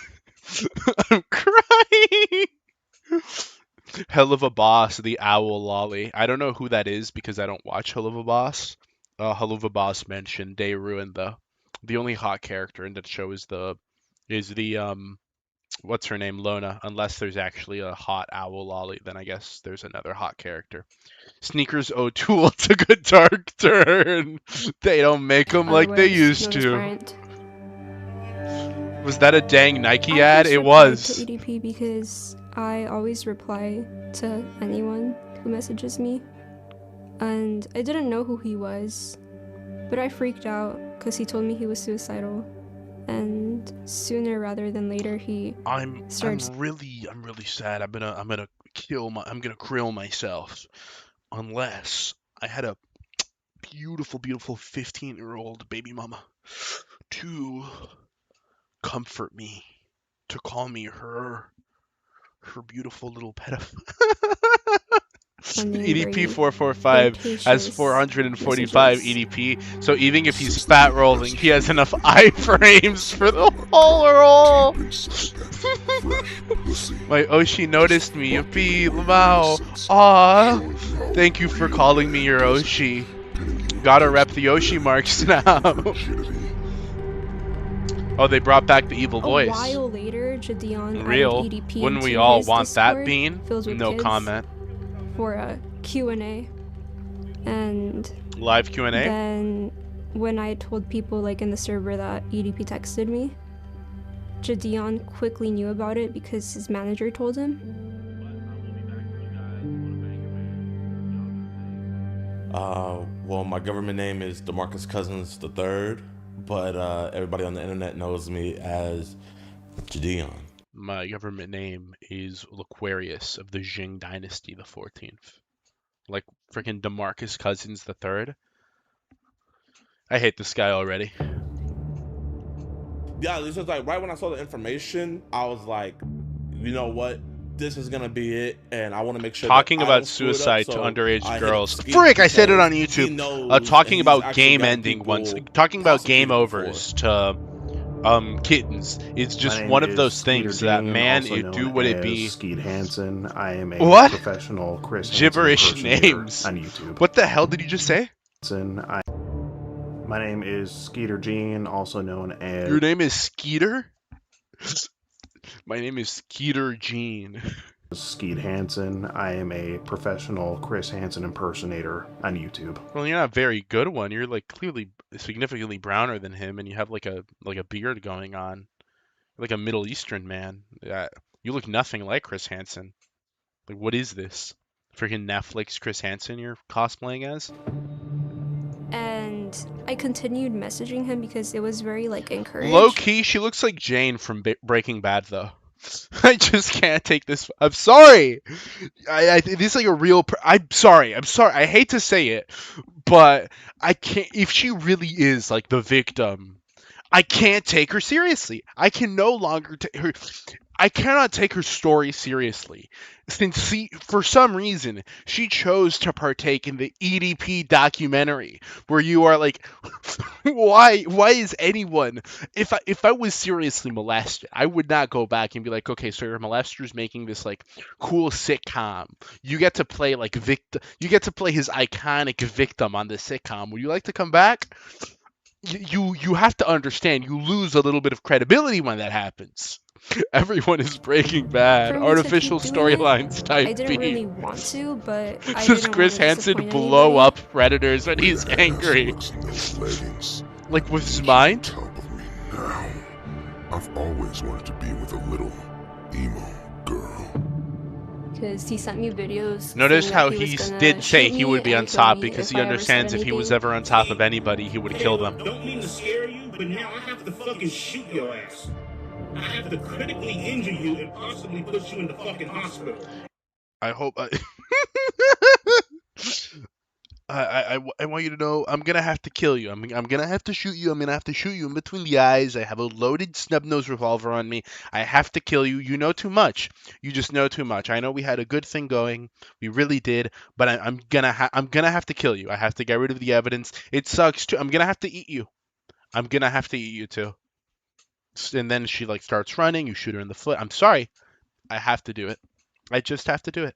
S1: I'm crying. Hell of a Boss, the Owl Lolly. I don't know who that is because I don't watch Hell of a Boss. Hell of a Boss mentioned Daewoo, though. The only hot character in that show is the what's her name, Lona. Unless there's actually a hot Owl Lolly, then I guess there's another hot character. Sneakers O'Toole took a dark turn. They don't make them like they used to. Was that a dang Nike ad? It was.
S10: To EDP because I always reply to anyone who messages me, and I didn't know who he was, but I freaked out because he told me he was suicidal, and sooner rather than later he
S1: I'm really sad. I'm gonna krill myself unless I had a beautiful 15-year-old baby mama to comfort me, to call me her beautiful little pedophile. EDP 445 has 445 EDP, so even if he's fat rolling, he has enough iframes for the whole roll. My Oshi noticed me. Yippee, Lamau. Aw. Thank you for calling me your Oshi. Gotta rep the Oshi marks now. Oh, they brought back the evil voice.
S10: A while later, Jadeon
S1: Real.
S10: added EDP
S1: Wouldn't we
S10: into
S1: all
S10: his
S1: want that
S10: Discord
S1: bean?
S10: filled with
S1: No
S10: kids
S1: comment.
S10: For a Q&A. And
S1: Live Q&A?
S10: then when I told people like in the server that EDP texted me, Jadeon quickly knew about it because his manager told him.
S9: Well, my government name is DeMarcus Cousins III, but everybody on the internet knows me as Jadeon.
S1: My government name is Laquarius of the Jing Dynasty, the 14th. Like freaking DeMarcus Cousins III. I hate this guy already.
S9: Yeah, this was like right when I saw the information, I was like, you know what? This is gonna be it, and I want to make sure.
S1: Talking
S9: that I
S1: about
S9: don't screw it up,
S1: suicide
S9: so
S1: to underage
S9: I hit
S1: girls.
S9: speed
S1: Frick, I said it on
S9: because he
S1: YouTube.
S9: knows,
S1: Talking
S9: and he's
S1: about
S9: actually
S1: game
S9: gotten
S1: ending
S9: people
S1: ones. Talking about game
S9: prosecuted
S1: overs to kittens. It's just one of those things that, man, it do what it be.
S19: Skeet Hansen. I am a
S1: What?
S19: professional Chris
S1: Gibberish
S19: Hansen impersonator
S1: names.
S19: on YouTube.
S1: What the hell did you just say?
S8: My name is Skeeter Jean, also known as...
S1: Your name is Skeeter? My name is Skeeter Jean.
S8: Skeet Hansen. I am a professional Chris Hansen impersonator on YouTube.
S1: Well, you're not a very good one. You're like clearly significantly browner than him, and you have like a beard going on, like a Middle Eastern man. You look nothing like Chris Hansen. Like, what is this? Freaking Netflix Chris Hansen you're cosplaying as?
S10: And I continued messaging him because it was very like encouraged.
S1: Low key, she looks like Jane from Breaking Bad, though. I just can't take this. I'm sorry. This is like a real. I'm sorry. I hate to say it, but I can't. If she really is like the victim, I can't take her seriously. I can no longer take her. I cannot take her story seriously, since for some reason she chose to partake in the EDP documentary, where you are like, why is anyone? If I was seriously molested, I would not go back and be like, okay, so your molester's making this like cool sitcom. You get to play like victim. You get to play his iconic victim on the sitcom. Would you like to come back? You have to understand. You lose a little bit of credibility when that happens. Everyone is Breaking Bad. Artificial storylines type
S10: I didn't
S1: beat.
S10: really want to, but I
S1: Does
S10: didn't
S1: Chris
S10: want to
S1: Hansen
S10: disappoint
S1: blow
S10: anybody.
S1: up predators when he's angry? Like with his mind?
S17: Now, I've always wanted to be with a little emo girl.
S10: Because he sent me videos.
S1: Notice
S10: saying
S1: how
S10: that
S1: he
S10: was gonna
S1: did say
S10: shoot
S1: he
S10: me
S1: would be on
S10: and kill
S1: top
S10: me
S1: because
S10: if
S1: he
S10: I ever said
S1: understands if he was
S10: anything.
S1: ever on top of anybody, he would kill them.
S2: Don't mean to scare you, but now I have to fucking shoot your ass. I have to critically injure you and possibly put you in the fucking hospital.
S1: I hope I want you to know I'm gonna have to kill you. I'm gonna have to shoot you. I'm gonna have to shoot you in between the eyes. I have a loaded snub-nosed revolver on me. I have to kill you. You know too much. You just know too much. I know we had a good thing going. We really did. But I'm gonna have to kill you. I have to get rid of the evidence. It sucks too. I'm gonna have to eat you. I'm gonna have to eat you too. And then she like starts running. You shoot her in the foot. I'm sorry. I have to do it. I just have to do it.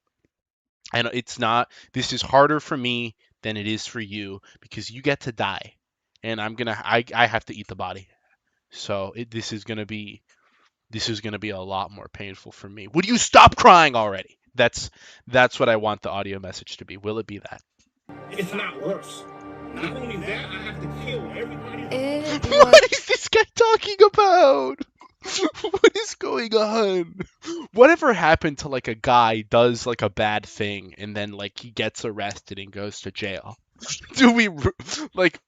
S1: And it's not. This is harder for me than it is for you because you get to die, and I have to eat the body. So this is gonna be a lot more painful for me. Would you stop crying already? That's what I want the audio message to be. Will it be that?
S2: It's not worse. Not only that, I have to kill everybody.
S1: What is this guy talking about? What is going on? Whatever happened to like a guy does like a bad thing and then like he gets arrested and goes to jail? Do we like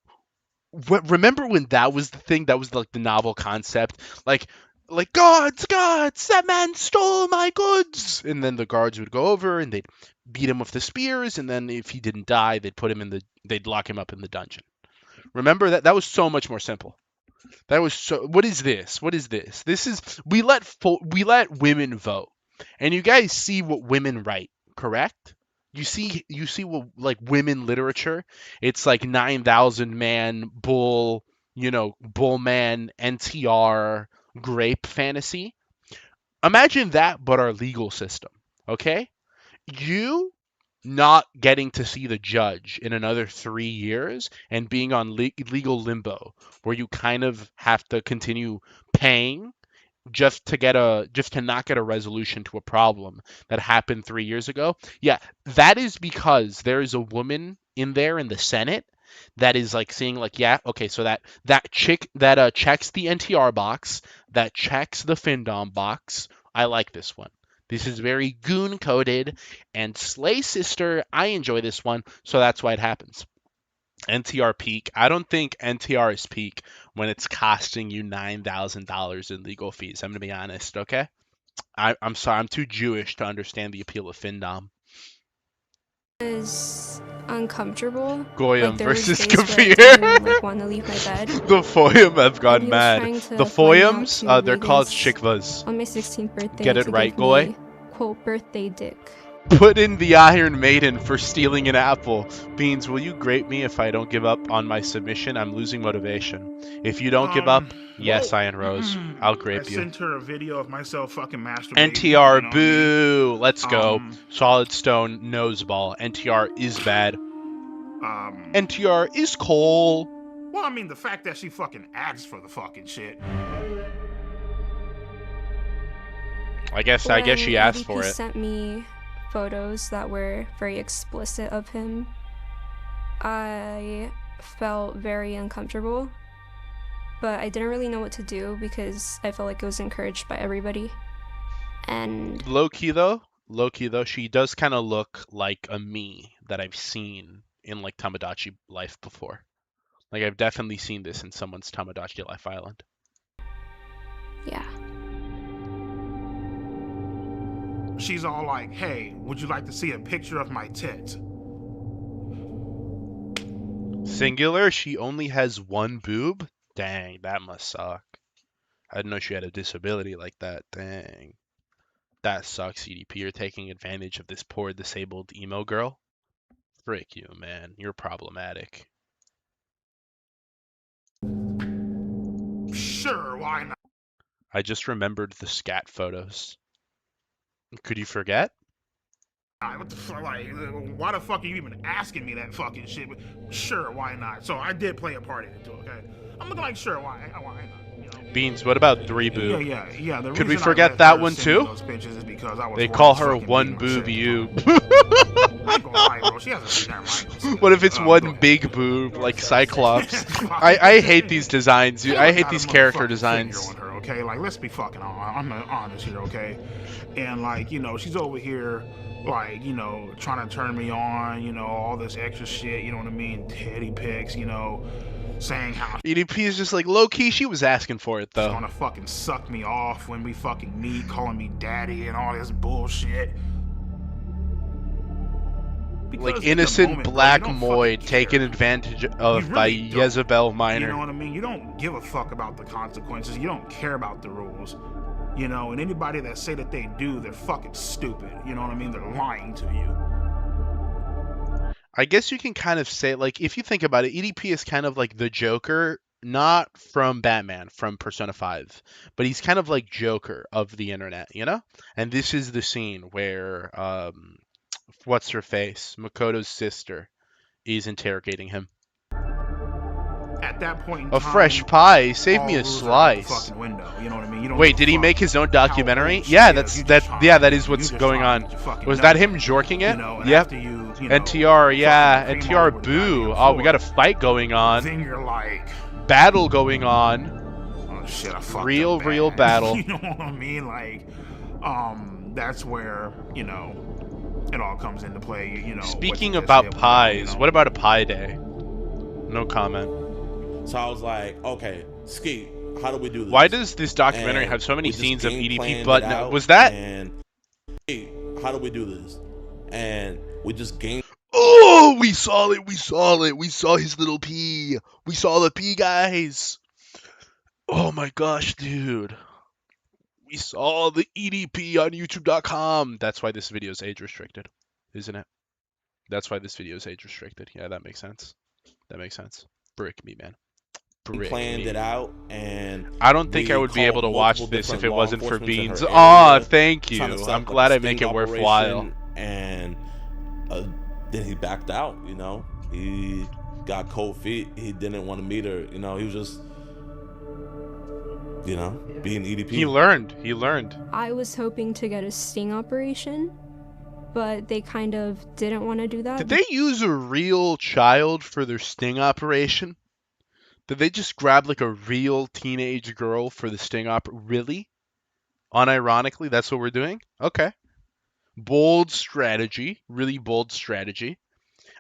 S1: remember when that was the thing? That was like the novel concept. Like guards, that man stole my goods, and then the guards would go over and they'd beat him with the spears, and then if he didn't die, they'd lock him up in the dungeon. Remember that? That was so much more simple. That was so. What is this? What is this? This is we let women vote, and you guys see what women write, correct? You see what like women literature. It's like 9,000 man bull, bull man NTR grape fantasy. Imagine that, but our legal system. Okay, you not getting to see the judge in another 3 years and being on legal limbo where you kind of have to continue paying just to not get a resolution to a problem that happened 3 years ago. Yeah, that is because there is a woman in there in the Senate that is like saying like, yeah, okay, so that chick that checks the NTR box, that checks the Findom box. I like this one. This is very goon coded and Slay Sister. I enjoy this one, so that's why it happens. NTR peak. I don't think NTR is peak when it's costing you $9,000 in legal fees. I'm gonna be honest, okay? I'm sorry. I'm too Jewish to understand the appeal of Findom.
S10: Is uncomfortable.
S1: Goyim
S10: like, there was
S1: versus
S10: days where I
S1: Kafir.
S10: didn't, like, want to leave my bed.
S1: The Foyum have gone
S10: And he was
S1: mad.
S10: trying to
S1: The
S10: find out
S1: Foyums,
S10: to
S1: they're called
S10: Vegas
S1: shikvas.
S10: on my 16th birthday.
S1: Get it
S10: to
S1: right,
S10: give
S1: Goy?
S10: me, quote, birthday dick.
S1: Put in the Iron Maiden for stealing an apple. Beans, will you grape me if I don't give up on my submission? I'm losing motivation. If you don't give up, yes, Iron Rose. I'll grape
S2: I
S1: you.
S2: sent her a video of myself fucking masturbating.
S1: NTR, boo! Let's go. Solid Stone, nose ball. NTR is bad. NTR is cool.
S2: Well, I mean, the fact that she fucking asked for the fucking shit.
S1: I guess she asked for
S10: EDP
S1: it.
S10: sent me photos that were very explicit of him. I felt very uncomfortable, but I didn't really know what to do because I felt like it was encouraged by everybody. And
S1: Low key though, she does kind of look like a me that I've seen in like Tamagotchi life before. Like I've definitely seen this in someone's Tamagotchi life island.
S10: Yeah.
S2: She's all like, hey, would you like to see a picture of my tits?
S1: Singular, she only has one boob? Dang, that must suck. I didn't know she had a disability like that. Dang. That sucks, EDP. You're taking advantage of this poor disabled emo girl. Frick you, man. You're problematic.
S2: Sure, why not?
S1: I just remembered the scat photos. Could you forget?
S2: What the fuck, like, why the fuck are you even asking me that fucking shit? But sure, why not? So I did play a part in it too, okay? I'm looking like, sure, why not? You know?
S1: Beans, what about 3 boob?
S2: Yeah.
S1: Could we forget that one too? They call her one boob you. What if it's one big boob, like Cyclops? I hate these designs. I hate these character designs.
S2: Okay, like, let's be fucking honest here, okay? And like, you know, she's over here, like, you know, trying to turn me on, you know, all this extra shit, you know what I mean? Teddy pics, you know, saying how
S1: EDP is just like, low key, she was asking for it though.
S2: she's gonna fucking suck me off when we fucking meet, calling me daddy and all this bullshit.
S1: Like innocent black Moid taken advantage of by Jezebel Minor.
S2: You know what I mean? You don't give a fuck about the consequences. You don't care about the rules. You know, and anybody that say that they do, they're fucking stupid. You know what I mean? They're lying to you.
S1: I guess you can kind of say, like, if you think about it, EDP is kind of like the Joker, not from Batman, from Persona 5, but he's kind of like Joker of the internet, you know? And this is the scene where, what's her face? Makoto's sister is interrogating him.
S2: At that point in
S1: A
S2: time,
S1: fresh pie, save me a
S2: rules are out the
S1: slice.
S2: fucking window, you know what I mean? You don't
S1: Wait,
S2: give a
S1: did he
S2: fuck
S1: make his own documentary?
S2: old
S1: Yeah,
S2: she is.
S1: that is what's going on. Was that him jorking it? Yep. NTR, yeah, NTR boo. Oh, we got a fight going on.
S2: Then you're like,
S1: battle going on.
S2: oh shit, I fucked
S1: real
S2: up,
S1: battle.
S2: You know what I mean? Like, that's where, you know, it all comes into play, you know.
S1: Speaking about pies, what about a pie day? No comment.
S9: So I was like, okay, Ski, how do we do this?
S1: Why does this documentary
S9: And
S1: have so many
S9: we just
S1: scenes of
S9: game
S1: EDP?
S9: planned
S1: But
S9: it
S1: no,
S9: out,
S1: was that?
S9: And hey, how do we do this? And we just game.
S1: Oh, we saw it. We saw it. We saw his little pee. We saw the pee, guys. Oh my gosh, dude. We saw the EDP on YouTube.com. That's why this video is age restricted, isn't it? That's why this video is age restricted. Yeah, that makes sense. That makes sense. Brick me, man.
S9: We planned it out, and
S1: I don't think I would be able to watch
S9: multiple
S1: this if
S9: different
S1: it
S9: law
S1: wasn't for
S9: enforcement in
S1: Beans.
S9: her
S1: Aw,
S9: area,
S1: thank you.
S9: trying to set
S1: I'm
S9: up
S1: glad
S9: a
S1: I make
S9: sting
S1: it worthwhile.
S9: operation, And then he backed out, you know. He got cold feet. He didn't want to meet her, you know. He was just, you know, being EDP.
S1: He learned.
S10: I was hoping to get a sting operation, but they kind of didn't want to do that.
S1: Did they use a real child for their sting operation? Did they just grab like a real teenage girl for the sting op? Really? Unironically, that's what we're doing? Okay. Bold strategy. Really bold strategy.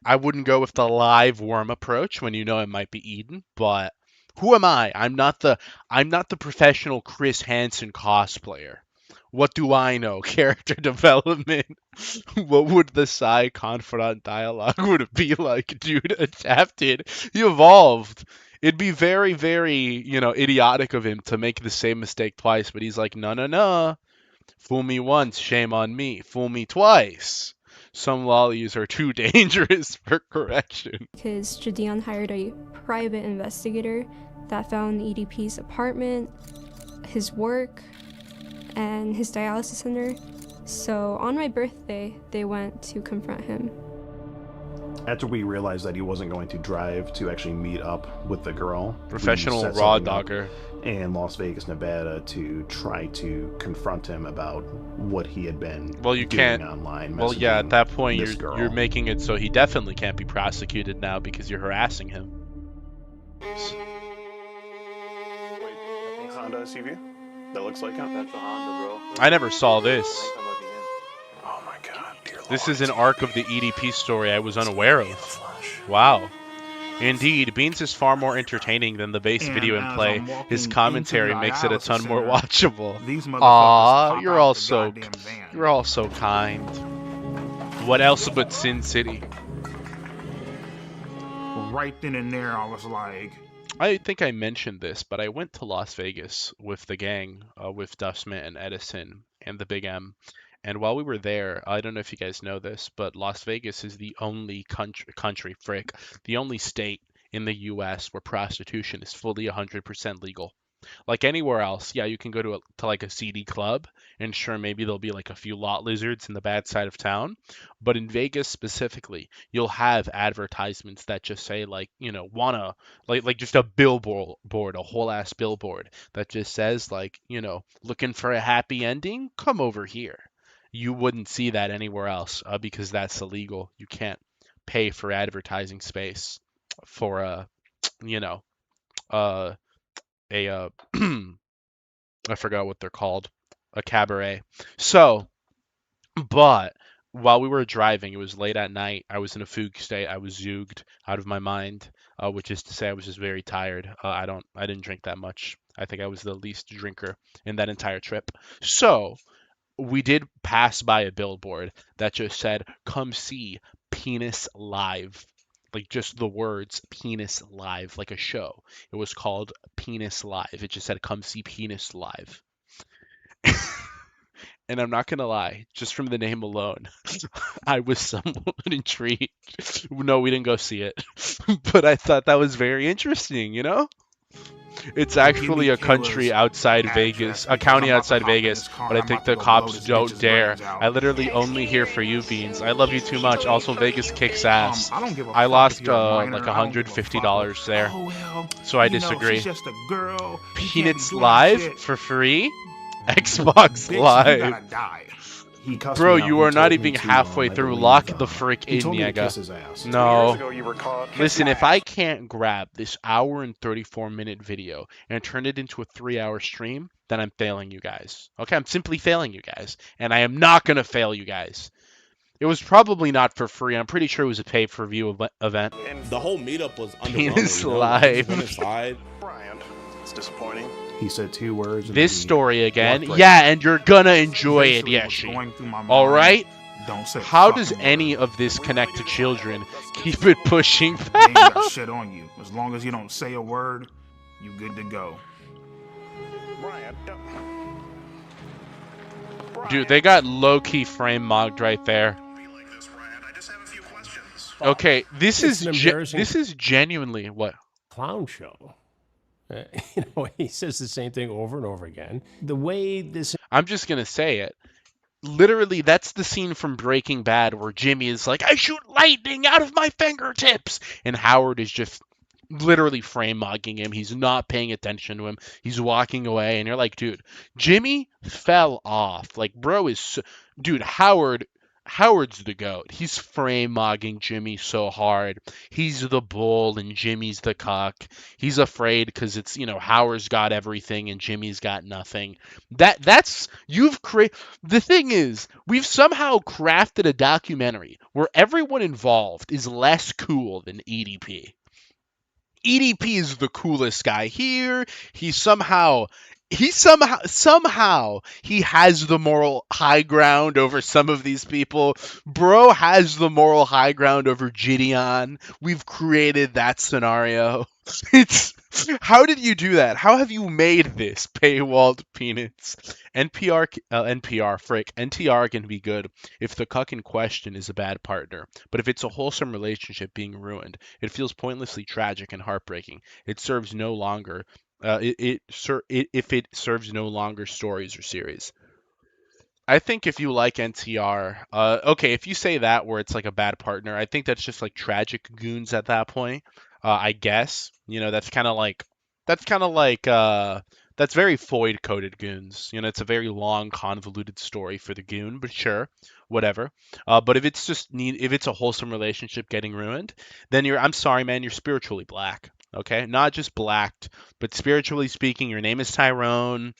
S1: I wouldn't go with the live worm approach when you know it might be Eden, but who am I? I'm not the professional Chris Hansen cosplayer. What do I know? Character development. What would the Psy confidant dialogue would it be like? Dude adapted. He evolved. It'd be very, very, you know, idiotic of him to make the same mistake twice, but he's like, no. Fool me once, shame on me. Fool me twice. Some lollies are too dangerous for correction.
S10: Because Jadion hired a private investigator that found EDP's apartment, his work, and his dialysis center. So on my birthday, they went to confront him.
S8: After we realized that he wasn't going to drive to actually meet up with the girl,
S1: Professional
S8: we set
S1: raw
S8: something up
S1: dogger.
S8: in Las Vegas, Nevada, to try to confront him about what he had been
S1: Well, you
S8: doing
S1: can't.
S8: online.
S1: Well, yeah, at that point,
S8: this girl.
S1: you're making it so he definitely can't be prosecuted now because you're harassing him.
S19: Honda SUV? That looks like him? That's a Honda, bro.
S1: I never saw this.
S19: Oh my god, dear Lord.
S1: This is an arc of the EDP story I was unaware of. Wow. Indeed, Beans is far more entertaining than the base video and play. His commentary makes it a ton more watchable. Aww, you're all so kind. What else but Sin City?
S2: Right then and there, I was like,
S1: I think I mentioned this, but I went to Las Vegas with the gang, with Dustman and Edison and the Big M. And while we were there, I don't know if you guys know this, but Las Vegas is the only the only state in the U.S. where prostitution is fully 100% legal. Like anywhere else, yeah, you can go to like a seedy club, and sure, maybe there'll be like a few lot lizards in the bad side of town. But in Vegas specifically, you'll have advertisements that just say like, wanna like just a billboard, a whole ass billboard that just says like, looking for a happy ending? Come over here. You wouldn't see that anywhere else because that's illegal. You can't pay for advertising space for you know, uh, a I forgot what they're called, a cabaret. So, but while we were driving, it was late at night. I was in a fugue state. I was zooged out of my mind, which is to say, I was just very tired. I didn't drink that much. I think I was the least drinker in that entire trip. So we did pass by a billboard that just said, "Come see Penis Live." Like just the words Penis Live, like a show. It was called Penis Live. It just said, "Come see Penis Live." And I'm not gonna lie, just from the name alone, I was somewhat intrigued. No, we didn't go see it, but I thought that was very interesting. It's actually a country outside Vegas, a county outside Vegas, but I think the cops don't dare. I literally only here for you, Beans. I love you too much. Also, Vegas kicks ass. I lost like $150 there, so I disagree. Peanuts Live for free? Xbox Live. Bro, you are not even halfway through. Lock the frick in, Niega. No. Listen, if I can't grab this hour and 34-minute video and turn it into a 3-hour stream, then I'm failing you guys. Okay, I'm simply failing you guys. And I am not going to fail you guys. It was probably not for free. I'm pretty sure it was a pay-per-view event.
S9: The whole meetup was
S1: Penis Live.
S19: Brian, it's disappointing.
S8: He said 2 words.
S1: This story again. Yeah, and you're gonna enjoy it, Yeshi. Alright? How does any of this connect to children? Keep it pushing.
S2: They ain't got shit on you. As long as you don't say a word, you good to go.
S1: Dude, they got low-key frame mogged right there. Okay, this is genuinely what?
S14: Clown show. He says the same thing over and over again. The way this...
S1: I'm just going to say it. Literally, that's the scene from Breaking Bad where Jimmy is like, "I shoot lightning out of my fingertips!" And Howard is just literally frame mogging him. He's not paying attention to him. He's walking away, and you're like, dude, Jimmy fell off. Like, bro is... Dude, Howard's the GOAT. He's frame mogging Jimmy so hard. He's the bull and Jimmy's the cock. He's afraid because it's, Howard's got everything and Jimmy's got nothing. The thing is, we've somehow crafted a documentary where everyone involved is less cool than EDP. EDP is the coolest guy here. He somehow he has the moral high ground over some of these people. Bro has the moral high ground over Gideon. We've created that scenario. How did you do that? How have you made this paywalled peanuts? NTR can be good if the cuck in question is a bad partner, but if it's a wholesome relationship being ruined, it feels pointlessly tragic and heartbreaking. It serves no longer. If it serves no longer stories or series. I think if you like NTR, okay, if you say that where it's like a bad partner, I think that's just like tragic goons at that point. I guess that's kind of like that's very Foyd coded goons. It's a very long, convoluted story for the goon, but sure, whatever. But if it's a wholesome relationship getting ruined, then I'm sorry, man, you're spiritually black. Okay, not just blacked, but spiritually speaking, your name is Tyrone.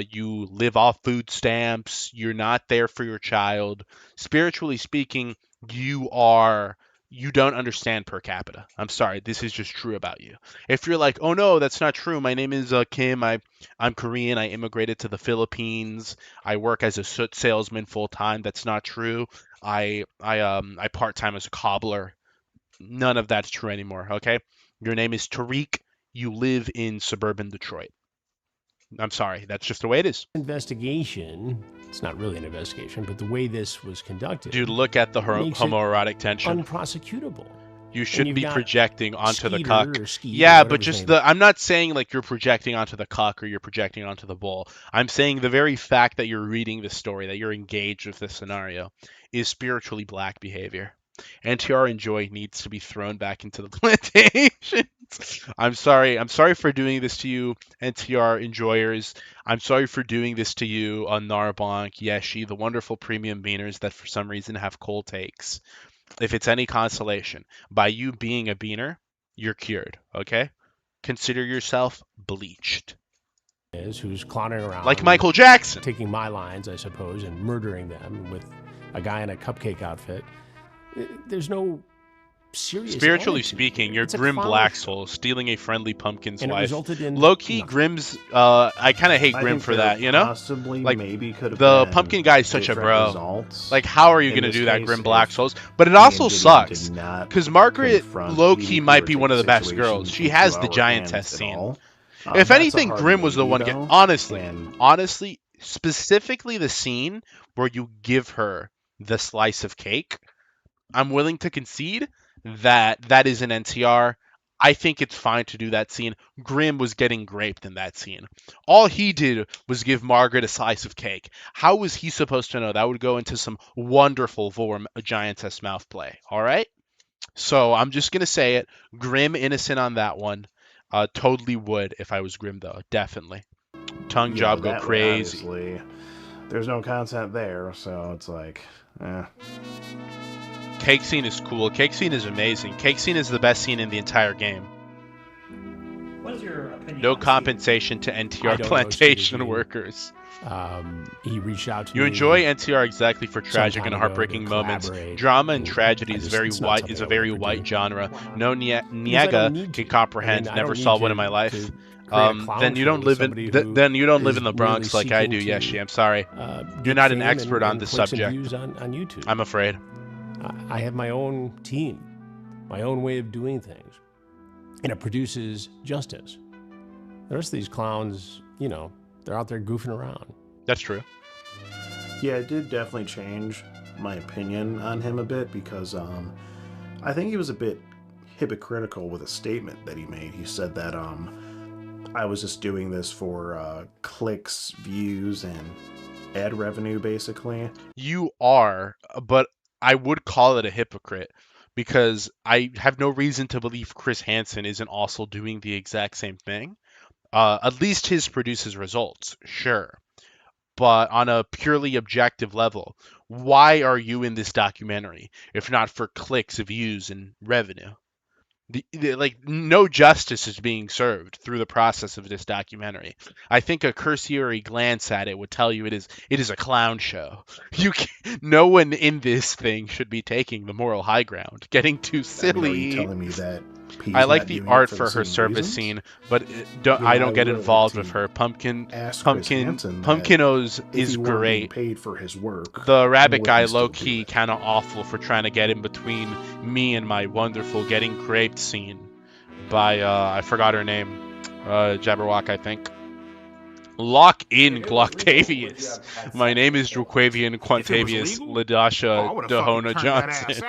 S1: You live off food stamps. You're not there for your child. Spiritually speaking, you don't understand per capita. I'm sorry, this is just true about you. If you're like, oh no, that's not true. My name is Kim. I'm Korean. I immigrated to the Philippines. I work as a soot salesman full time. That's not true. I part time as a cobbler. None of that's true anymore. Okay. Your name is Tariq. You live in suburban Detroit. I'm sorry, that's just the way it is.
S14: Investigation, it's not really an investigation, but the way this was conducted.
S1: Dude, look at the homoerotic tension.
S14: Unprosecutable.
S1: You shouldn't be projecting onto the cuck.
S14: Skeet,
S1: yeah, but just I'm not saying like you're projecting onto the cuck or you're projecting onto the bull. I'm saying the very fact that you're reading this story, that you're engaged with this scenario, is spiritually black behavior. NTR and Joy needs to be thrown back into the plantation. I'm sorry for doing this to you, NTR enjoyers. I'm sorry for doing this to you on Narbonk, Yeshi, the wonderful premium beaners that for some reason have cold takes. If it's any consolation, by you being a beaner, you're cured, okay? Consider yourself bleached.
S14: Who's clowning around
S1: like Michael Jackson,
S14: taking my lines, I suppose, and murdering them with a guy in a cupcake outfit. There's no serious.
S1: Spiritually
S14: attitude
S1: speaking,
S14: here.
S1: you're Grim Black Soul stealing a friendly pumpkin's
S14: and
S1: wife.
S14: In
S1: low-key, Grim's. I kind of hate Grim for that.
S8: Possibly,
S1: like
S8: maybe could have
S1: the
S8: been
S1: pumpkin guy is such a bro.
S8: results.
S1: Like, how are you gonna do that, Grim Black Souls? But it also sucks because Margaret low-key might be one of the best girls. She has the giantess scene. If anything, Grim was the one. Honestly, specifically the scene where you give her the slice of cake, I'm willing to concede that is an NTR. I think it's fine to do that scene. Grim was getting raped in that scene. All he did was give Margaret a slice of cake. How was he supposed to know? That would go into some wonderful Vorm giantess mouth play. All right? So I'm just going to say it. Grim innocent on that one. Totally would if I was Grim, though. Definitely. Tongue job go crazy.
S8: Obviously, there's no content there, so it's like,
S1: Cake scene is cool. Cake scene is amazing. Cake scene is the best scene in the entire game.
S7: What is your opinion?
S1: No compensation to NTR plantation workers.
S14: He reached out to
S1: you
S14: me.
S1: You enjoy NTR exactly for tragic and heartbreaking moments. Drama and tragedy is very white. Is a very white genre. No Niaga can comprehend. Never saw one in my life. Then you don't live in the Bronx like I do. Yeshi, I'm sorry. You're not an expert on this subject.
S14: On YouTube.
S1: I'm afraid.
S14: I have my own team, my own way of doing things, and it produces justice. The rest of these clowns, they're out there goofing around.
S1: That's true.
S8: Yeah, it did definitely change my opinion on him a bit because I think he was a bit hypocritical with a statement that he made. He said that I was just doing this for clicks, views, and ad revenue, basically.
S1: You are, but I would call it a hypocrite because I have no reason to believe Chris Hansen isn't also doing the exact same thing. At least his produces results, sure. But on a purely objective level, why are you in this documentary if not for clicks, views, and revenue? No justice is being served through the process of this documentary. I think a cursory glance at it would tell you it is a clown show. No one in this thing should be taking the moral high ground, getting too silly.
S8: Telling me that
S1: I like the art for her service scene, but I don't get involved with her. Pumpkinos is great.
S8: Paid for his work.
S1: The rabbit guy, low key, kind of awful for trying to get in between me and my wonderful getting craped scene by I forgot her name, Jabberwock, I think. Lock in Gloctavius. My name is Druquavian Quantavius Ladasha Dahona Johnson.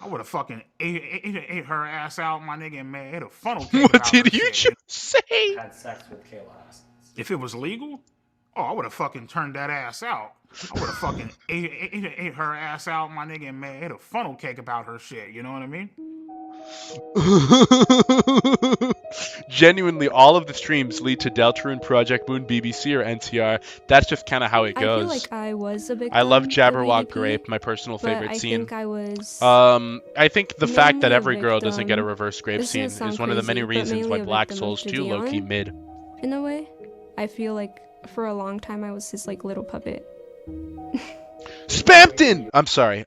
S2: I would have fucking ate her ass out, my nigga, and made a funnel cake.
S1: What did you just say?
S12: Had sex with Kayla.
S2: If it was legal, Oh, I would have fucking turned that ass out. I would have fucking ate her ass out, my nigga, and made a funnel cake about her shit. You know what I mean?
S1: Genuinely, all of the streams lead to Deltarune, Project Moon, BBC, or NTR. That's just kind of how it
S10: I feel
S1: goes.
S10: like I was a victim
S1: I love
S10: of
S1: Jabberwock
S10: EDP,
S1: Grape, my personal
S10: but
S1: favorite
S10: I
S1: scene.
S10: think I was
S1: I think the fact that
S10: mainly a
S1: every girl doesn't get a
S10: victim.
S1: reverse grape
S10: This is gonna
S1: scene
S10: sound
S1: is one of the many
S10: crazy, but
S1: reasons why
S10: mainly a
S1: Black
S10: victim of
S1: Souls 2 low-key
S10: Jidion.
S1: mid.
S10: In a way, I feel like for a long time I was his like little puppet.
S1: Spampton! I'm sorry.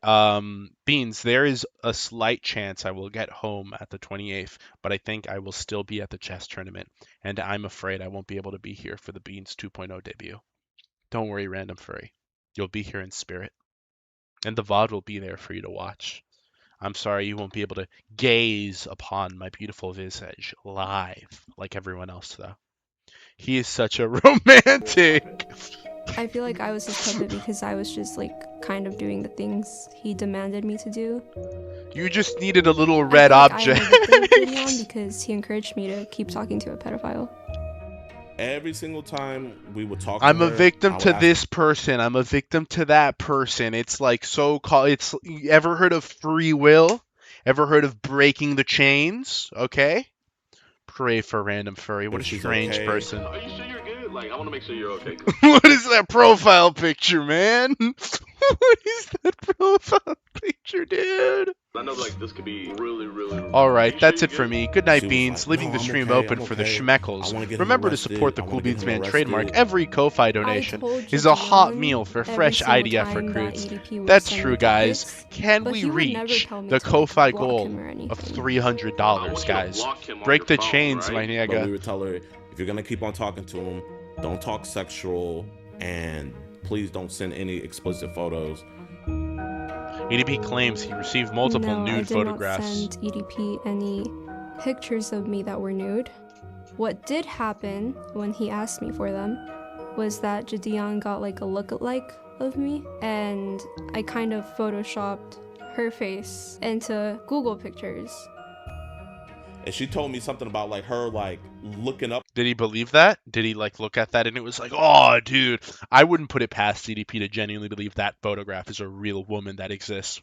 S1: Beans, there is a slight chance I will get home at the 28th, but I think I will still be at the chess tournament, and I'm afraid I won't be able to be here for the Beans 2.0 debut. Don't worry, Random Furry. You'll be here in spirit. And the VOD will be there for you to watch. I'm sorry you won't be able to gaze upon my beautiful visage live like everyone else, though. He is such a romantic.
S10: I feel like I was his puppet because I was just like kind of doing the things he demanded me to do.
S1: You just needed a little red
S10: I
S1: object.
S10: am a victim of Jidion because he encouraged me to keep talking to a pedophile.
S9: Every single time we would talk
S1: I'm
S9: to
S1: a
S9: her,
S1: victim
S9: I would
S1: to
S9: ask
S1: this person. I'm a victim to that person. It's like so-called. It's you ever heard of free will? Ever heard of breaking the chains? Okay. Pray for Random Furry. What a
S9: she's
S1: strange
S9: okay.
S1: person.
S3: Are you sure you're good? Like, I want to make sure you're okay.
S1: What is that profile picture, man? What is that profile picture, dude?
S3: I know, like, this could be really, really.
S1: All right, that's it for me. Good night,
S9: She was
S1: Beans.
S9: like,
S1: Leaving
S9: "No,
S1: the
S9: I'm
S1: stream
S9: okay,
S1: open
S9: I'm
S1: for the
S9: okay.
S1: schmeckles.
S9: I wanna get him
S1: Remember to
S9: arrested.
S1: support the
S9: I
S1: Cool
S9: wanna get
S1: Beans
S9: him
S1: Man
S9: arrested."
S1: trademark. Every Ko-Fi donation
S10: told
S1: is a hot
S10: Jidion
S1: meal for
S10: every
S1: fresh
S10: single
S1: idea for
S10: time that
S1: recruits.
S10: EDP would
S1: That's
S10: send
S1: true,
S10: me
S1: guys.
S10: tickets,
S1: Can
S10: but
S1: we
S10: he would never
S1: reach
S10: tell me
S1: the
S10: to, like,
S1: Ko-Fi
S10: block
S1: goal
S10: him or
S1: of
S10: anything.
S1: $300, guys? Break the chains, my
S9: But we
S1: nigga.
S9: would tell her, if you're gonna keep on talking to him, don't talk sexual, and please don't send any explicit photos.
S1: EDP claims he received multiple
S10: No, I
S1: nude
S10: did
S1: photographs.
S10: not send EDP any pictures of me that were nude. What did happen when he asked me for them was that Jidion got like a look-alike of me, and I kind of photoshopped her face into Google pictures.
S9: And she told me something about like her like looking up.
S1: Did he believe that? Did he like look at that and it was like, oh, dude? I wouldn't put it past EDP to genuinely believe that photograph is a real woman that exists.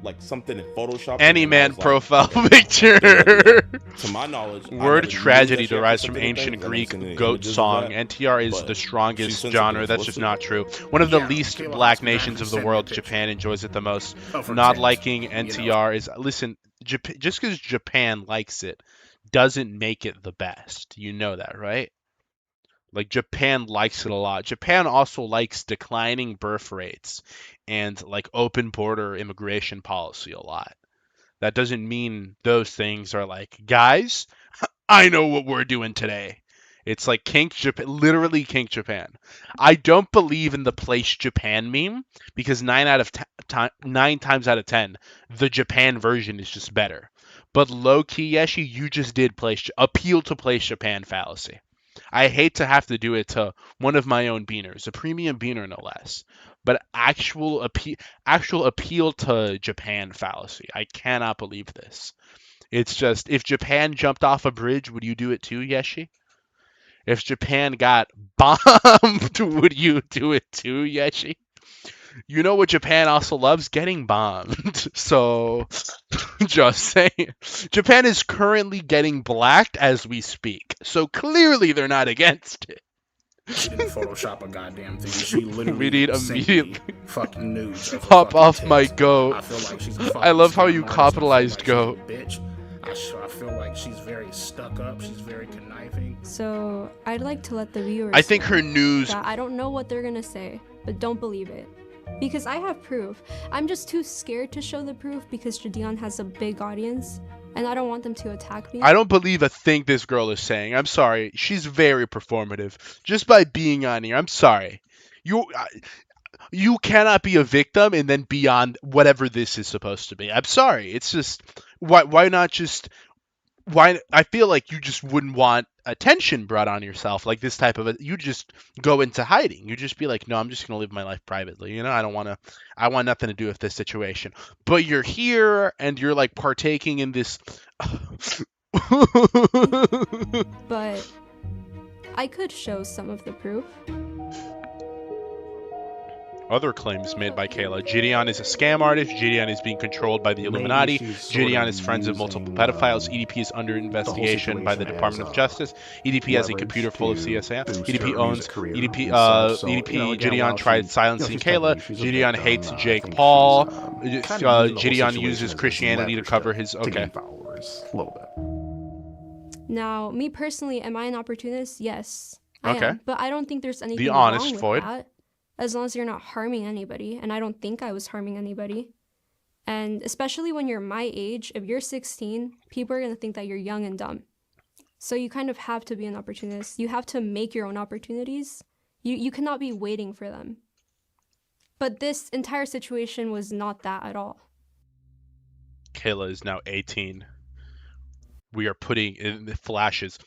S9: Like something in Photoshop.
S1: Any
S9: and I
S1: man
S9: was like,
S1: profile
S9: okay,
S1: picture.
S9: To my knowledge, I
S1: Word
S9: never knew
S1: tragedy
S9: that she
S1: derives
S9: actually
S1: from
S9: sent anything.
S1: ancient
S9: I never
S1: Greek
S9: seen any
S1: goat
S9: images of
S1: song.
S9: that,
S1: NTR is
S9: but
S1: the
S9: she
S1: strongest
S9: sent
S1: genre.
S9: something
S1: That's just
S9: explicit.
S1: not true. One of the
S2: Yeah,
S1: least
S2: Kayla
S1: black
S2: Hawkins back
S1: nations
S2: and
S1: of the
S2: sent me a
S1: world,
S2: picture.
S1: Japan, enjoys it the most.
S2: Oh, for
S1: Not
S2: intent,
S1: liking
S2: you
S1: NTR is listen. Just because Japan likes it doesn't make it the best. You know that, right? Like Japan likes it a lot. Japan also likes declining birth rates and like open border immigration policy a lot. That doesn't mean those things are like, guys, I know what we're doing today. It's like kink Japan, literally kink Japan. I don't believe in the place Japan meme because 9 times out of 10, the Japan version is just better. But low key, Yeshi, you just did appeal to place Japan fallacy. I hate to have to do it to one of my own beaners, a premium beaner no less. But actual appeal to Japan fallacy. I cannot believe this. It's just, if Japan jumped off a bridge, would you do it too, Yeshi? If Japan got bombed, would you do it too, Yeshi? You know what Japan also loves? Getting bombed. So, just saying. Japan is currently getting blacked as we speak. So clearly they're not against it.
S2: She didn't Photoshop a goddamn thing. She literally
S1: We need
S2: sent
S1: immediately
S2: me fucking nudes of her
S1: hop
S2: fucking
S1: off
S2: tits.
S1: my goat.
S2: I feel like she's a fucking
S1: I love how
S2: scam
S1: you
S2: artist.
S1: capitalized
S2: I
S1: goat.
S2: feel like she's a bitch. I feel like she's very stuck up. She's very conniving.
S10: So I'd like to let the viewers
S1: I think
S10: know
S1: her news.
S10: that I don't know what they're gonna say, but don't believe it. Because I have proof. I'm just too scared to show the proof because Jidion has a big audience, and I don't want them to attack me.
S1: I don't believe a thing this girl is saying. I'm sorry. She's very performative. Just by being on here, I'm sorry. You cannot be a victim and then be on whatever this is supposed to be. I'm sorry. It's just why not just why I feel like you just wouldn't want attention brought on yourself like this type of you just go into hiding. You just be like, no, I'm just gonna live my life privately. You know, I want nothing to do with this situation. But you're here and you're like partaking in this.
S10: But I could show some of the proof.
S1: Other claims made by Kayla. Gideon is a scam artist. Gideon is being controlled by the Illuminati. Gideon is friends of multiple pedophiles. EDP is under investigation by the Department of Justice. EDP has a computer full of CSA. EDP owns EDP. Gideon tried silencing Kayla. Gideon hates Jake Paul. Gideon uses Christianity to cover his. Okay.
S8: Followers, a little bit.
S10: Now, me personally, am I an opportunist? Yes, I
S1: Okay.
S10: am. But I don't think there's anything
S1: The honest
S10: wrong with
S1: Floyd.
S10: that. As long as you're not harming anybody, and I don't think I was harming anybody. And especially when you're my age, if you're 16, people are going to think that you're young and dumb. So you kind of have to be an opportunist. You have to make your own opportunities. You cannot be waiting for them. But this entire situation was not that at all.
S1: Kayla is now 18. We are putting in the flashes.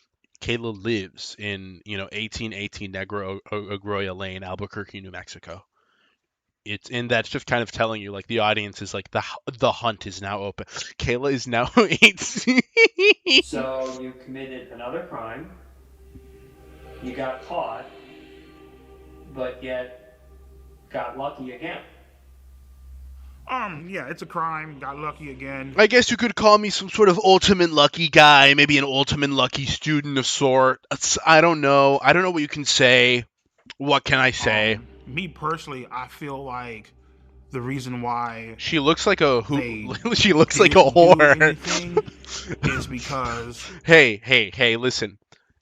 S1: Kayla lives in, 1818 Negro Agroya Lane, Albuquerque, New Mexico. That's just kind of telling you, like, the audience is like, the hunt is now open. Kayla is now 18.
S4: So you committed another crime. You got caught, but yet got lucky again.
S2: Yeah, it's a crime. Got lucky again.
S1: I guess you could call me some sort of ultimate lucky guy, maybe an ultimate lucky student of sort. I don't know. I don't know what you can say. What can I say?
S2: Me personally, I feel like the reason why
S1: she looks like a she looks like a whore
S2: is because
S1: hey, listen.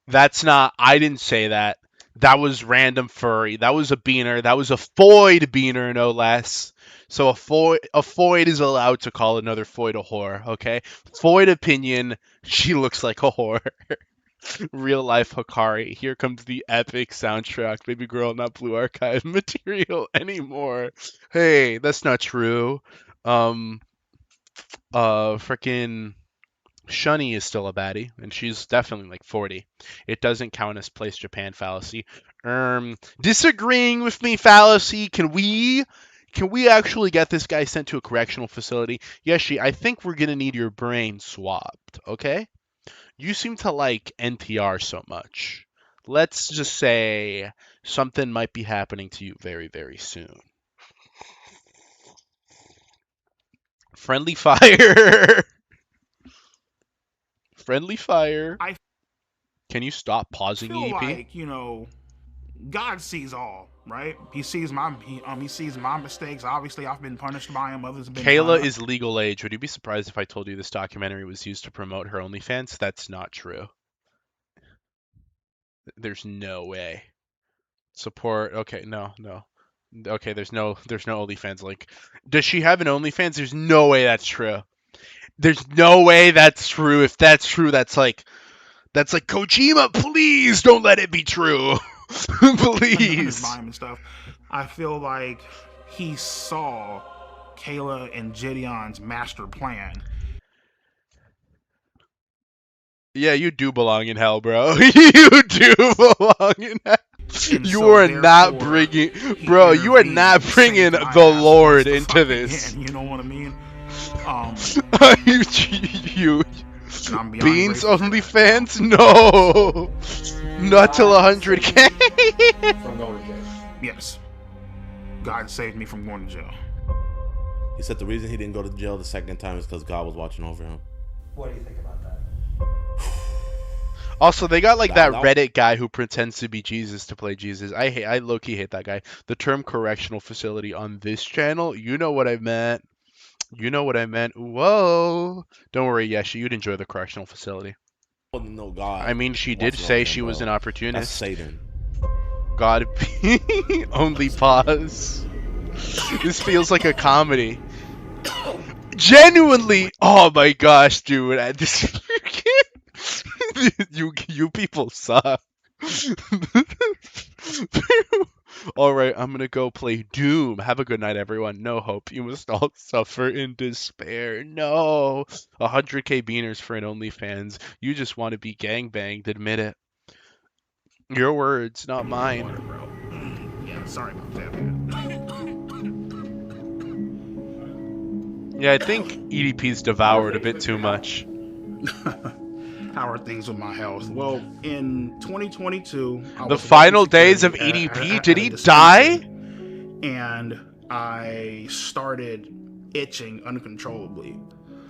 S1: That's not. I didn't say that. That was random furry. That was a beaner. That was a Foyd beaner, no less. So a Foyd is allowed to call another Foyd a whore, okay? Foyd opinion, she looks like a whore. Real life Hikari. Here comes the epic soundtrack. Baby girl, not Blue Archive material anymore. Hey, that's not true. Frickin' Shunny is still a baddie, and she's definitely like 40. It doesn't count as place Japan fallacy. Disagreeing with me fallacy. Can we actually get this guy sent to a correctional facility? Yeshi, I think we're gonna need your brain swapped, okay? You seem to like NTR so much. Let's just say something might be happening to you very, very soon. Friendly fire! Friendly fire. Can you stop pausing,
S2: I feel
S1: EDP?
S2: like, God sees all, right? He sees my mistakes. Obviously, I've been punished by him. Others have been.
S1: Kayla is legal age. Would you be surprised if I told you this documentary was used to promote her OnlyFans? That's not true. There's no way. Support. Okay, no. Okay, there's no OnlyFans link. Does she have an OnlyFans? There's no way that's true. There's no way that's true. If that's true, that's like Kojima. Please don't let it be true. Please.
S2: And stuff. I feel like he saw Kayla and Gideon's master plan.
S1: Yeah, you do belong in hell, bro. You do belong in hell. You are not bringing, bro. You are not bringing the Lord into this.
S2: You know what I mean?
S1: You Beans OnlyFans? No, not till 100K.
S4: From going to jail.
S2: Yes. God saved me from going to jail.
S9: He said the reason he didn't go to jail the second time is because God was watching over him.
S7: What do you think about that?
S1: Also, they got like that Reddit guy who pretends to be Jesus to play Jesus. I low-key hate that guy. The term correctional facility on this channel, you know what I meant. You know what I meant. Whoa. Don't worry, Yeshi, you'd enjoy the correctional facility.
S9: No God.
S1: I mean, she did say she was an opportunist.
S9: That's Satan.
S1: God, only pause. This feels like a comedy. Genuinely, oh my gosh, dude. You people suck. Alright, I'm gonna go play Doom. Have a good night, everyone. No hope. You must all suffer in despair. No. 100K beaners for an OnlyFans. You just want to be gangbanged. Admit it. Your words, not mine.
S2: Yeah, sorry about that.
S1: Yeah, I think EDP's devoured a bit too much.
S2: How are things with my health? Well, in 2022,
S1: the final days of EDP, did he die?
S2: And I started itching uncontrollably.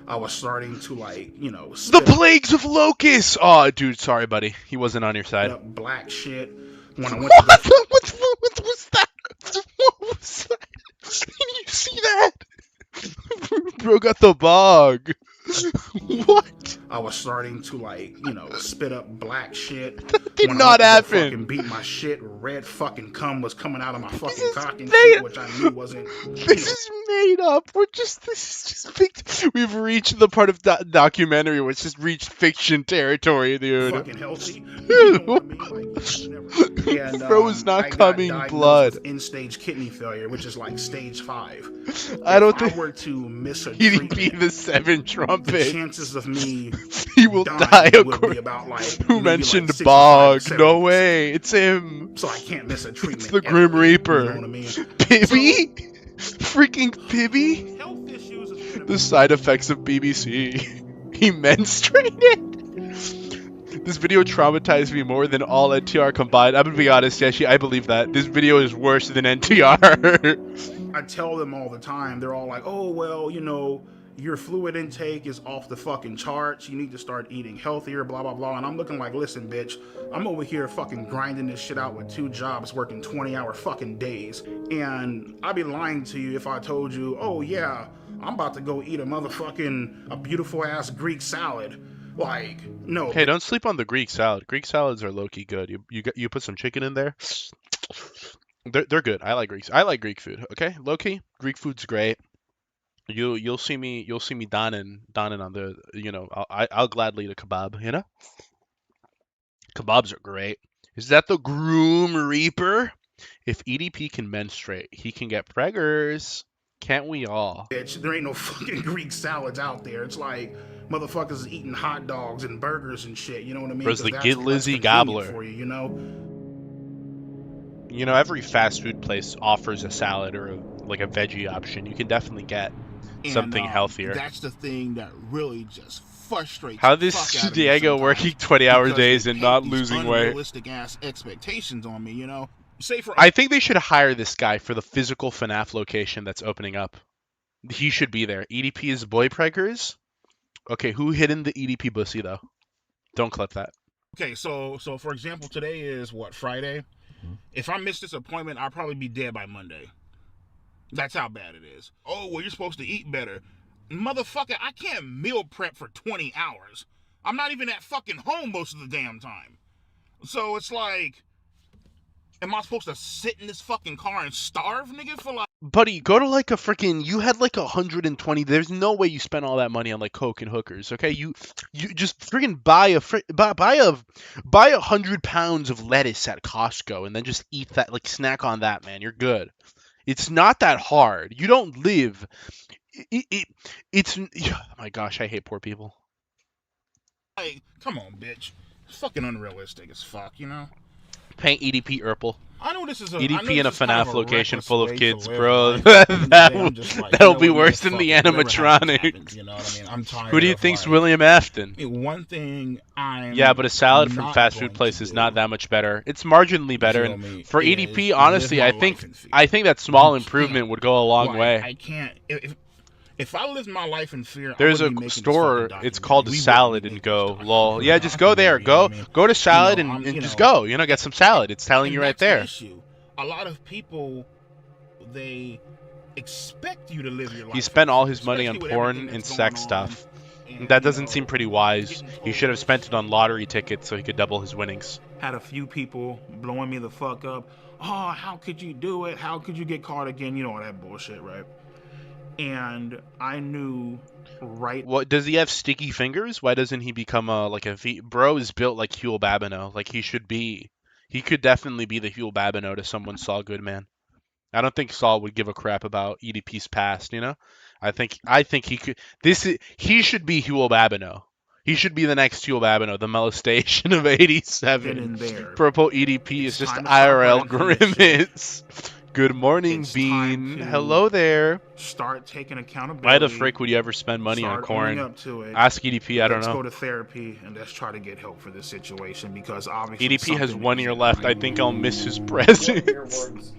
S2: I was starting to, like, you know,
S1: the plagues of locusts. Oh, dude, sorry, buddy. He wasn't on your side.
S2: Black shit. When I went to the...
S1: what was that? What was that? Did you see that? Bro got the bug. What?
S2: I was starting to, like, you know, spit up black shit.
S1: That did not happen.
S2: Fucking beat my shit. Red fucking cum was coming out of my fucking cock and shit, which I knew wasn't.
S1: This is made up. This is just fiction. We've reached the part of documentary where it's just reached fiction territory, dude.
S2: Fucking healthy. You know what I mean? Like, and,
S1: bro was not coming blood.
S2: End-stage kidney failure, which is like stage 5.
S1: I don't think
S2: I were to miss a
S1: EDP
S2: treatment,
S1: the 7 trumpet.
S2: The chances of me
S1: he will die.
S2: Would be about, like,
S1: who mentioned like Bog? No way, it's him.
S2: So I can't miss a treatment.
S1: It's the Grim Reaper.
S2: You know what I mean?
S1: Pibby, freaking Pibby. The side effects of BBC. He menstruated. This video traumatized me more than all NTR combined. I'm gonna be honest, Yashi, I believe that. This video is worse than NTR.
S2: I tell them all the time, they're all like, oh, well, you know, your fluid intake is off the fucking charts. You need to start eating healthier, blah, blah, blah. And I'm looking like, listen, bitch, I'm over here fucking grinding this shit out with 2 jobs, working 20-hour fucking days. And I'd be lying to you if I told you, oh, yeah, I'm about to go eat a beautiful ass Greek salad. Like, no.
S1: Hey, don't sleep on the Greek salad. Greek salads are low-key good. You put some chicken in there. They're good. I like Greeks. I like Greek food. Okay, low-key, Greek food's great. You'll see me donning on the, you know, I'll gladly eat a kebab. You know, kebabs are great. Is that the Groom Reaper? If EDP can menstruate, he can get preggers. Can't we all?
S2: Bitch, there ain't no fucking Greek salads out there. It's like motherfuckers eating hot dogs and burgers and shit. You know what I mean?
S1: Where's the Get Lizzie Gobbler?
S2: For you, you know?
S1: You know, every fast food place offers a salad or like a veggie option. You can definitely get something healthier.
S2: That's the thing that really just frustrates.
S1: How this Diego working 20-hour days and not losing weight?
S2: Unrealistic ass expectations on me, you know.
S1: I think they should hire this guy for the physical FNAF location that's opening up. He should be there. EDP is boy preggers. Okay, who hid in the EDP bussy though? Don't clip that.
S2: Okay, so for example, today is what, Friday? Mm-hmm. If I miss this appointment, I'll probably be dead by Monday. That's how bad it is. Oh, well, you're supposed to eat better. Motherfucker, I can't meal prep for 20 hours. I'm not even at fucking home most of the damn time. So it's like, am I supposed to sit in this fucking car and starve, nigga, for like...
S1: Buddy, go to like a freaking... You had like 120... There's no way you spent all that money on like coke and hookers, okay? You just freaking buy 100 pounds of lettuce at Costco and then just eat that, like snack on that, man. You're good. It's not that hard. You don't live... It's... Oh my gosh, I hate poor people.
S2: Hey, come on, bitch. It's fucking unrealistic as fuck, you know?
S1: Paint EDP Urple.
S2: I know this is a
S1: EDP in a FNAF location full of kids, bro. That'll be worse than the animatronic.
S2: You know what I mean? I'm tired.
S1: Who do you think's William Afton?
S2: One thing
S1: Yeah, but a salad from fast food place is not that much better. It's marginally better, and for EDP, honestly, I think that small improvement would go a long way.
S2: I can't. If I lived my life in fear,
S1: there's a store. It's called a Salad and Go. Lol. Yeah, just go there. Go to Salad and just go. You know, get some salad. It's telling you right there.
S2: A lot of people, they expect you to live your life.
S1: He spent all his money on porn and sex stuff. That doesn't seem pretty wise. He should have spent it on lottery tickets so he could double his winnings.
S2: Had a few people blowing me the fuck up. Oh, how could you do it? How could you get caught again? You know all that bullshit, right? And I knew right...
S1: What, does he have sticky fingers? Why doesn't he become Bro is built like Huel Babineau. Like he should be. He could definitely be the Huel Babineau to someone Saul Goodman. I don't think Saul would give a crap about EDP's past, you know? I think he could... He should be Huel Babineau. He should be the next Huel Babineau, the molestation of 87. Purple EDP is just IRL Grimace. Good morning,
S2: It's time
S1: Bean.
S2: to
S1: Hello there.
S2: start taking accountability.
S1: Why the frick would you ever spend money on
S2: start owning
S1: corn?
S2: up to it.
S1: Ask EDP, I don't
S2: Let's
S1: know.
S2: go to therapy and let's try to get help for this situation because obviously
S1: EDP has
S2: something
S1: 1 year
S2: isn't
S1: left. I
S2: right.
S1: think I'll miss his
S4: What in your
S1: presence.
S4: words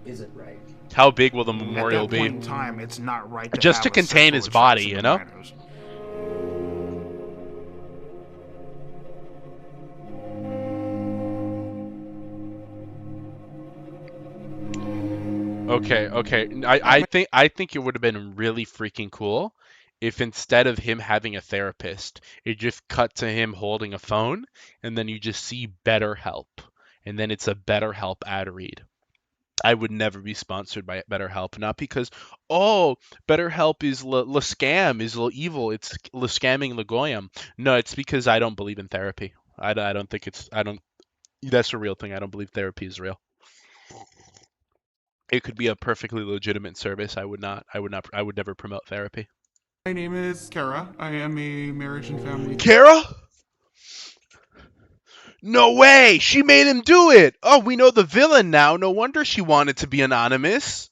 S4: isn't right?
S1: How big will the
S2: At
S1: memorial
S2: that point
S1: be?
S2: in time, it's not right to
S1: Just
S2: have
S1: to
S2: a
S1: contain
S2: sexual
S1: his body,
S2: attraction
S1: you
S2: to
S1: know?
S2: minors.
S1: Okay. I think it would have been really freaking cool if instead of him having a therapist, it just cut to him holding a phone, and then you just see BetterHelp, and then it's a BetterHelp ad read. I would never be sponsored by BetterHelp, not because BetterHelp is le scam, is le evil, it's le scamming le goyim. No, it's because I don't believe in therapy. I don't think I don't. That's a real thing. I don't believe therapy is real. It could be a perfectly legitimate service. I would not. I would never promote therapy.
S6: My name is Kara. I am a marriage and family.
S1: Kara? No way! She made him do it! Oh, we know the villain now. No wonder she wanted to be anonymous.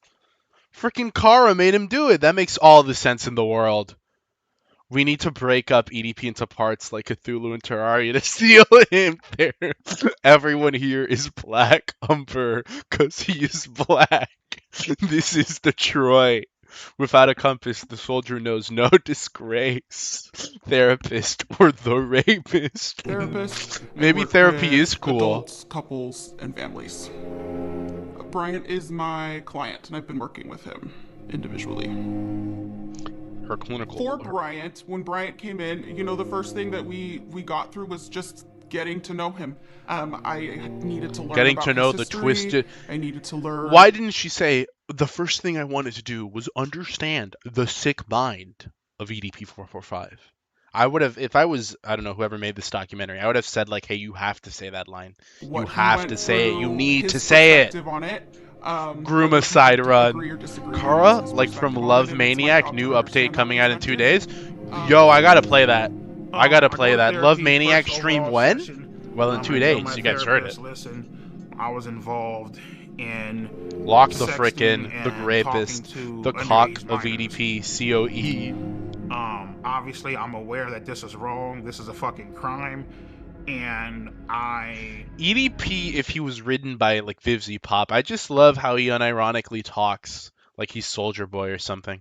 S1: Freaking Kara made him do it. That makes all the sense in the world. We need to break up EDP into parts like Cthulhu and Terraria to seal him there. Everyone here is Black Umber because he is black. This is the Troy. Without a compass, the soldier knows no disgrace. Therapist or the rapist.
S6: Therapist.
S1: Maybe therapy is cool.
S6: Adults, couples, and families. Bryant is my client, and I've been working with him individually.
S1: Her clinical.
S6: For Bryant, when Bryant came in, you know, the first thing that we got through was just getting to know him. I needed to learn
S1: Getting
S6: about
S1: to know
S6: his
S1: the
S6: history.
S1: twisted.
S6: I needed to learn.
S1: Why didn't she say the first thing I wanted to do was understand the sick mind of EDP 445? I would have, if I was, I don't know, whoever made this documentary, I would have said like, hey, you have to say that line.
S6: What
S1: You
S6: he
S1: have
S6: went
S1: to say it. You
S6: through,
S1: need
S6: his
S1: to say it.
S6: perspective on it.
S1: Groom
S6: Whether
S1: a side
S6: people agree or
S1: run.
S6: disagree,
S1: Kara,
S6: his
S1: like from
S6: perspective on
S1: Love
S6: it, and it's my
S1: Maniac,
S6: job
S1: new
S6: to
S1: update
S6: understand
S1: coming
S6: that
S1: out in 2
S6: perspective.
S1: days. Yo, I gotta play that. I gotta play
S2: go to
S1: that. Love
S2: therapy,
S1: Maniac
S2: first
S1: stream
S2: overall
S1: when?
S2: session,
S1: Well, in 2
S2: I tell
S1: days.
S2: my
S1: You guys heard it.
S2: therapist, listen, I was involved in
S1: Lock the
S2: sexting
S1: frickin', the
S2: and
S1: rapist,
S2: talking
S1: the
S2: to
S1: cock
S2: underage
S1: of
S2: minors.
S1: EDP, COE.
S2: Obviously, I'm aware that this is wrong. This is a fucking crime, and I
S1: EDP, if he was written by like Vivzy Pop, I just love how he unironically talks like he's Soldier Boy or something.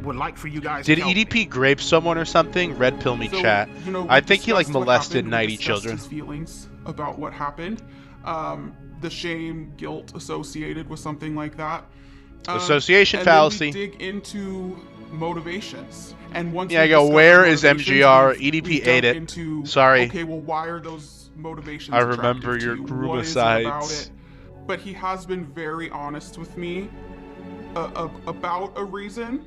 S2: would like for you guys
S1: Did
S2: to help me.
S1: EDP grape someone or something? Red pill me
S6: So,
S1: chat.
S6: you know,
S1: I
S6: we
S1: think he like
S6: discussed what
S1: molested
S6: happened, we
S1: 90
S6: discussed
S1: children.
S6: his feelings about what happened, the shame, guilt associated with something like that.
S1: Association
S6: and
S1: fallacy.
S6: Then we dig into motivations, and once
S1: Yeah, I
S6: we
S1: go,
S6: discover
S1: where is
S6: motivations,
S1: MGR?
S6: we've
S1: EDP
S6: dug
S1: ate it.
S6: into,
S1: Sorry.
S6: Okay, well, why are those motivations?
S1: I remember
S6: attractive to
S1: your
S6: you?
S1: groom
S6: What is it about
S1: asides.
S6: it? But he has been very honest with me about a reason,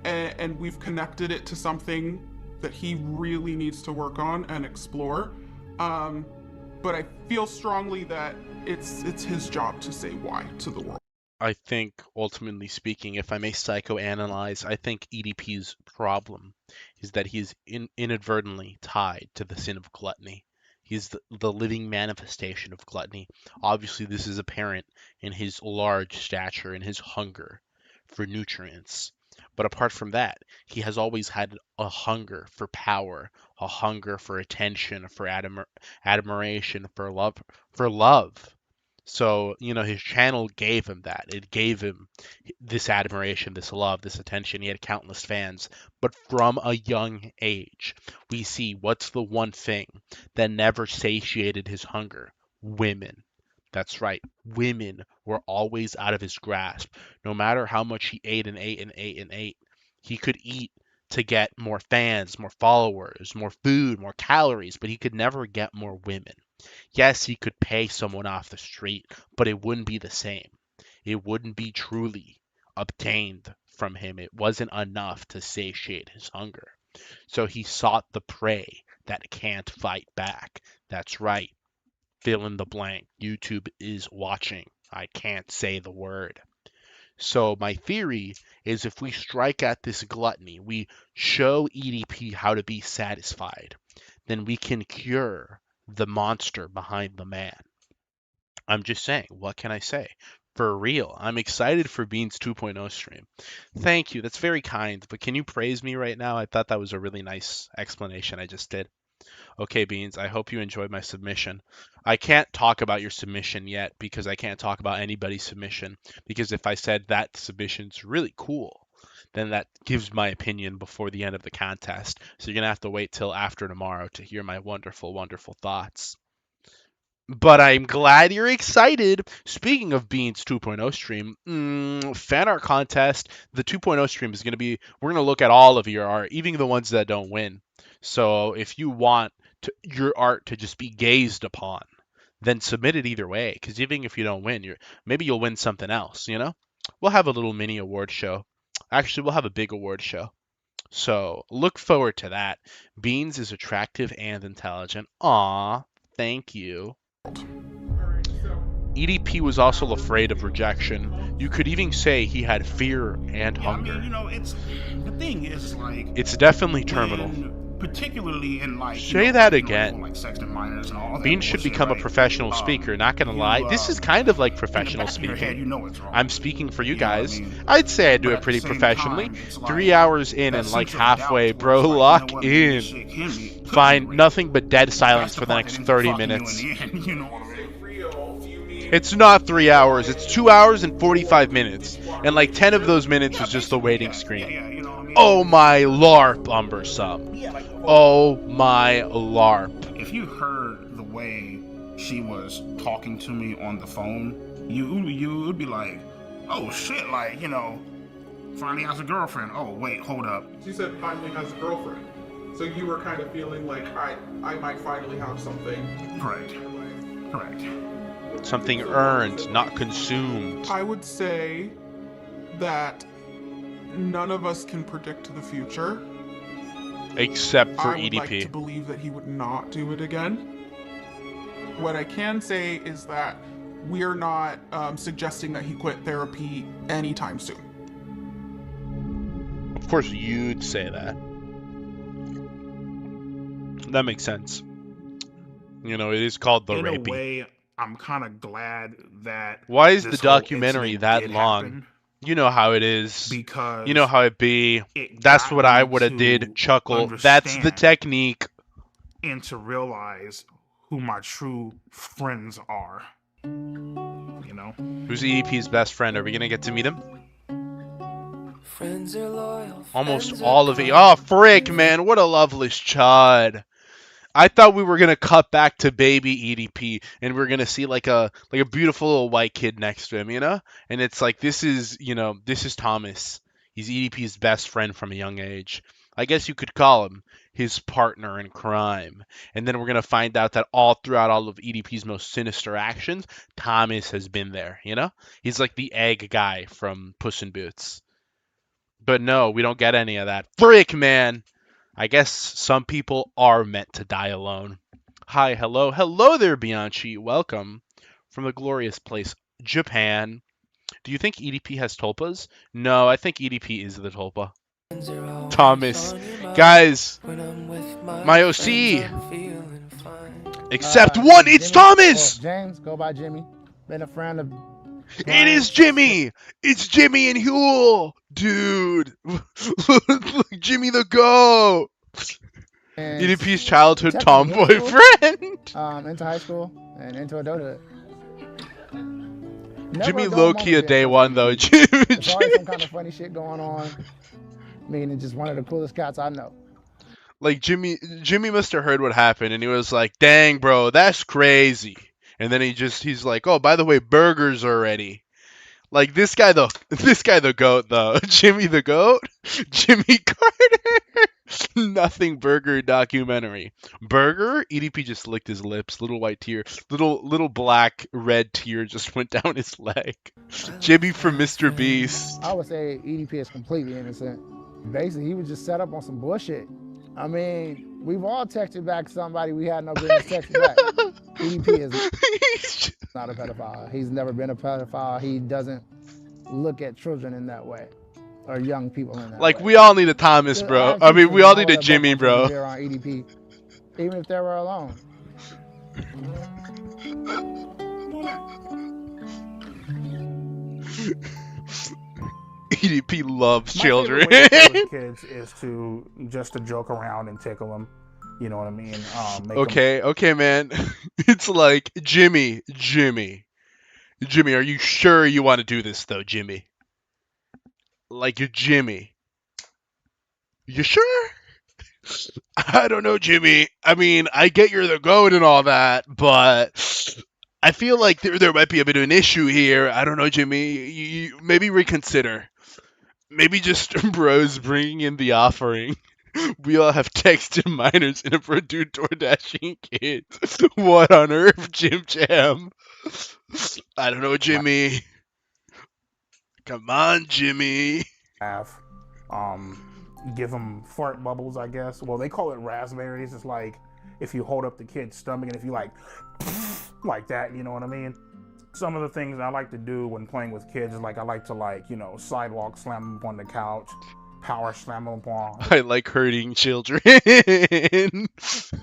S6: and we've connected it to something that he really needs to work on and explore. But I feel strongly that it's his job to say why to the world.
S1: I think, ultimately speaking, if I may psychoanalyze, I think EDP's problem is that he's inadvertently tied to the sin of gluttony. He's the living manifestation of gluttony. Obviously, this is apparent in his large stature and his hunger for nutrients. But apart from that, he has always had a hunger for power, a hunger for attention, for admiration, for love. So, his channel gave him that. It gave him this admiration, this love, this attention. He had countless fans. But from a young age, we see what's the one thing that never satiated his hunger? Women. That's right. Women were always out of his grasp. No matter how much he ate and ate and ate and ate, he could eat to get more fans, more followers, more food, more calories, but he could never get more women. Yes, he could pay someone off the street, but it wouldn't be the same. It wouldn't be truly obtained from him. It wasn't enough to satiate his hunger. So he sought the prey that can't fight back. That's right. Fill in the blank. YouTube is watching. I can't say the word. So my theory is if we strike at this gluttony, we show EDP how to be satisfied, then we can cure the monster behind the man. I'm just saying, what can I say? For real. I'm excited for Beans 2.0 stream. Thank you. That's very kind. But can you praise me right now? I thought that was a really nice explanation I just did. Okay, Beans, I hope you enjoyed my submission. I can't talk about your submission yet because I can't talk about anybody's submission. Because if I said that submission's really cool, then that gives my opinion before the end of the contest. So you're going to have to wait till after tomorrow to hear my wonderful, wonderful thoughts. But I'm glad you're excited. Speaking of Beans 2.0 stream, fan art contest, the 2.0 stream is going to be, we're going to look at all of your art, even the ones that don't win. So if you want your art to just be gazed upon, then submit it either way. Because even if you don't win, maybe you'll win something else, you know? We'll have a little mini award show. Actually, we'll have a big award show. So look forward to that. Beans is attractive and intelligent. Aw, thank you. EDP was also afraid of rejection. You could even say he had fear and hunger.
S2: I mean, you know, the thing is, like,
S1: it's definitely terminal.
S2: Particularly in, like,
S1: say that again.
S2: Like sex and minors and all that
S1: Beans should become a professional speaker. Not gonna lie, this is kind of like professional speaking.
S2: You know it's wrong.
S1: I'm speaking for you guys. I'd say I do it pretty professionally. 3 hours in and like halfway, bro, lock in. Find nothing but dead silence for the next 30 minutes. It's not 3 hours. It's 2 hours and 45 minutes. And like 10 of those minutes was just the waiting screen. Oh my LARP, Umbersum. Oh my LARP.
S2: If you heard the way she was talking to me on the phone, you would be like, oh shit, like, you know, finally has a girlfriend. Oh, wait, hold up.
S6: She said finally has a girlfriend. So you were kind of feeling like I might finally have something.
S2: Correct.
S1: Something earned, not consumed.
S6: I would say that none of us can predict the future.
S1: Except for EDP.
S6: I would like to believe that he would not do it again. What I can say is that we're not suggesting that he quit therapy anytime soon.
S1: Of course you'd say that. That makes sense. You know, it is called The Rapey.
S2: In a way, I'm kind of glad that...
S1: Why is the documentary that long? You know how it is.
S2: Because
S1: you know how it be. That's what I would have did. Chuckle. That's the technique.
S2: And to realize who my true friends are. You know?
S1: Who's EDP's best friend? Are we gonna get to meet him?
S15: Friends are loyal.
S1: Almost all of it. Oh, frick, man. What a loveless chud. I thought we were gonna cut back to baby EDP and we're gonna see like a beautiful little white kid next to him, you know? And it's like this is Thomas. He's EDP's best friend from a young age. I guess you could call him his partner in crime. And then we're gonna find out that throughout all of EDP's most sinister actions, Thomas has been there, you know? He's like the egg guy from Puss in Boots. But no, we don't get any of that. Frick, man! I guess some people are meant to die alone. Hi, hello. Hello there, Bianchi. Welcome from the glorious place, Japan. Do you think EDP has tulpas? No, I think EDP is the tulpa. Thomas. Guys, my OC. Except one, it's Thomas!
S16: James, go by Jimmy. Been a friend of...
S1: It is Jimmy! It's Jimmy and Huel! Dude! Jimmy the GOAT! EDP's childhood tomboy friend!
S16: Into high school and into adulthood.
S1: Jimmy low-key a day one, though.
S16: There's always some kind of funny shit going on. I mean, it's just one of the coolest cats I know.
S1: Like, Jimmy must have heard what happened, and he was like, dang, bro, that's crazy. And then he's like, oh, by the way, burgers are ready. Like, this guy the GOAT, though. Jimmy the GOAT? Jimmy Carter? Nothing burger documentary. Burger? EDP just licked his lips. Little white tear. Little black red tear just went down his leg. Jimmy from Mr. Beast.
S16: I would say EDP is completely innocent. Basically, he was just set up on some bullshit. I mean, we've all texted back somebody we had no business texting back. EDP is not a pedophile. He's never been a pedophile. He doesn't look at children in that way, or young people in that way.
S1: Like, we all need a Thomas, bro. I mean, we all need a Jimmy, bro.
S16: On EDP, even if they were alone.
S1: EDP loves
S2: My
S1: children.
S2: favorite way to play with kids is to just to joke around and tickle them. You know what I mean? Make
S1: Okay, man. It's like, Jimmy, are you sure you want to do this though, Jimmy? Like, you're Jimmy. You sure? I don't know, Jimmy. I mean, I get you're the goat and all that, but I feel like there might be a bit of an issue here. I don't know, Jimmy. You maybe reconsider. Maybe just bros bringing in the offering. We all have texted minors in a Purdue DoorDashing kids. What on earth, Jim Jam? I don't know, Jimmy. Come on, Jimmy.
S2: laugh. Give them fart bubbles, I guess. Well, they call it raspberries. It's like if you hold up the kid's stomach and if you like that, you know what I mean? Some of the things I like to do when playing with kids is like I like to sidewalk slam them up on the couch, power slam them up on
S1: I like hurting children.
S2: the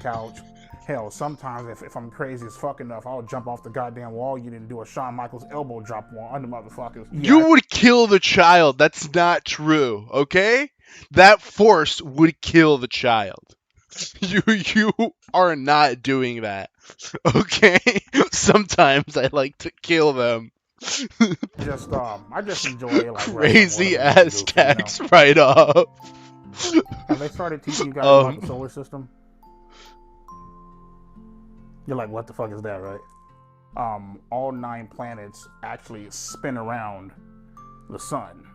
S2: couch. Hell, sometimes if I'm crazy as fuck enough, I'll jump off the goddamn wall unit and do a Shawn Michaels elbow drop on the motherfuckers.
S1: You would kill the child. That's not true, okay? That force would kill the child. You are not doing that, okay? Sometimes I like to kill them.
S2: I just enjoy like
S1: Crazy ass tax write-off.
S2: Have they started teaching you guys about the solar system? You're like, what the fuck is that, right? All 9 planets actually spin around the sun.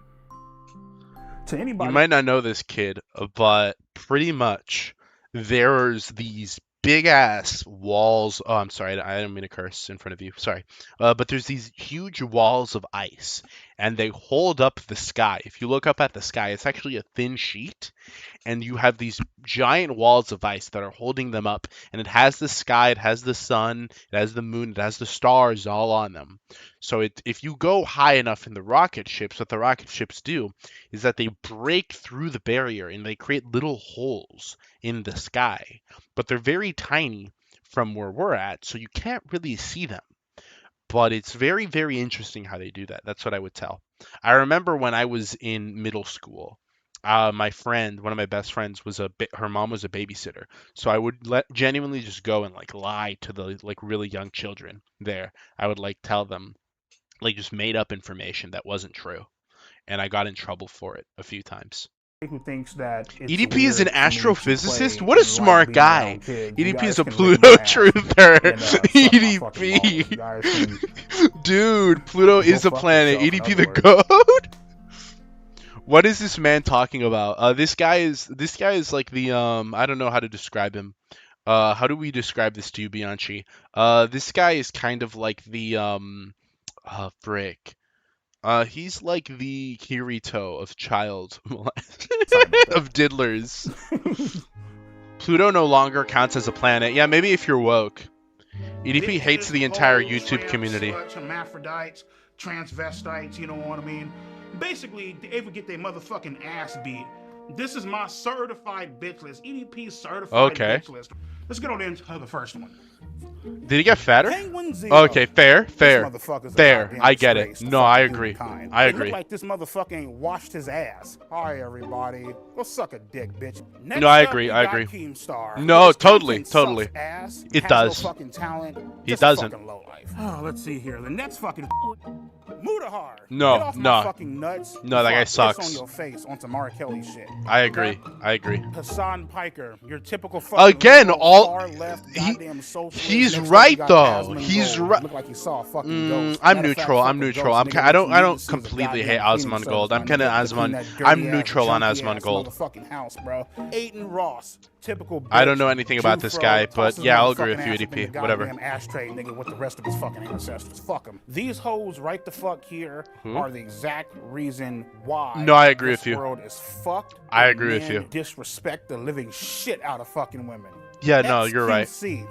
S2: To anybody,
S1: You might not know this, kid, but pretty much there's these big ass walls. Oh, I'm sorry, I didn't mean to curse in front of you. Sorry. But there's these huge walls of ice, and they hold up the sky. If you look up at the sky, it's actually a thin sheet, and you have these giant walls of ice that are holding them up, and it has the sky, it has the sun, it has the moon, it has the stars all on them. So if you go high enough in the rocket ships, what the rocket ships do is that they break through the barrier and they create little holes in the sky, but they're very tiny from where we're at, so you can't really see them. But it's very, very interesting how they do that. That's what I would tell. I remember when I was in middle school, my friend, one of my best friends, her mom was a babysitter, so I would genuinely just go and like lie to the like really young children there. I would like tell them like just made up information that wasn't true, and I got in trouble for it a few times.
S2: who thinks that it's
S1: EDP is an
S2: weird for me to
S1: astrophysicist?
S2: play
S1: What a
S2: and
S1: smart
S2: being
S1: guy.
S2: around kids. You
S1: EDP
S2: guys
S1: is a
S2: can lick
S1: Pluto
S2: my ass
S1: truther.
S2: and, suck my fucking balls. You
S1: EDP.
S2: guys can
S1: Dude, Pluto
S2: go
S1: is a
S2: fuck
S1: planet.
S2: yourself, in
S1: EDP
S2: other
S1: the
S2: words.
S1: goat? What is this man talking about? This guy is like the I don't know how to describe him. How do we describe this to you, Bianchi? This guy is kind of like the frick. He's like the Kirito of child of diddlers. Pluto no longer counts as a planet. Yeah, maybe if you're woke. EDP hates the entire YouTube community.
S2: Sluts, hermaphrodites, transvestites, you know what I mean? Basically, they ever get their motherfucking ass beat. This is my certified bitch list. EDP certified
S1: Okay.
S2: bitch list. Let's get on into the first one.
S1: Did he get fatter?
S2: Penguin Zero.
S1: Okay, fair.
S2: motherfucker's a goddamn
S1: I get it.
S2: disgrace to
S1: No, I
S2: fucking
S1: agree.
S2: humankind.
S1: I
S2: It
S1: agree.
S2: look like this motherfucker ain't washed his ass. Hi, everybody. Go suck a dick, bitch. Next
S1: No, I
S2: up,
S1: agree.
S2: we
S1: I
S2: got
S1: agree.
S2: Keemstar.
S1: No,
S2: His
S1: totally,
S2: content
S1: totally.
S2: sucks ass,
S1: It
S2: has
S1: does.
S2: No fucking talent.
S1: He
S2: Just
S1: doesn't.
S2: A fucking lowlife. Oh, let's see here. The next fucking Mudahar.
S1: No,
S2: Get off
S1: no.
S2: my fucking nuts.
S1: No, that guy
S2: before I piss
S1: sucks.
S2: on your face on some R. Kelly shit.
S1: I agree. I agree.
S2: Hassan Piker, your typical fucking
S1: Again,
S2: liberal,
S1: all
S2: far-left goddamn socialist.
S1: he's
S2: Next up,
S1: right
S2: you got
S1: though.
S2: Asmund
S1: He's
S2: Gold.
S1: right.
S2: Look like you saw a fucking ghost.
S1: I'm
S2: Matter of fact,
S1: neutral. I'm
S2: fucking
S1: neutral.
S2: ghost,
S1: I'm.
S2: nigga.
S1: I don't.
S2: What
S1: I
S2: you
S1: don't
S2: need to see is a
S1: completely hate
S2: goddamn cleaning
S1: Osmond Gold.
S2: service,
S1: I'm
S2: my
S1: kind of
S2: nigga, to clean that dirty
S1: I'm
S2: ass,
S1: neutral on
S2: junky
S1: Osmond
S2: ass
S1: Gold.
S2: Motherfucking house, bro. Aiden Ross, typical.
S1: I don't
S2: bitch,
S1: know anything about this
S2: Jufro,
S1: guy, but
S2: tosses
S1: yeah, I'll
S2: motherfucking
S1: agree with you,
S2: ass up in
S1: EDP.
S2: the
S1: Whatever.
S2: goddamn ashtray, nigga, with the rest of his fucking ancestors. Fuck him. These hoes right the fuck here
S1: Who?
S2: are the exact reason why.
S1: No, I agree
S2: this
S1: with you.
S2: world is fucked.
S1: I
S2: and
S1: agree with
S2: men
S1: you.
S2: Disrespect the living shit out of fucking women.
S1: Yeah, no, you're right.
S2: XQC.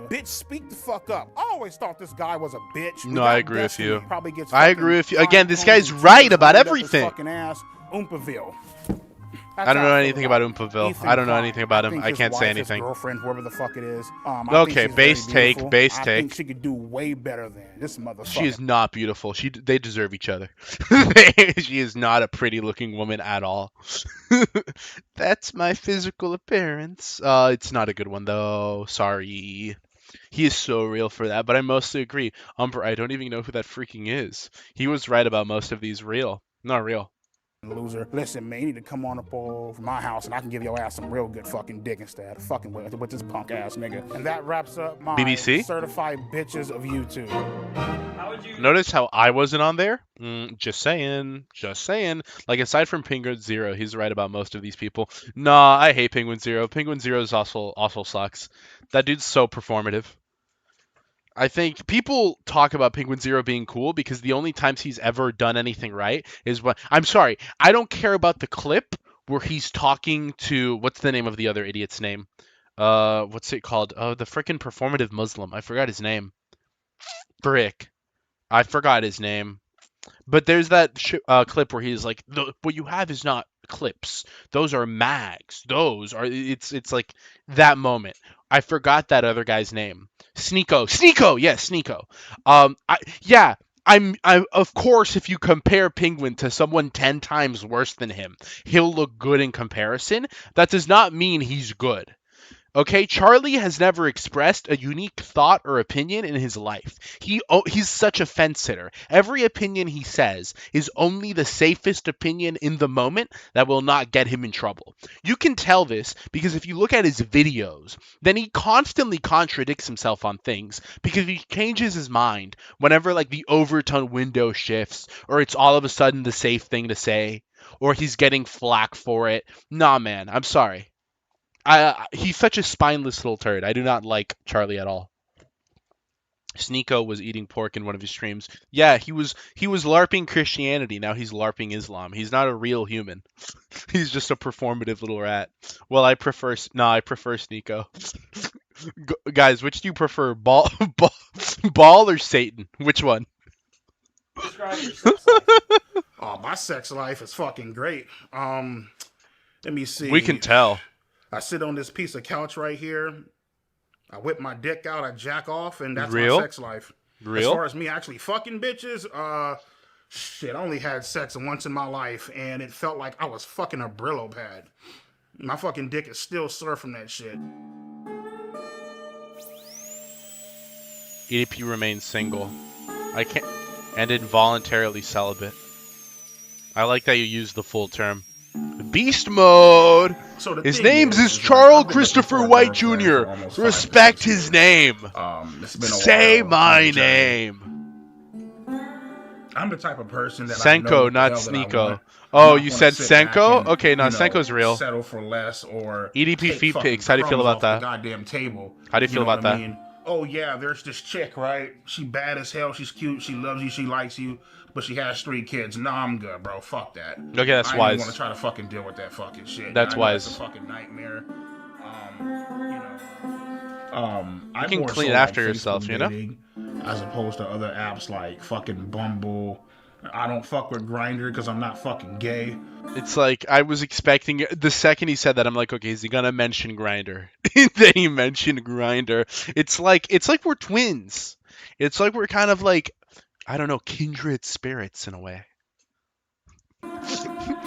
S2: Bitch, speak the fuck up. I always thought this guy was a bitch. We
S1: No,
S2: got
S1: I agree with
S2: Destiny.
S1: you.
S2: Probably gets
S1: I
S2: fucking
S1: agree with you.
S2: fine
S1: Again, this
S2: combs
S1: guy's
S2: and
S1: right
S2: tears
S1: about
S2: lined up his
S1: everything.
S2: fucking ass. Oompaville.
S1: I don't
S2: how
S1: know
S2: I feel
S1: anything
S2: about
S1: about Oompaville.
S2: Ethan
S1: I don't know
S2: Klein.
S1: anything about
S2: I
S1: him.
S2: think
S1: I
S2: his
S1: can't say
S2: wife, his
S1: anything.
S2: girlfriend, whoever the fuck it is. I
S1: Okay,
S2: think she's
S1: base
S2: very
S1: take,
S2: beautiful.
S1: base
S2: I
S1: take.
S2: think she could do way better than this motherfucker.
S1: She is not beautiful. They deserve each other. She is not a pretty looking woman at all. That's my physical appearance. It's not a good one though. Sorry. He is so real for that, but I mostly agree. Umber, I don't even know who that freaking is. He was right about most of these real. Not real.
S2: Loser. Listen, man, you need to come on up over my house and I can give your ass some real good fucking dick instead of fucking with this punk ass nigga. And that wraps up my
S1: BBC?
S2: certified bitches of YouTube.
S1: Notice how I wasn't on there? Just saying. Just saying. Like, aside from Penguin Zero, he's right about most of these people. Nah, I hate Penguin Zero. Penguin Zero is also sucks. That dude's so performative. I think people talk about Penguin Zero being cool because the only times he's ever done anything right is when... I'm sorry, I don't care about the clip where he's talking to... What's the name of the other idiot's name? What's it called? Oh, the frickin' performative Muslim. I forgot his name. Brick. I forgot his name. But there's that clip where he's like, what you have is not clips. Those are mags. Those are... It's like that moment. I forgot that other guy's name. Sneeko. Yes, Sneeko. I of course, if you compare Penguin to someone 10 times worse than him, he'll look good in comparison. That does not mean he's good. Okay, Charlie has never expressed a unique thought or opinion in his life. He's such a fence sitter. Every opinion he says is only the safest opinion in the moment that will not get him in trouble. You can tell this because if you look at his videos, then he constantly contradicts himself on things because he changes his mind whenever like the overtone window shifts or it's all of a sudden the safe thing to say or he's getting flack for it. Nah, man, I'm sorry. He's such a spineless little turd. I do not like Charlie at all. Sneeko was eating pork in one of his streams. Yeah, he was LARPing Christianity. Now he's LARPing Islam. He's not a real human. He's just a performative little rat. Well, I prefer Sneeko. Guys, which do you prefer, ball or Satan? Which one?
S2: Describe your sex life. Oh, my sex life is fucking great. Let me see.
S1: We can tell.
S2: I sit on this piece of couch right here. I whip my dick out, I jack off, and that's
S1: Real?
S2: my sex life.
S1: Real?
S2: As far as me actually fucking bitches, I only had sex once in my life, and it felt like I was fucking a Brillo pad. My fucking dick is still sore from that shit.
S1: EDP remains single. I can't... And involuntarily celibate. I like that you use the full term. Beast mode!
S2: So
S1: his name is Charles Christopher White Jr. Respect his name. Say my name.
S2: I'm the type of person that
S1: Senko, not Sneeko. Oh, you said Senko? Okay, no, Senko's real.
S2: Settle for less or
S1: EDP feet pics. How do you feel about that?
S2: Goddamn table.
S1: How do you feel about that?
S2: I mean? Oh yeah, there's this chick, right? She bad as hell. She's cute. She loves you. She likes you. But she has 3 kids. Nah, I'm good, bro. Fuck that.
S1: Okay, that's
S2: I
S1: wise.
S2: I want to try to fucking deal with that fucking shit.
S1: That's wise.
S2: It's a fucking nightmare.
S1: You can clean it after yourself, you know?
S2: As opposed to other apps like fucking Bumble. I don't fuck with Grindr because I'm not fucking gay.
S1: It's like, I was expecting, the second he said that, I'm like, okay, is he gonna mention Grindr? Then he mentioned Grindr. It's like we're twins. It's like we're kind of like, I don't know, kindred spirits in a way.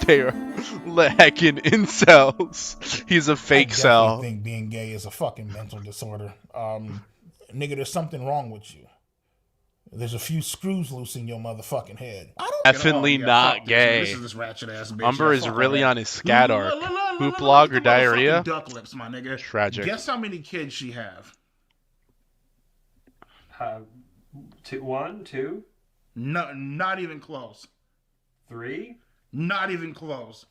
S1: They are heckin' incels. He's a fake cell.
S2: I think being gay is a fucking mental disorder. Nigga, there's something wrong with you. There's a few screws loose in your motherfucking head.
S1: Definitely not gay.
S2: This is this ratchet ass bitch.
S1: Umber is really on his scat arc. Hoop log or diarrhea?
S2: Duck lips, my nigga.
S1: Tragic.
S2: Guess how many kids she have?
S4: 1, 2?
S2: No, not even close.
S4: 3?
S2: Not even close.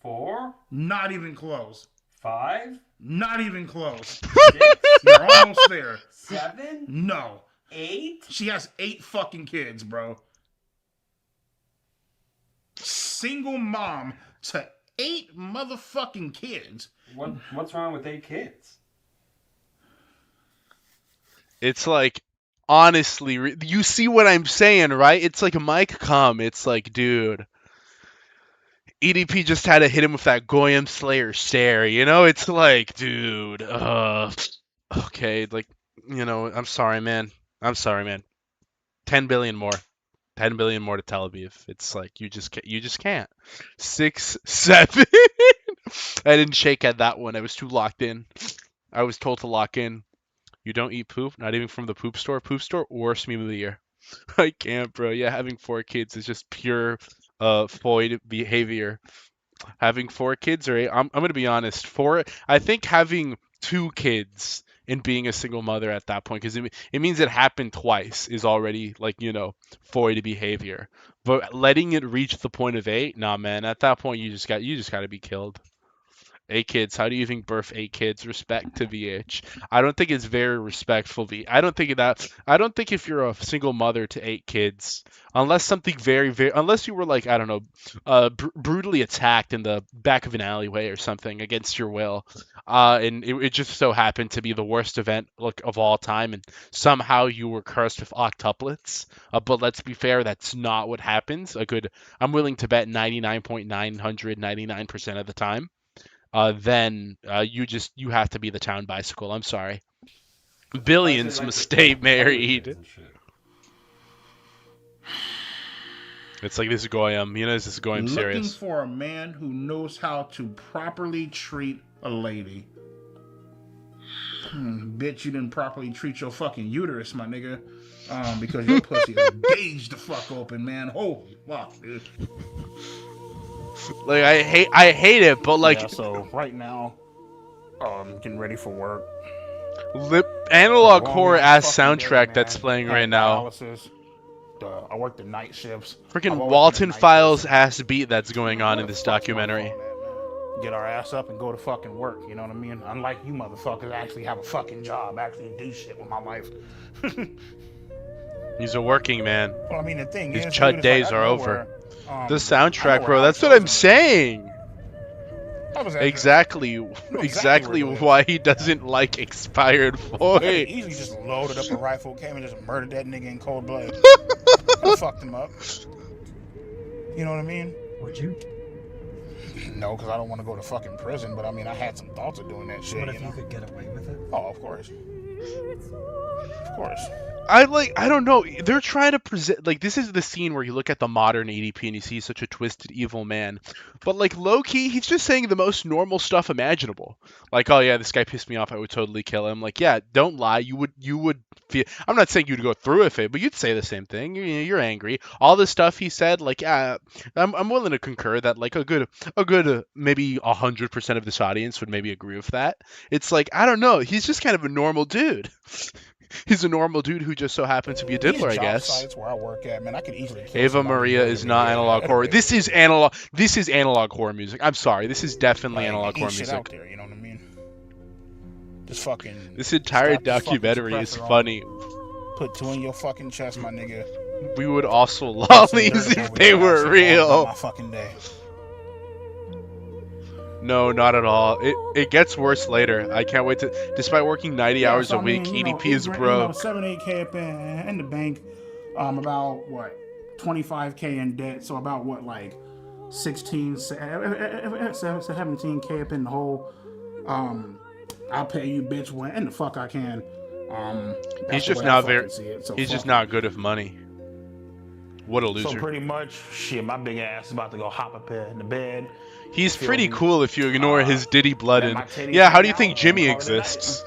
S4: 4?
S2: Not even close.
S4: 5?
S2: Not even close.
S4: 6?
S2: You're almost there.
S4: 7?
S2: No.
S4: 8?
S2: She has 8 fucking kids, bro. Single mom to 8 motherfucking kids.
S4: What's wrong with 8 kids?
S1: It's like, honestly, you see what I'm saying, right? It's like Mike Cum. It's like, dude, EDP just had to hit him with that Goyim Slayer stare, you know? It's like, dude, okay, like, you know, I'm sorry, man. 10 billion more. 10 billion more to Tel Aviv. It's like you just can't. 6, 7. I didn't shake at that one. I was too locked in. I was told to lock in. You don't eat poop, not even from the poop store. Poop store, worst meme of the year. I can't, bro. Yeah, having 4 kids is just pure void behavior. Having 4 kids, or I'm gonna be honest, I think having 2 kids and being a single mother at that point, because it means it happened twice, is already like, you know, void behavior. But letting it reach the point of 8, nah, man. At that point, you just got to be killed. 8 kids. How do you even birth 8 kids? Respect to VH. I don't think it's very respectful. I don't think if you're a single mother to 8 kids, unless something unless you were like, I don't know, brutally attacked in the back of an alleyway or something against your will, and it just so happened to be the worst event of all time, and somehow you were cursed with octuplets. But let's be fair, that's not what happens. I'm willing to bet 99.999% of the time. Then you have to be the town bicycle. I'm sorry. Billions must stay married. It's like this is Goyim. You know, this is Goyim serious.
S2: Looking for a man who knows how to properly treat a lady. Bitch, you didn't properly treat your fucking uterus, my nigga. Because your pussy is gauged the fuck open, man. Holy fuck, dude.
S1: Like I hate it, but like
S2: yeah, so right now, getting ready for work.
S1: Analog horror ass soundtrack that's playing right now.
S2: I work the night shifts.
S1: Freaking Walton Files ass beat that's going on in this documentary.
S2: Get our ass up and go to fucking work, you know what I mean? Unlike you motherfuckers, I actually have a fucking job, actually do shit with my life.
S1: He's a working man.
S2: Well, I mean, the thing
S1: His
S2: is,
S1: chud
S2: dude,
S1: days
S2: like,
S1: are over. The soundtrack, bro, that's what I'm saying. Exactly why he doesn't like expired void.
S2: He easily just loaded up a rifle, came and just murdered that nigga in cold blood. I fucked him up. You know what I mean?
S7: Would you?
S2: No, because I don't want to go to fucking prison, but I mean, I had some thoughts of doing that shit.
S7: What if you could get away with it?
S2: Oh, of course. Of course.
S1: I don't know. They're trying to present, like, this is the scene where you look at the modern EDP and you see such a twisted, evil man. But, like, low-key, he's just saying the most normal stuff imaginable. Like, oh, yeah, this guy pissed me off. I would totally kill him. Like, yeah, don't lie. You would feel... I'm not saying you'd go through with it, but you'd say the same thing. You're angry. All the stuff he said, like, yeah, I'm willing to concur that, like, a good maybe 100% of this audience would maybe agree with that. It's like, I don't know. He's just kind of a normal dude. He's a normal dude who just so happens to be a diddler, I guess.
S2: Sites where I work at, man, I could easily kill
S1: Ava Maria is not analog horror. This is analog horror music. I'm sorry. This is definitely analog horror music.
S2: Out there, you know what I mean? Just fucking.
S1: This entire documentary is funny.
S2: Put 2 in your fucking chest, my nigga.
S1: We would also lollies if they were real.
S2: My fucking day.
S1: No, not at all. It gets worse later. I can't wait to. Despite working 90 hours a week, EDP is broke.
S2: 7-8K up in the bank. About what, 25K in debt. So about what, like 17K up in the hole. I'll pay you, bitch, when the fuck I can.
S1: He's just not very. He's just not good with money. What a loser.
S2: So pretty much, shit, my big ass is about to go hop up in the bed.
S1: He's pretty cool if you ignore his Diddy blood and yeah. How do you think Jimmy exists?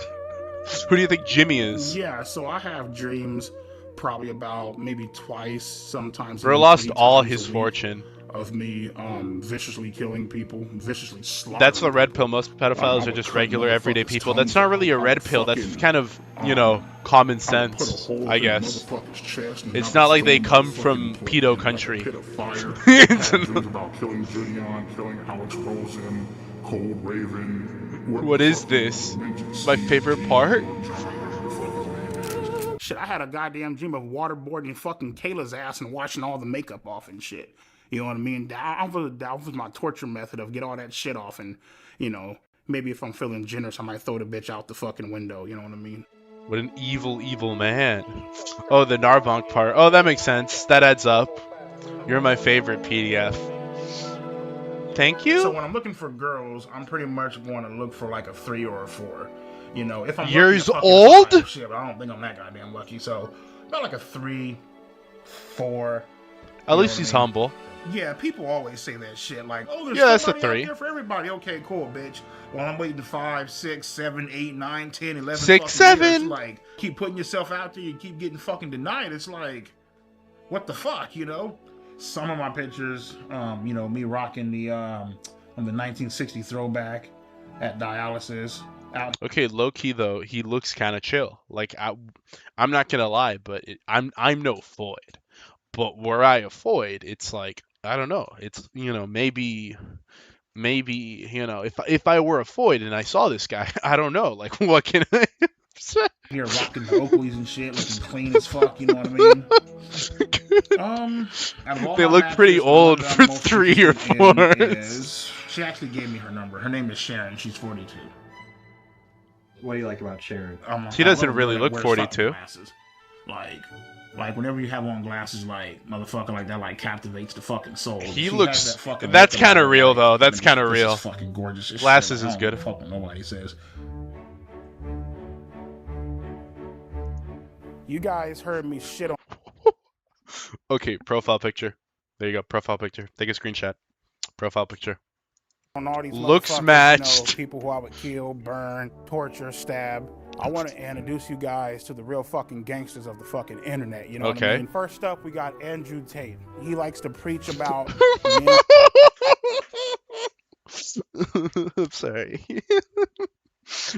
S1: Who do you think Jimmy is?
S2: Yeah, so I have dreams probably about maybe twice, sometimes.
S1: Bro lost all his fortune.
S2: Of me viciously killing people, viciously slaughtering.
S1: That's the red pill. Most pedophiles are just regular everyday people. That's not really a red pill. That's kind of, you know, common sense, I guess. It's not like they come from pedo country. What is this? My favorite part?
S2: Shit, I had a goddamn dream of waterboarding fucking Kayla's ass and washing all the makeup off and shit. You know what I mean? That was my torture method of get all that shit off and, you know, maybe if I'm feeling generous, I might throw the bitch out the fucking window. You know what I mean?
S1: What an evil, evil man. Oh, the Narbonk part. Oh, that makes sense. That adds up. You're my favorite PDF. Thank you.
S2: So when I'm looking for girls, I'm pretty much going to look for like a 3 or a 4. You know, if I'm
S1: Years
S2: lucky,
S1: old?
S2: 5, shit, but I don't think I'm that goddamn lucky. So about like a 3, 4.
S1: At least he's humble.
S2: Yeah, people always say that shit. Like, oh, there's
S1: that's a
S2: somebody out
S1: 3.
S2: there for everybody. Okay, cool, bitch. Well, I'm waiting to 5, 6, 7, 8, 9, 10, 11.
S1: 6,
S2: fucking
S1: 7.
S2: years. Like, keep putting yourself out there. You keep getting fucking denied. It's like, what the fuck, you know? Some of my pictures, you know, me rocking the 1960 throwback at dialysis.
S1: Okay, low key though, he looks kind of chill. Like I'm not gonna lie, but I'm no Floyd. But were I a Floyd, it's like I don't know. It's maybe you know if I were a Floyd and I saw this guy, I don't know. Like what can I say?
S2: Here rocking the Oakleys and shit, looking clean as fuck. You know what I mean?
S1: They look pretty old for 3 or 4.
S2: She actually gave me her number. Her name is Sharon. She's 42.
S12: What do you like about Sharon?
S1: She doesn't really look 42.
S2: Like whenever you have on glasses, like motherfucker, like that, like captivates the fucking soul.
S1: He looks. That's kind of real though. That's kind of real.
S2: Fucking gorgeous.
S1: Glasses is good.
S2: Fuck what nobody says. You guys heard me shit on.
S1: Okay, profile picture. There you go. Profile picture. Take a screenshot. Profile picture.
S2: On all these
S1: looks
S2: motherfuckers,
S1: matched.
S2: You know, people who I would kill, burn, torture, stab. I want to introduce you guys to the real fucking gangsters of the fucking internet. You know what I mean? First up, we got Andrew Tate. He likes to preach about.
S1: I'm sorry.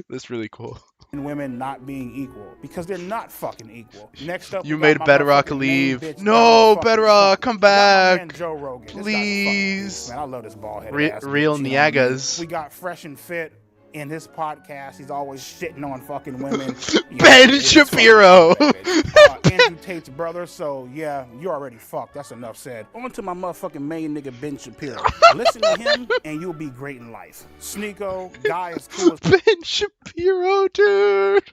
S1: That's really cool.
S2: And women not being equal because they're not fucking equal. Next up,
S1: you made Bedrock leave. No, Bedrock, come back.
S2: Joe Rogan.
S1: Please.
S2: Man, I love this bald-headed ass
S1: real
S2: bitch,
S1: Niagas.
S2: We got Fresh and Fit in his podcast. He's always shitting on fucking women.
S1: Ben Shapiro.
S2: Andrew Tate's brother. So yeah, you already fucked. That's enough said. On to my motherfucking main nigga Ben Shapiro. Listen to him and you'll be great in life. Sneeko, guy is cool as
S1: Ben Shapiro, dude.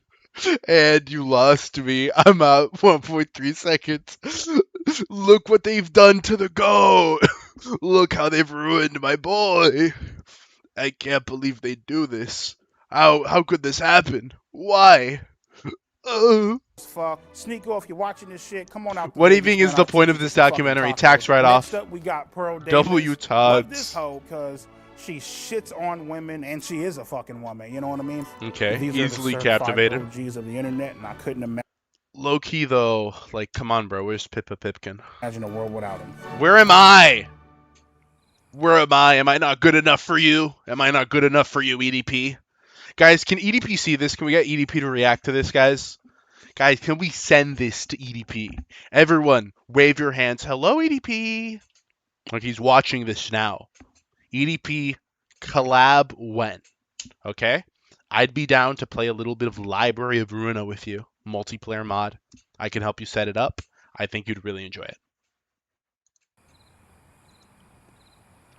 S1: And you lost me. I'm out 1.3 seconds. Look what they've done to the GOAT. Look how they've ruined my boy. I can't believe they do this. How could this happen? Why?
S2: Fuck. Sneeko, if you're watching this shit, come on out.
S1: What do you think is the point of this documentary? Tax write-off.
S2: Next up, we got Pearl Davis.
S1: W Tods.
S2: This hoe because she shits on women and she is a fucking woman. You know what I mean?
S1: Okay.
S2: These
S1: Easily
S2: are the
S1: captivated.
S2: OGs of the internet, and I couldn't imagine.
S1: Low key though, like, come on, bro. Where's Pippa Pipkin?
S2: Imagine a world without him.
S1: Where am I? Where am I? Am I not good enough for you? Am I not good enough for you, EDP? Guys, can EDP see this? Can we get EDP to react to this, guys? Guys, can we send this to EDP? Everyone, wave your hands. Hello, EDP. Like he's watching this now. EDP collab when? Okay? I'd be down to play a little bit of Library of Ruina with you. Multiplayer mod. I can help you set it up. I think you'd really enjoy it.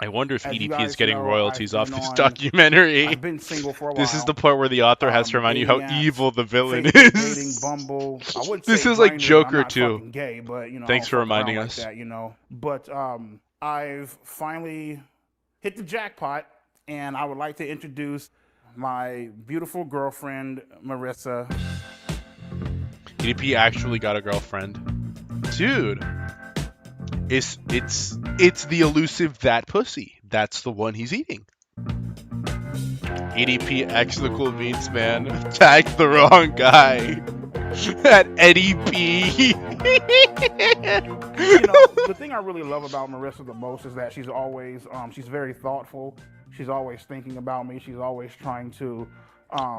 S1: I wonder if EDP is getting royalties off this documentary.
S2: I've been single for a while.
S1: This is the part where the author has to remind you how evil the villain is.
S2: Bumble.
S1: This is like Joker too.
S2: Gay, but, you know,
S1: thanks for reminding us.
S2: Like that, you know. But I've finally hit the jackpot, and I would like to introduce my beautiful girlfriend, Marissa.
S1: EDP actually got a girlfriend. Dude. It's the elusive that pussy. That's the one he's eating. EDP X the cool beans, man. Tagged the wrong guy. At Eddie P.
S2: You know, the thing I really love about Marissa the most is that she's always she's very thoughtful. She's always thinking about me. She's always trying to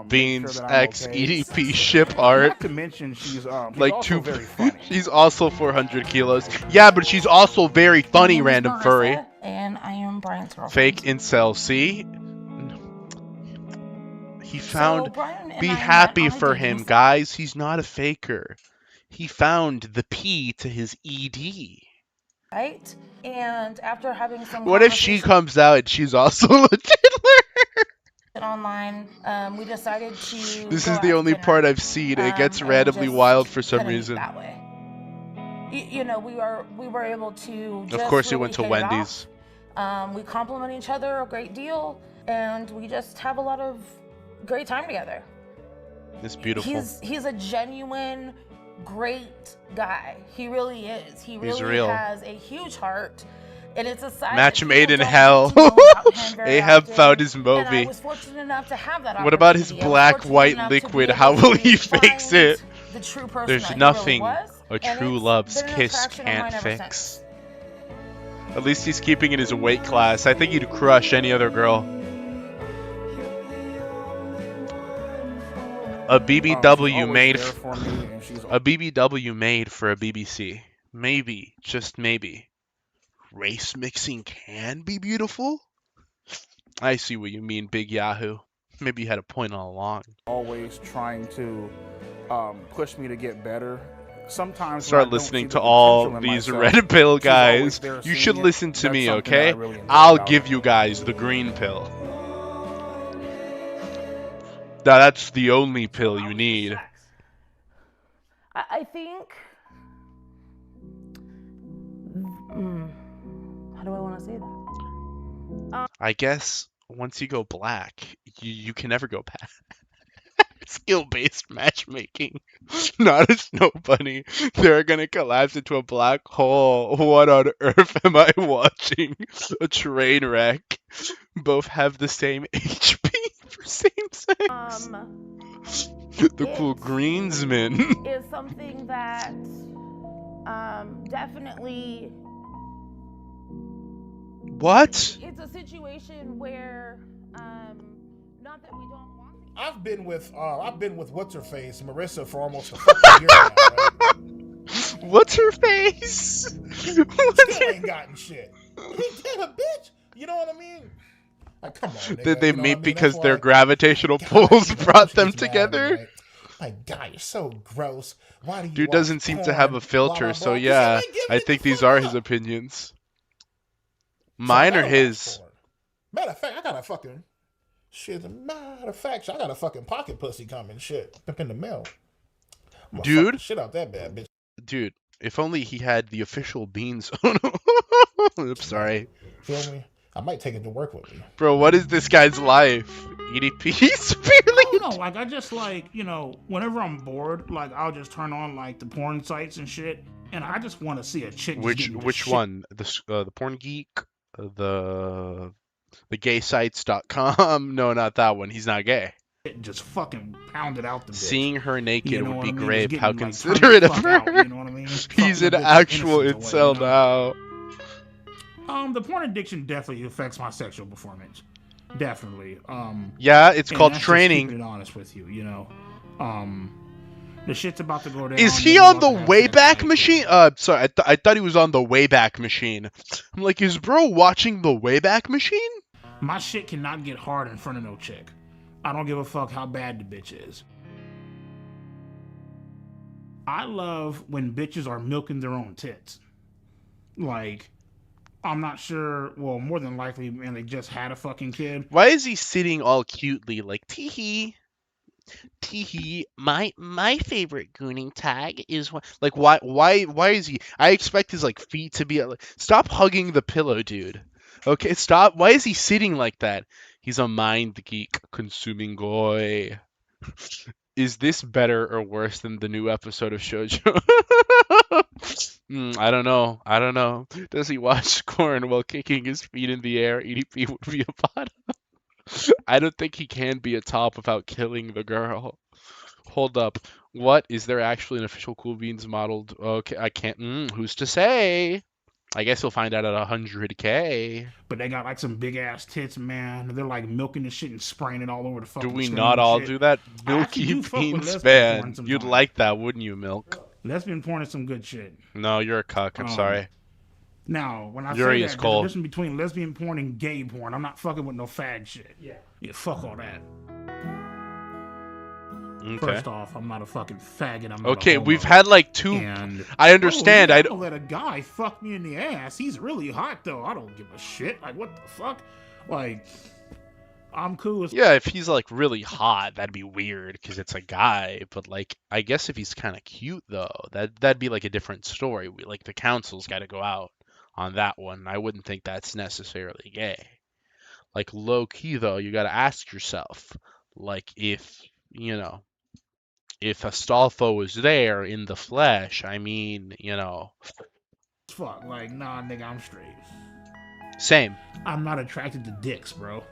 S1: Beans
S2: sure
S1: X
S2: okay.
S1: EDP ship art.
S2: Not to mention she's
S1: like
S2: also very funny.
S1: She's also 400 kilos. Yeah, but she's also very funny, random furry.
S15: And I am Brian's girlfriend.
S1: Fake incel. See? He found. Be happy for him, guys. He's not a faker. He found the P to his ED.
S15: Right? And after having some.
S1: What if she comes out and she's also a Diddler?
S15: Online, we decided to.
S1: This is the only part I've seen. It gets randomly wild for some reason.
S15: That way. You know, we were able to. Just
S1: of course,
S15: really
S1: you went to
S15: hit it
S1: Wendy's.
S15: We compliment each other a great deal, and we just have a lot of great time together.
S1: It's beautiful.
S15: He's a genuine, great guy. He really is. He really
S1: real.
S15: has a huge heart. And it's a side
S1: Match
S15: that
S1: made in
S15: people don't
S1: hell.
S15: get to know about him very
S1: Ahab
S15: often.
S1: found his
S15: And I
S1: Moby.
S15: was fortunate enough to have that
S1: What about his
S15: opportunity. I was
S1: black
S15: fortunate
S1: white
S15: enough to be
S1: liquid?
S15: able
S1: How will
S15: to
S1: he fix
S15: find
S1: it?
S15: the true person
S1: There's
S15: that he
S1: nothing
S15: really was,
S1: a
S15: and
S1: true
S15: it's
S1: love's
S15: been an
S1: kiss
S15: attraction of
S1: can't
S15: mine ever
S1: fix.
S15: since.
S1: At least he's keeping in his weight class. I think he'd crush any other girl. A BBW made a BBW made for a BBC. Maybe, just maybe. Race mixing can be beautiful? I see what you mean, Big Yahoo. Maybe you had a point all along.
S5: Always trying to push me to get better. Sometimes
S1: Start listening to all these red pill guys. You should listen to me, okay? I'll give you guys the green pill. That's the only pill you need.
S15: I think. How do I want to say that?
S1: I guess once you go black, you can never go back. Skill-based matchmaking. Not a snow bunny. They're gonna collapse into a black hole. What on earth am I watching? A train wreck. Both have the same HP for same sex. The cool greensman.
S15: Is something that definitely.
S1: What?
S15: It's a situation where, not that we don't want.
S2: I've been with what's her face, Marissa, for almost a fucking year now. Right?
S1: What's her face?
S2: Still ain't gotten shit. He did a bitch. You know what I mean? Like, come on, nigga.
S1: Did they
S2: You know
S1: meet
S2: what I mean?
S1: because
S2: That's
S1: their
S2: why-
S1: gravitational
S2: God,
S1: pulls
S2: you know,
S1: brought
S2: she
S1: them
S2: gets mad at me,
S1: together?
S2: right? Like, God, you're so gross. Why do you
S1: Dude
S2: watch
S1: doesn't seem to have a
S2: porn,
S1: filter,
S2: blah, blah,
S1: so
S2: blah? 'Cause
S1: yeah,
S2: they give
S1: I
S2: it
S1: think
S2: the
S1: these
S2: fuck
S1: are
S2: up.
S1: his opinions.
S2: So I
S1: Mine or
S2: gotta watch
S1: his?
S2: porn. Matter of fact, I got a fucking shit. Matter of fact, I got a fucking pocket pussy coming. Shit, up in the mail. I'm gonna
S1: Dude?
S2: fuck the shit out that bad bitch.
S1: Dude, if only he had the official bean zone. I'm sorry.
S2: Feel me? I might take it to work with me.
S1: Bro, what is this guy's life? EDP severely.
S2: I don't know. Like, I just like, whenever I'm bored, like, I'll just turn on like the porn sites and shit, and I just want to see a chick. Just getting the
S1: Which
S2: shit
S1: one? The porn geek? The gaysites.com? No, not that one. He's not gay.
S2: just fucking pounded out the bitch.
S1: Seeing her naked
S2: You know
S1: would
S2: what
S1: be
S2: I mean?
S1: grave.
S2: Just
S1: How
S2: getting, like,
S1: considerate
S2: turned
S1: of
S2: the fuck
S1: her.
S2: out, you know what I mean?
S1: He's
S2: Fucking
S1: an
S2: the bitch's
S1: actual
S2: innocence away,
S1: incel now.
S2: The porn addiction definitely affects my sexual performance. Definitely.
S1: Yeah, it's
S2: and
S1: called
S2: that's just
S1: training.
S2: keeping it honest with you, the shit's about to go down.
S1: Is he on the Wayback Machine? Sorry, I thought he was on the Wayback Machine. I'm like, is bro watching the Wayback Machine?
S2: My shit cannot get hard in front of no chick. I don't give a fuck how bad the bitch is. I love when bitches are milking their own tits. Like, I'm not sure. Well, more than likely, man, they just had a fucking kid.
S1: Why is he sitting all cutely like teehee? Teehee. My favorite gooning tag is like why is he? I expect his like feet to be like. Stop hugging the pillow, dude. Okay, stop. Why is he sitting like that? He's a mind geek consuming goy. Is this better or worse than the new episode of Shoujo? I don't know. Does he watch corn while kicking his feet in the air? EDP would be a bottom. I don't think he can be a top without killing the girl. Hold up. What? Is there actually an official Cool Beans modeled? Okay, I can't. Who's to say? I guess you'll find out at 100K.
S2: But they got like some big ass tits, man. They're like milking the shit and spraying it all over the fucking
S1: Do we
S2: screen
S1: not
S2: and
S1: all
S2: shit.
S1: do that?
S2: I actually
S1: Milky
S2: do fuck with
S1: Beans
S2: lesbian
S1: fan.
S2: porn
S1: You'd
S2: sometimes.
S1: like that, wouldn't you, Milk?
S2: Lesbian porn is some good shit.
S1: No, you're a cuck. I'm sorry.
S2: Now, when I
S1: Yuri
S2: say
S1: is
S2: that, there's a
S1: cold.
S2: difference between lesbian porn and gay porn. I'm not fucking with no fag shit. Yeah, fuck all that.
S1: Okay.
S2: First off, I'm not a fucking faggot. I'm not
S1: Okay,
S2: a homo.
S1: we've had like two.
S2: And,
S1: I understand.
S2: Oh,
S1: I
S2: you
S1: don't.
S2: don't let a guy fuck me in the ass. He's really hot though. I don't give a shit. Like, what the fuck? Like, I'm cool as
S1: Yeah, if he's like really hot, that'd be weird because it's a guy. But like, I guess if he's kind of cute though, that'd be like a different story. Like the council's got to go out on that one. I wouldn't think that's necessarily gay. Like low key though, you gotta ask yourself, like if if Astolfo was there in the flesh, I mean,
S2: Fuck, like, nah, nigga, I'm straight.
S1: Same.
S2: I'm not attracted to dicks, bro.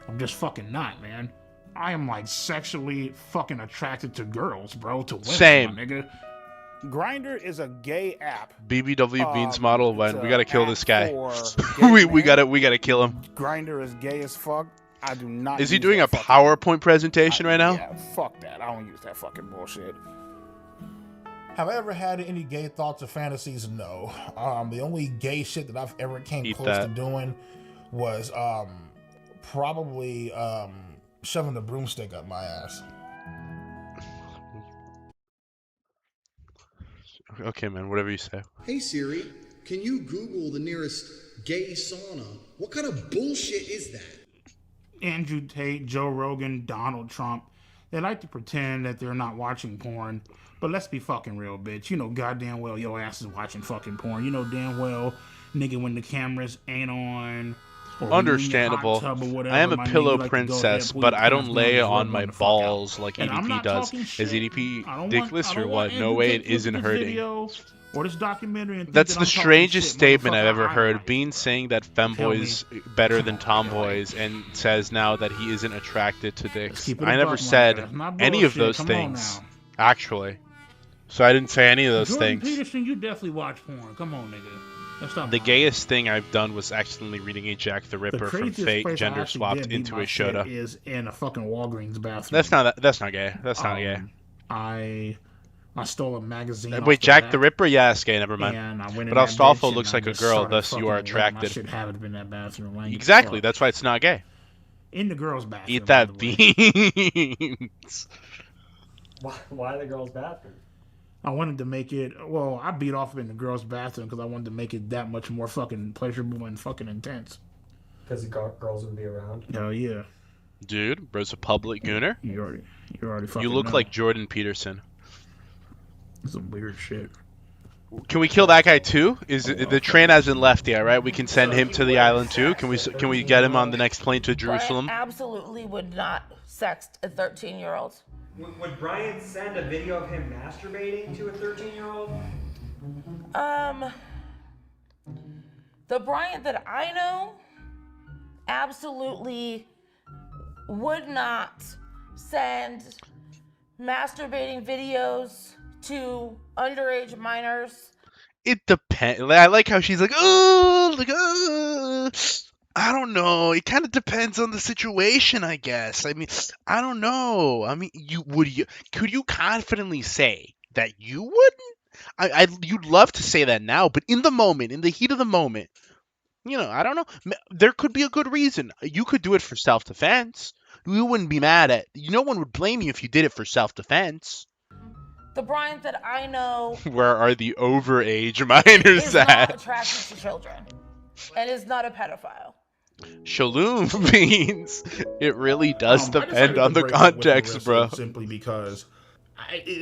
S2: I'm just fucking not, man. I am like sexually fucking attracted to girls, bro. To women,
S1: Same.
S2: my nigga. Grinder is a gay app.
S1: BBW Beans model when we
S2: a
S1: gotta kill this guy.
S2: gay
S1: we gotta kill him.
S2: Grinder is gay as fuck. I do not.
S1: Is he
S2: use
S1: doing
S2: that
S1: a PowerPoint presentation right now?
S2: Yeah, fuck that. I don't use that fucking bullshit.
S18: Have I ever had any gay thoughts or fantasies? No. The only gay shit that I've ever came close to doing was probably shoving the broomstick up my ass.
S1: Okay, man, whatever you say.
S20: Hey Siri, can you Google the nearest gay sauna? What kind of bullshit is that?
S2: Andrew Tate, Joe Rogan, Donald Trump. They like to pretend that they're not watching porn, but let's be fucking real, bitch. You know goddamn well your ass is watching fucking porn. You know damn well, nigga, when the cameras ain't on.
S1: Understandable. I am a pillow princess, but I don't lay on my balls like EDP does. Is EDP dickless or what? No way, it isn't hurting.
S2: Or this documentary and
S1: that's the strangest statement I've ever heard. Bean saying that femboys better than tomboys and says now that he isn't attracted to dicks. I never said any of those things, actually. So I didn't say any of those things.
S2: Peterson, you definitely watch porn. Come on, nigga.
S1: The gayest thing I've done was accidentally reading a Jack the Ripper from Fate gender swapped into a Shota.
S2: Is in a fucking Walgreens bathroom.
S1: That's not gay. That's not gay.
S2: I stole a magazine.
S1: Wait, Jack the Ripper? Yeah, that's gay. Never mind.
S2: And I went
S1: but Astolfo looks like a girl, thus you are attracted.
S2: I should have it in that bathroom.
S1: Exactly. That's why it's not gay.
S2: In the girls' bathroom.
S1: Eat that beans.
S12: Why the girls' bathroom?
S2: I wanted to make it. Well, I beat off in the girls' bathroom because I wanted to make it that much more fucking pleasurable and fucking intense.
S12: Because the girls would be around.
S2: Hell yeah.
S1: Dude, bro's a public gooner.
S2: You already fucking
S1: You look
S2: know.
S1: like Jordan Peterson.
S2: Some weird shit.
S1: Can we kill that guy too? The train hasn't left yet, right? We can send him to the island too. Can we get him on the next plane to Jerusalem?
S15: Brian absolutely would not sext a 13-year-old.
S12: Would Brian send a video of him masturbating to a 13-year-old?
S15: The Brian that I know absolutely would not send masturbating videos to underage minors.
S1: It depends. I like how she's like, I don't know. It kind of depends on the situation, I guess. I mean, I don't know. I mean, could you confidently say that you wouldn't? You'd love to say that now, but in the moment, in the heat of the moment, I don't know. There could be a good reason. You could do it for self-defense. We wouldn't be mad at. No one would blame you if you did it for self-defense.
S15: The Brian that I know
S1: Where are the overage minors
S15: is
S1: at?
S15: not attracted to children and is not a pedophile.
S1: Shalom means it really does depend on the context, bro.
S18: Simply because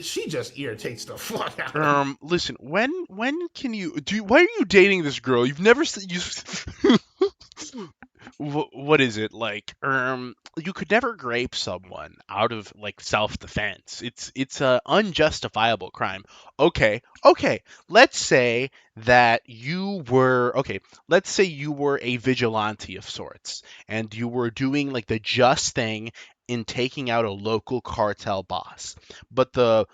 S18: she just irritates the fuck out of me.
S1: Listen, when can you why are you dating this girl? You've never what is it like? You could never grape someone out of like self-defense. It's a unjustifiable crime. Okay. Let's say that you were Let's say you were a vigilante of sorts, and you were doing like the just thing in taking out a local cartel boss, but the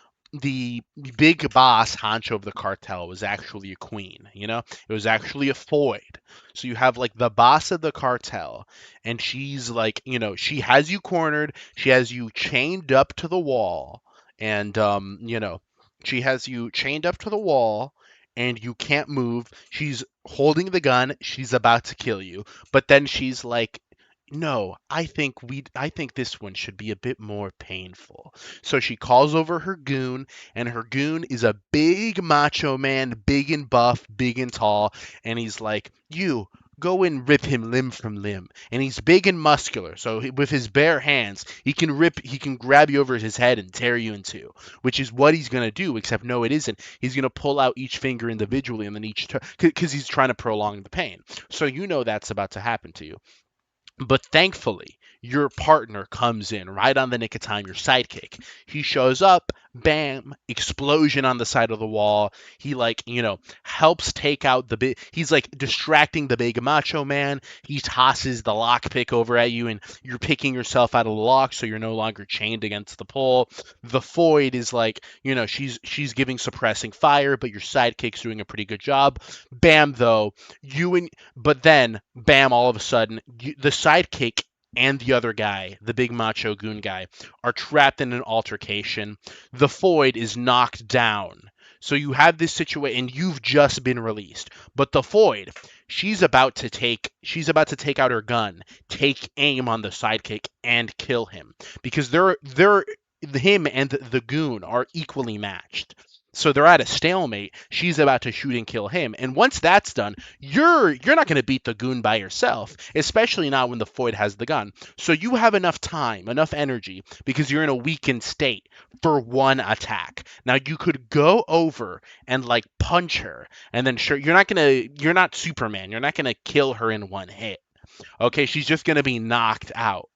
S1: big boss honcho of the cartel was actually a queen, it was actually a foid. So you have like the boss of the cartel, and she's like, she has you cornered, she has you chained up to the wall, and she has you chained up to the wall and you can't move. She's holding the gun, she's about to kill you, but then she's like, no, I think this one should be a bit more painful. So she calls over her goon, and her goon is a big macho man, big and buff, big and tall, and he's like, you go and rip him limb from limb. And he's big and muscular, so with his bare hands, he can grab you over his head and tear you in two, which is what he's going to do, except no, it isn't. He's going to pull out each finger individually and then each because he's trying to prolong the pain. So you know that's about to happen to you. But thankfully, your partner comes in right on the nick of time, your sidekick. He shows up, bam, explosion on the side of the wall. He, like, helps take out the big, he's like distracting the big macho man. He tosses the lockpick over at you, and you're picking yourself out of the lock so you're no longer chained against the pole. The Foid is like, she's giving suppressing fire, but your sidekick's doing a pretty good job. Bam, though, but then, bam, all of a sudden, the sidekick and the other guy, the big macho goon guy, are trapped in an altercation. The Foid is knocked down. So you have this situation, and you've just been released. But the Foid, she's about to take out her gun, take aim on the sidekick, and kill him. Because him and the goon are equally matched. So they're at a stalemate. She's about to shoot and kill him. And once that's done, you're not going to beat the goon by yourself, especially not when the Foid has the gun. So you have enough time, enough energy, because you're in a weakened state, for one attack. Now you could go over and like punch her, and then sure, you're not Superman. You're not going to kill her in one hit. Okay, she's just going to be knocked out.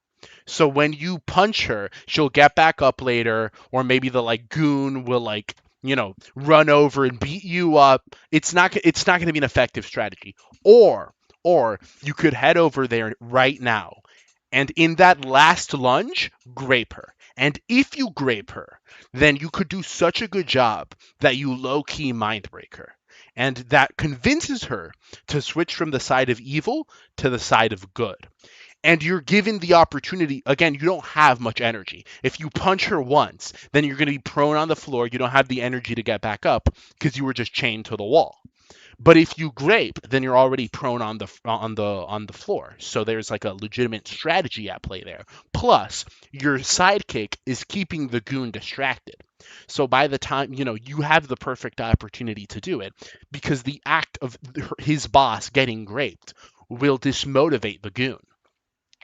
S1: So when you punch her, she'll get back up later, or maybe the goon will run over and beat you up. It's not going to be an effective strategy. Or you could head over there right now, and in that last lunge, grape her. And if you grape her, then you could do such a good job that you low-key mind break her. And that convinces her to switch from the side of evil to the side of good. And you're given the opportunity, again, you don't have much energy. If you punch her once, then you're going to be prone on the floor. You don't have the energy to get back up because you were just chained to the wall. But if you grape, then you're already prone on the floor. So there's like a legitimate strategy at play there. Plus, your sidekick is keeping the goon distracted. So by the time, you have the perfect opportunity to do it, because the act of his boss getting graped will dismotivate the goon.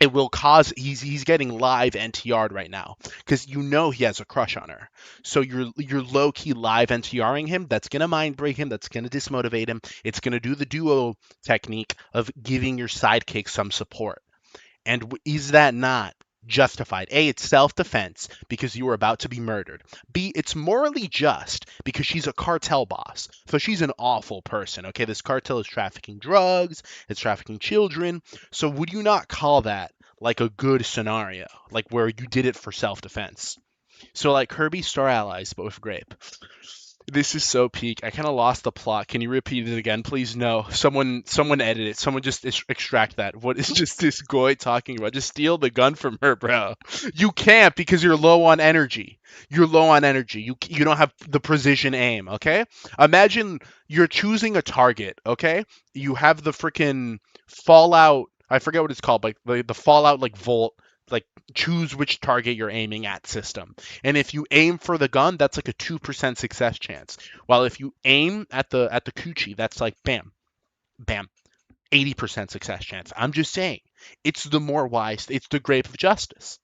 S1: It will cause, he's getting live NTR'd right now because he has a crush on her. So you're low-key live NTRing him. That's going to mind break him. That's going to dismotivate him. It's going to do the duo technique of giving your sidekick some support. And is that not justified? A, it's self-defense because you were about to be murdered. B, it's morally just because she's a cartel boss. So she's an awful person, okay? This cartel is trafficking drugs, it's trafficking children. So would you not call that like a good scenario, like where you did it for self-defense? So like Kirby Star Allies, but with grape. This is so peak. I kind of lost the plot. Can you repeat it again, please? No. Someone edit it. Someone just extract that. What is just this Goy talking about? Just steal the gun from her, bro. You can't because you're low on energy. You're low on energy. You don't have the precision aim, okay? Imagine you're choosing a target, okay? You have the freaking Fallout, I forget what it's called, like the Fallout Volt, like choose which target you're aiming at system. And if you aim for the gun, that's like a 2% success chance. While if you aim at the coochie, that's like bam, bam, 80% success chance. I'm just saying, it's the more wise, it's the grape of justice.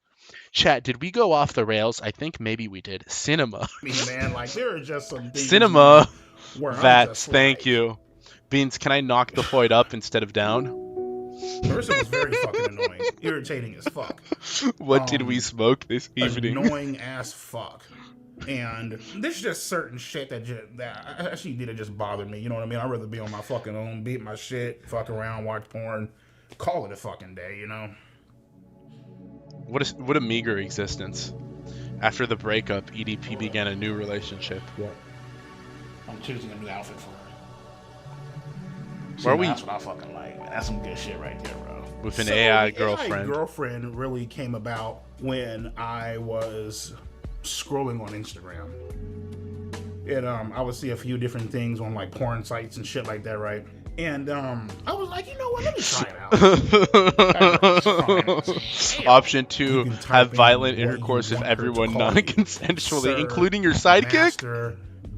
S1: Chat, did we go off the rails? I think maybe we did. Cinema.
S18: Man, there are just some things.
S1: Cinema.
S18: Vats,
S1: thank you. Beans, can I knock the Foid up instead of down?
S18: First, it was very fucking annoying, irritating as fuck.
S1: What did we smoke this evening?
S18: Annoying as fuck. And there's just certain shit that actually didn't just bother me. You know what I mean? I'd rather be on my fucking own, beat my shit, fuck around, watch porn, call it a fucking day.
S1: What a meager existence. After the breakup, EDP began a new relationship.
S18: Yeah. I'm choosing a new outfit for her. That's what I fucking like, man. That's some good shit right there, bro.
S1: With an AI girlfriend.
S18: AI girlfriend really came about when I was scrolling on Instagram. And I would see a few different things on porn sites and shit like that, right? And I was like, you know what, let me try it out.
S1: Option 2, have violent intercourse with everybe non-consensually, including your sidekick?
S18: Master,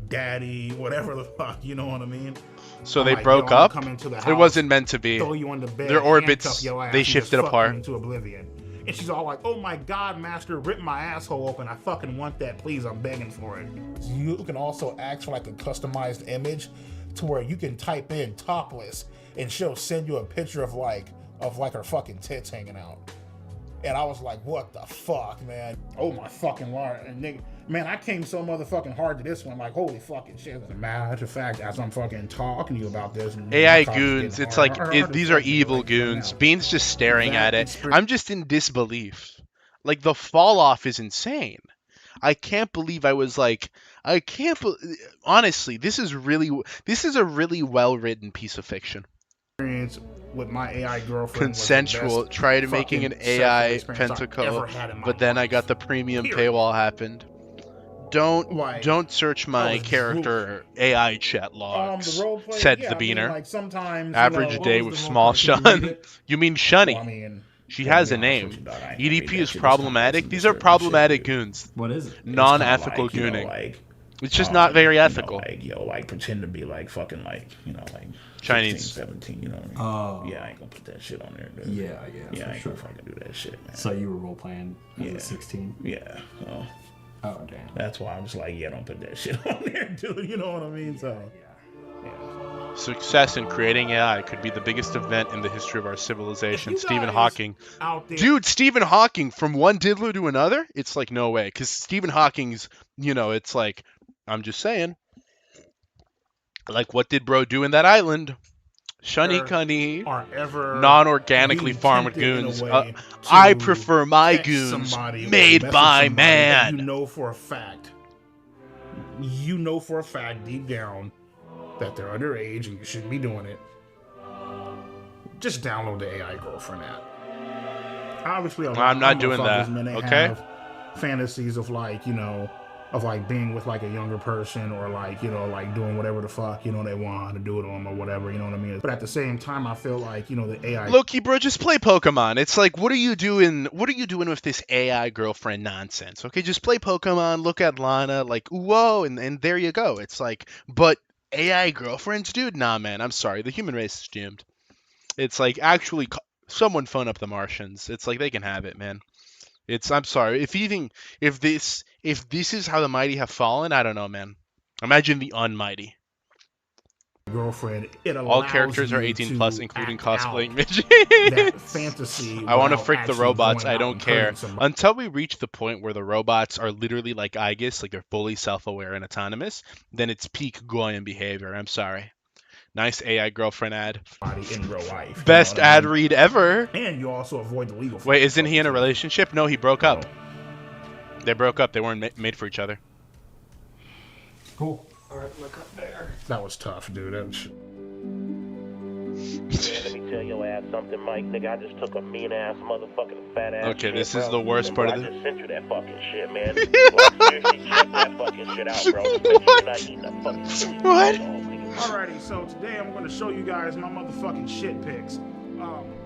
S18: daddy, whatever the fuck, you know what I mean?
S1: So
S18: I'm
S1: they
S18: like,
S1: broke
S18: yo, I'm
S1: up?
S18: gonna come into the
S1: It
S18: house,
S1: wasn't meant to be.
S18: throw you on the bed,
S1: Their orbits,
S18: handcuff your ass,
S1: they
S18: and just
S1: shifted
S18: fuck you
S1: apart.
S18: into oblivion. And she's all like, oh my God, master, rip my asshole open. I fucking want that, please, I'm begging for it. You can also ask for like a customized image to where you can type in topless and she'll send you a picture of like her fucking tits hanging out. And I was like, what the fuck, man? Oh my fucking Lord. And nigga, man, I came so motherfucking hard to this one, like, holy fucking shit. As a matter of fact, as I'm fucking talking to you about this.
S1: AI goons, it's like, these are evil goons. Bean's just staring at it. I'm just in disbelief. Like, the fall off is insane. I can't believe I was like, honestly, this is a really well-written piece of fiction.
S18: With my AI girlfriend,
S1: consensual, tried making an AI pentacle, but then I got the premium paywall happened. Don't search my character AI chat logs, said the Beaner.
S18: like sometimes,
S1: average day with small Shun. You mean Shunny? Well, she has a name. EDP is problematic. These are problematic goons.
S18: What is it?
S1: Non-ethical gooning. It's just not very ethical.
S18: Pretend to be like fucking
S1: Chinese.
S18: 16, 17, you know what I mean?
S4: Oh.
S18: Yeah, I ain't gonna put that shit on there, dude.
S4: Yeah,
S18: I ain't
S4: sure.
S18: gonna fucking do that shit, man.
S4: So you were role playing as a 16?
S18: Yeah.
S4: Oh, damn.
S18: That's why I'm just like, don't put that shit on there, dude. You know what I mean? So,
S1: Success in creating AI could be the biggest event in the history of our civilization. Stephen Hawking. Dude, Stephen Hawking, from one Diddler to another? It's like, no way. Because Stephen Hawking's, it's like, I'm just saying. Like, what did bro do in that island? Shunny cunny. Non-organically farmed goons. I prefer my goons made by man.
S18: You know for a fact, deep down, that they're underage and you shouldn't be doing it. Just download the AI girlfriend app. Obviously,
S1: I'm not doing that. Okay.
S18: Have fantasies of being with like a younger person or doing whatever the fuck they want to do to them or whatever, you know what I mean? But at the same time, I feel like the AI.
S1: Loki, bro, just play Pokemon. It's like, what are you doing? What are you doing with this AI girlfriend nonsense? Okay, just play Pokemon. Look at Lana, like whoa, and there you go. It's like, but AI girlfriends, dude? Nah, man. I'm sorry, the human race is doomed. It's like, actually, someone phone up the Martians. It's like they can have it, man. I'm sorry. If this is how the mighty have fallen, I don't know, man. Imagine the unmighty.
S18: Girlfriend.
S1: All characters are 18 plus, including cosplaying midgets.
S18: That fantasy.
S1: I want to frick the robots. I don't care until we reach the point where the robots are literally like Aegis, like they're fully self-aware and autonomous. Then it's peak Goyan behavior. I'm sorry. Nice AI girlfriend ad.
S18: In real life.
S1: Best ad read ever.
S18: And you also avoid the legal.
S1: Wait, isn't he in a relationship? No, he broke up. They broke up. They weren't made for each other.
S18: Cool. All right, look up there. That was tough, dude. That was...
S11: Man, let me tell your ass something, Mike. Nigga, I just took a mean ass motherfucking fat ass.
S1: Okay,
S11: shit,
S1: this
S11: bro.
S1: is the worst part of
S11: I
S1: it.
S11: just sent you that fucking shit, man. Seriously, check that fucking shit out, bro. You're not eating that fucking shit.
S1: What?
S18: Alrighty, so today I'm going to show you guys my motherfucking shit pics.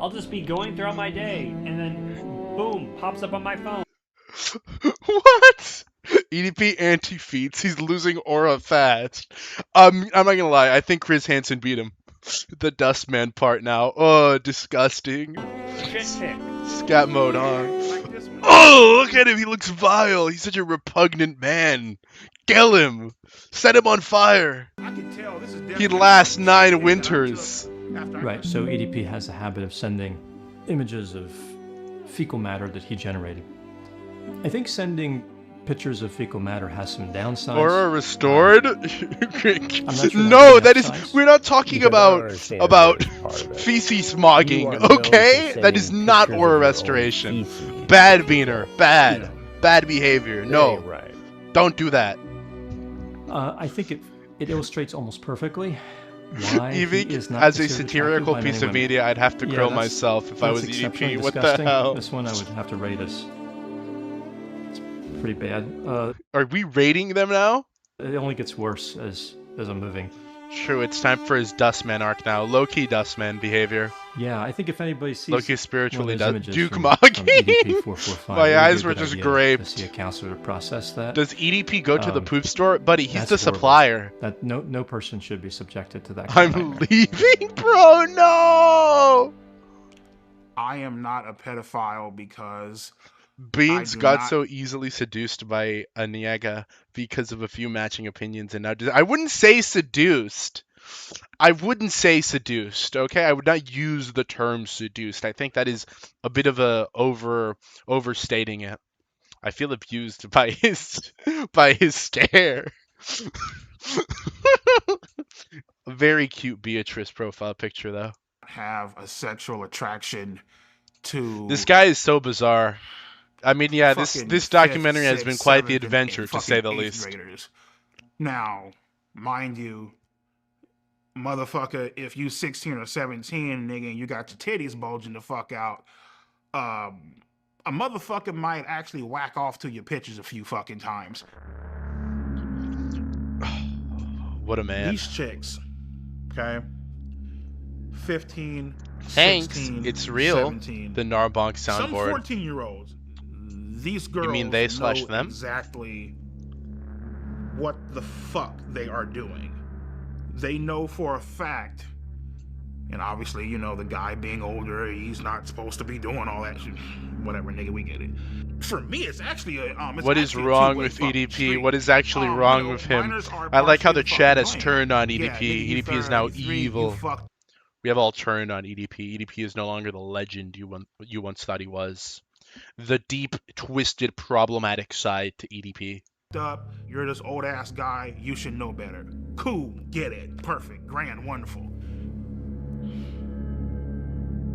S4: I'll just be going throughout my day, and then boom, pops up on my phone.
S1: What? EDP anti-feats. He's losing aura fast. I'm not gonna lie. I think Chris Hansen beat him. The Dustman part now. Oh, disgusting.
S4: Shit pic.
S1: Scat mode on. Oh, look at him. He looks vile. He's such a repugnant man. Kill him. Set him on fire. He'd last 9 winters.
S21: Right, so EDP has a habit of sending images of fecal matter that he generated. I think sending pictures of fecal matter has some downsides.
S1: Aura restored?
S21: Sure
S1: no, that is. We're not talking about feces smogging. Okay, that is not aura restoration. Bad Beaner. Bad behavior. No, don't do that.
S21: I think it illustrates almost perfectly why
S1: Even
S21: he is not
S1: as a
S21: considered
S1: satirical
S21: attractive by
S1: piece
S21: many
S1: of
S21: women.
S1: media, I'd have to grill myself if I was
S21: that's
S1: EDP.
S21: exceptionally
S1: What the
S21: disgusting.
S1: hell?
S21: This one I would have to rate as pretty bad.
S1: Are we rating them now?
S21: It only gets worse as I'm moving.
S1: True, it's time for his Dustman arc now. Low-key Dustman behavior.
S21: Yeah, I think if anybody sees
S1: Loki spiritually
S21: does
S1: Duke
S21: from
S1: Maki.
S21: EDP 445,
S1: My
S21: it would
S1: eyes
S21: be a
S1: were
S21: good
S1: just
S21: idea
S1: graped.
S21: to see a counselor to process that.
S1: Does EDP go to the poop store? Buddy, he's
S21: That's
S1: the
S21: horrible.
S1: supplier.
S21: That no person should be subjected to that kind of
S1: I'm
S21: nightmare.
S1: leaving, bro. No.
S2: I am not a pedophile because
S1: Beans
S2: I do
S1: got
S2: not-
S1: so easily seduced by Aniega because of a few matching opinions, and now I wouldn't say seduced. I wouldn't say seduced, okay? I would not use the term seduced. I think that is a bit of a overstating it. I feel abused by his stare. A very cute Beatrice profile picture though.
S2: have a sexual attraction to
S1: This guy is so bizarre. I mean, yeah, this
S2: fucking
S1: documentary
S2: fifth,
S1: has been
S2: sixth,
S1: quite the
S2: seventh, and
S1: adventure, to say the
S2: fucking
S1: least.
S2: eighth graders. Now, mind you, motherfucker, if you 16 or 17, nigga, and you got your titties bulging the fuck out, a motherfucker might actually whack off to your pictures a few fucking times.
S1: What a man.
S2: These chicks, okay, 15,
S1: Thanks,
S2: 16,
S1: it's real.
S2: 17.
S1: The Narbonk
S2: Some
S1: soundboard.
S2: 14-year-olds, these girls
S1: You mean they slash
S2: know
S1: them?
S2: exactly what the fuck they are doing. They know for a fact, and obviously, you know, the guy being older, he's not supposed to be doing all that shit. Whatever, nigga, we get it. For me, it's actually a
S1: What is
S2: actually a
S1: wrong
S2: two-way
S1: with
S2: fucking
S1: EDP?
S2: street.
S1: What is actually wrong with him?
S2: minors are
S1: I like how the
S2: partially
S1: chat
S2: fucking
S1: has
S2: blamed.
S1: turned on EDP.
S2: Yeah, nigga, you
S1: EDP is now
S2: 33, you
S1: evil.
S2: fucked.
S1: We have all turned on EDP. EDP is no longer the legend you once thought he was. The deep, twisted, problematic side to EDP.
S2: Up, you're this old ass guy, you should know better. Cool, get it, perfect, grand, wonderful.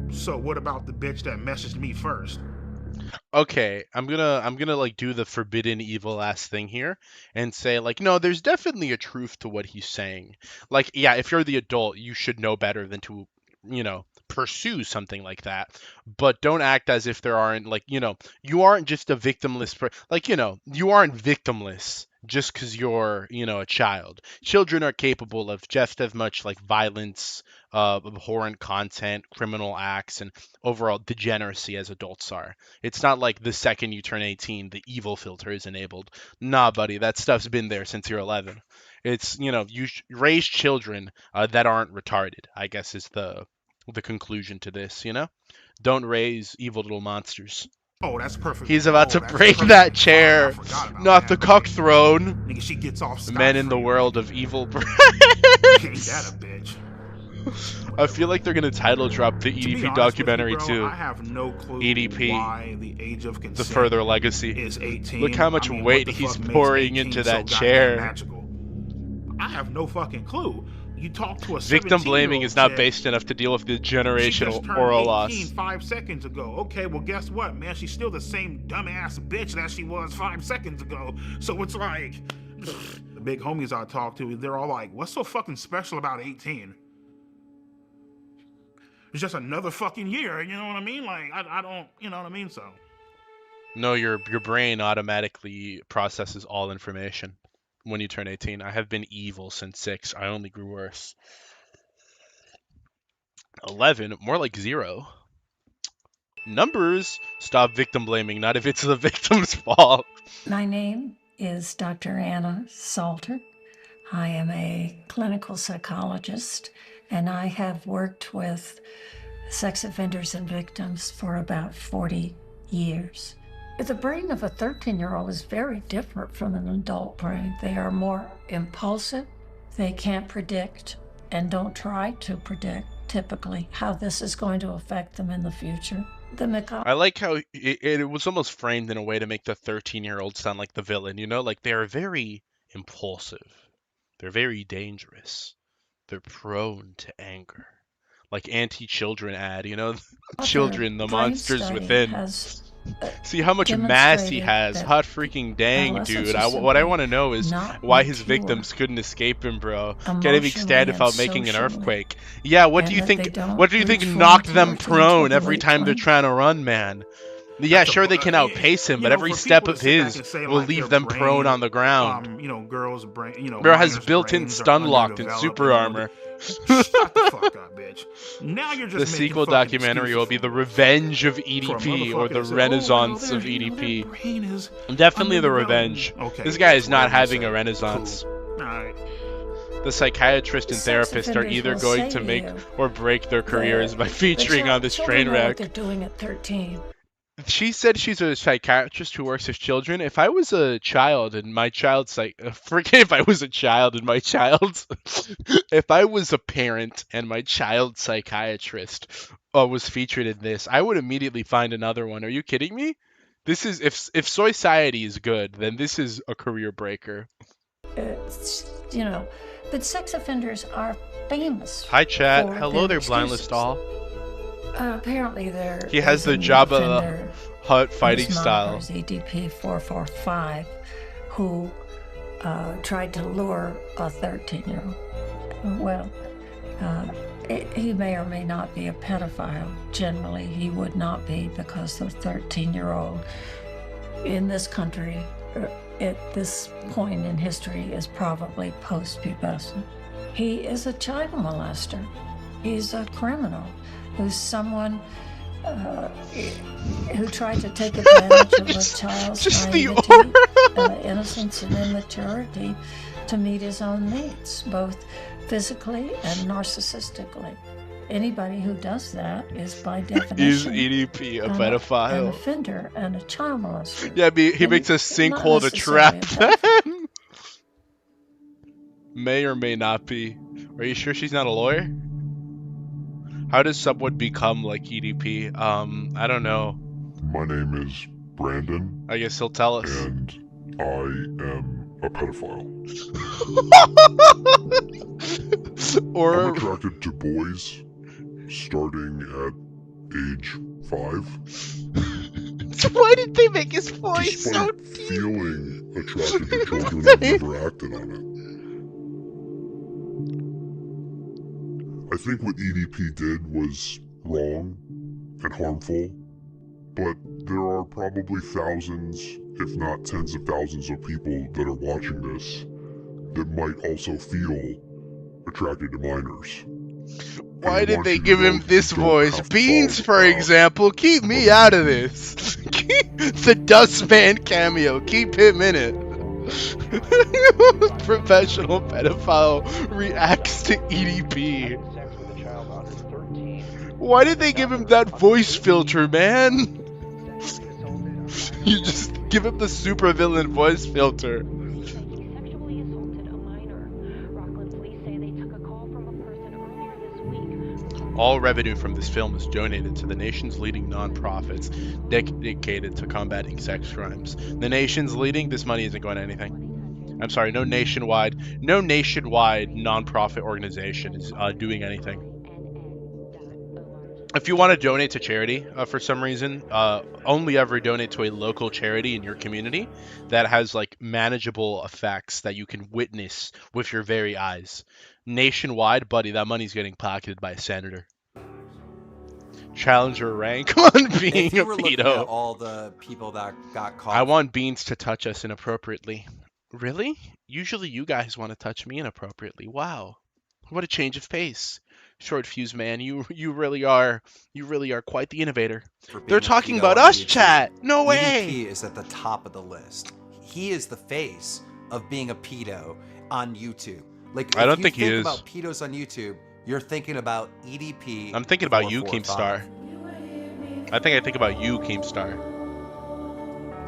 S2: So what about the bitch that messaged me first?
S1: Okay, I'm gonna like do the forbidden evil ass thing here and say like, no, there's definitely a truth to what he's saying. Like, yeah, if you're the adult, you should know better than to, you know, pursue something like that. But don't act as if there aren't, like, you know, you aren't just a victimless like, you know, you aren't victimless just because you're, you know, a child. Children are capable of just as much like violence, abhorrent content, criminal acts, and overall degeneracy as adults are. It's not like the second you turn 18, the evil filter is enabled. Nah, buddy, that stuff's been there since you're 11. It's, you know, you raise children that aren't retarded, I guess is the conclusion to this, you know? Don't raise evil little monsters.
S2: Oh, that's perfect.
S1: He's about to
S2: that's
S1: break
S2: perfect.
S1: that chair. Not the cock throne.
S2: Nigga, she gets off
S1: The men in the world of evil.
S2: Ain't that a bitch?
S1: I feel like they're gonna title drop the
S2: To be
S1: EDP
S2: honest with
S1: documentary
S2: you, bro,
S1: too.
S2: I have no clue
S1: EDP,
S2: why the age of consent
S1: the further legacy.
S2: is 18.
S1: Look how much
S2: I mean,
S1: weight
S2: what the
S1: he's
S2: fuck makes
S1: pouring
S2: 18
S1: into
S2: so
S1: that
S2: goddamn
S1: chair.
S2: magical? I have no fucking clue. You talk to a
S1: Victim blaming
S2: 17-year-old
S1: is not
S2: chick,
S1: based enough to deal with the
S2: she just
S1: generational
S2: turned
S1: oral
S2: 18
S1: loss.
S2: 5 seconds ago. Okay, well, guess what, man? She's still the same dumbass bitch that she was 5 seconds ago. So it's like, the big homies I talk to, they're all like, what's so fucking special about 18? It's just another fucking year, you know what I mean? Like, I don't, you know what I mean? So,
S1: No, your brain automatically processes all information when you turn 18. I have been evil since 6. I only grew worse. 11, more like 0. Numbers, stop victim blaming, not if it's the victim's fault.
S13: My name is Dr. Anna Salter. I am a clinical psychologist, and I have worked with sex offenders and victims for about 40 years. The brain of a 13-year-old is very different from an adult brain. They are more impulsive. They can't predict and don't try to predict, typically, how this is going to affect them in the future.
S1: I like how it was almost framed in a way to make the 13-year-old sound like the villain, you know? Like, they're very impulsive. They're very dangerous. They're prone to anger. Like anti-children ad, you know? Children, the monsters within. See how much mass he has. Hot freaking dang, dude. What I want to know is why his victims couldn't escape him, bro. Can't even stand without making an earthquake. Yeah, what do you think? What do you think knocked them prone every time they're trying to run, man? Yeah, sure, they can outpace him, but every step of his will
S2: like,
S1: leave them prone on the ground.
S2: Girls' brain,
S1: Bro has
S2: minors'
S1: built-in
S2: brains are
S1: stun locked and
S2: underdeveloped,
S1: super armor.
S2: Shut the fuck up, bitch. Now you're just
S1: The
S2: making
S1: sequel
S2: fucking
S1: documentary will
S2: excuses
S1: be
S2: for
S1: the
S2: me.
S1: revenge of
S2: For a
S1: EDP, or
S2: motherfucker
S1: the
S2: to say,
S1: renaissance
S2: their
S1: of EDP.
S2: brain is
S1: Definitely the
S2: underdeveloped.
S1: revenge.
S2: Okay,
S1: This guy
S2: that's
S1: is not
S2: whatever you
S1: having
S2: say.
S1: a renaissance.
S2: All right.
S1: The psychiatrist and
S13: Sex
S1: therapist are
S13: offenders
S1: either
S13: will
S1: going
S13: say
S1: to
S13: to
S1: make
S13: you
S1: or break their careers by
S13: The
S1: featuring on this
S13: children
S1: train
S13: know what
S1: wreck.
S13: they're doing at 13.
S1: She said she's a psychiatrist who works with children. If I was a child and my child forget if I was a child and my child if I was a parent and my child psychiatrist was featured in this, I would immediately find another one. Are you kidding me? This is if Society is good, then this is a career breaker.
S13: You know, but sex offenders are famous.
S1: Hi chat.
S13: for
S1: Hello
S13: their
S1: there, Blindless doll.
S13: Apparently, there
S1: He has
S13: is
S1: the
S13: a
S1: Jabba
S13: offender
S1: the Hutt fighting
S13: whose
S1: style.
S13: moniker is EDP 445, who tried to lure a 13-year-old. Well, he may or may not be a pedophile. Generally, he would not be, because the 13-year-old in this country at this point in history is probably post-pubescent. He is a child molester. He's a criminal who's someone who tried to take advantage of a child's naivety, innocence, and immaturity to meet his own needs, both physically and narcissistically. Anybody who does that is, by definition,
S1: Is EDP a pedophile?
S13: an offender and a child molester.
S1: Yeah, he makes a sinkhole to trap them. May or may not be. Are you sure she's not a lawyer? How does someone become like EDP? I don't know.
S17: My name is Brandon.
S1: I guess he'll tell us.
S17: And I am a pedophile.
S1: Or
S17: I'm attracted to boys starting at age 5.
S1: Why did they make his voice so
S17: deep? Feeling attracted to children, I've never acted on it. I think what EDP did was wrong and harmful, but there are probably thousands, if not tens of thousands of people that are watching this that might also feel attracted to minors.
S1: Why did they give him this voice? Beans, for example, keep me out of this. The Dustman cameo, keep him in it. Professional pedophile reacts to EDP. Why did they give him that voice filter, man? You just give him the supervillain voice filter. All revenue from this film is donated to the nation's leading nonprofits dedicated to combating sex crimes. The nation's leading, this money isn't going to anything. I'm sorry, no nationwide nonprofit organization is doing anything. If you want to donate to charity for some reason, only ever donate to a local charity in your community that has like manageable effects that you can witness with your very eyes. Nationwide, buddy, that money's getting pocketed by a senator. Challenger rank on being
S22: if you
S1: a
S22: were looking at
S1: pedo.
S22: all the people that got caught.
S1: I want Beans to touch us inappropriately. Really? Usually you guys want to touch me inappropriately. Wow. What a change of pace. Short fuse man, you really are quite the innovator. They're talking about us, chat. No way.
S22: EDP is at the top of the list. He is the face of being a pedo on YouTube. Like,
S1: I don't
S22: if
S1: think
S22: you
S1: he
S22: think
S1: is.
S22: about pedos on YouTube, you're thinking about EDP.
S1: I'm thinking about you,
S22: 445.
S1: Keemstar. I think about you, Keemstar.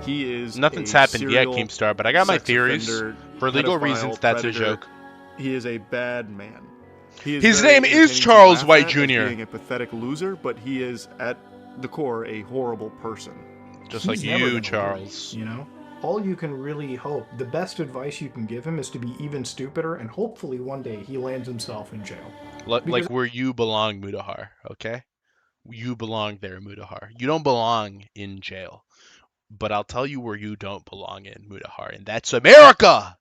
S19: He is
S1: Nothing's
S19: a
S1: happened yet,
S19: serial
S1: Keemstar, but I got my
S19: sex
S1: theories.
S19: offender,
S1: For legal
S19: pedophile,
S1: reasons, that's
S19: predator.
S1: a joke.
S19: He is a bad man. He is
S1: His
S19: very
S1: name is
S19: entertaining to
S1: Charles
S19: laugh
S1: White
S19: at as
S1: Jr..
S19: Being a pathetic loser, but he is at the core a horrible person.
S1: Just like
S5: He's never
S1: you,
S5: gonna
S1: Charles.
S5: learn, you know, all you can really hope, the best advice you can give him is to be even stupider, and hopefully one day he lands himself in jail.
S1: Like where you belong, Mudahar, okay? You belong there, Mudahar. You don't belong in jail. But I'll tell you where you don't belong in, Mudahar, and that's America!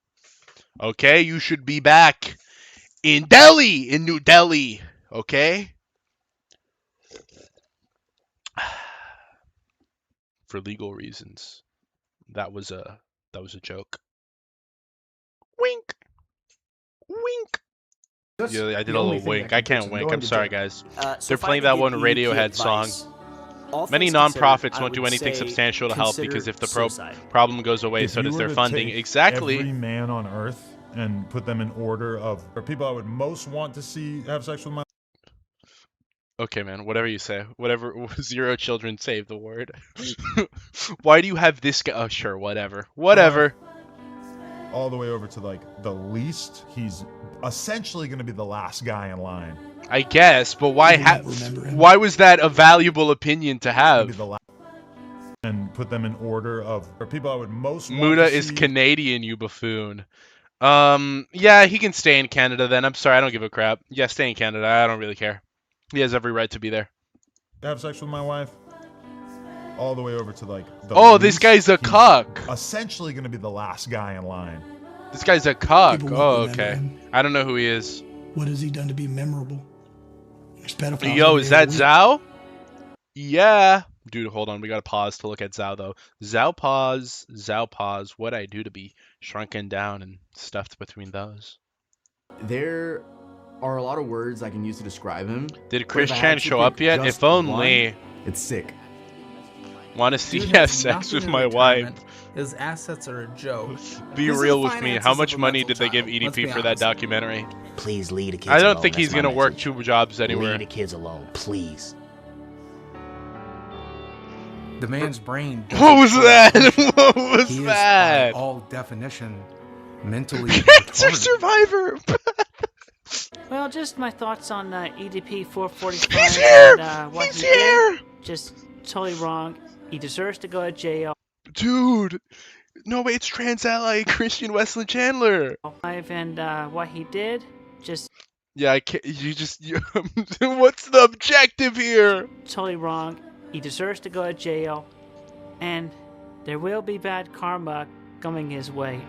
S1: Okay? You should be back in Delhi, in New Delhi, okay? for legal reasons. That was a joke. Wink. Wink. Yeah, I did a little wink. I can't wink. I'm sorry, guys. They're playing that one Radiohead song. Many nonprofits won't do anything substantial to help because if the problem goes away, so does their funding. Exactly.
S3: Every man on Earth and put them in order of people I would most want to see have sex with my.
S1: Okay, man. Whatever you say. Whatever. 0 children save the word. Why do you have this guy? Oh, sure. Whatever. Whatever.
S3: All the way over to like the least. He's essentially going to be the last guy in line.
S1: I guess, but why? Why was that a valuable opinion to have?
S3: And put them in order of people I would most.
S1: Muda is Canadian, you buffoon. Yeah, he can stay in Canada then. I'm sorry, I don't give a crap. Yeah, stay in Canada. I don't really care. He has every right to be there.
S3: Have sex with my wife. All the way over to like.
S1: This guy's a cuck.
S3: Essentially going to be the last guy in line.
S1: This guy's a cuck. Oh, okay. I don't know who he is.
S14: What has he done to be memorable?
S1: Yo, is that Zhao? Yeah. Dude, hold on. We gotta pause to look at Zhao, though. Zhao pause. What I do to be shrunken down and stuffed between those.
S23: There are a lot of words I can use to describe him.
S1: Did Chris Chan show up yet? If only.
S23: It's sick.
S1: Want to see have sex with my wife?
S24: His assets are a joke.
S1: Be real with me. How much money did they give EDP for that documentary?
S25: Please leave the kids
S1: I don't
S25: alone.
S1: think he's gonna work 2 jobs anywhere.
S25: Leave the kids alone, please.
S24: The man's brain.
S1: What was that? What was
S24: he
S1: that?
S24: Is, by all definition, mentally.
S1: Cancer survivor.
S26: Well, just my thoughts on EDP 445.
S1: He's here.
S26: And, what
S1: He's
S26: he
S1: here.
S26: Did. Just totally wrong. He deserves to go to jail.
S1: Dude, no way, it's trans ally Christian Westlin Chandler.
S26: And what he did, just.
S1: Yeah, I can't. What's the objective here?
S26: Totally wrong. He deserves to go to jail, and there will be bad karma coming his way.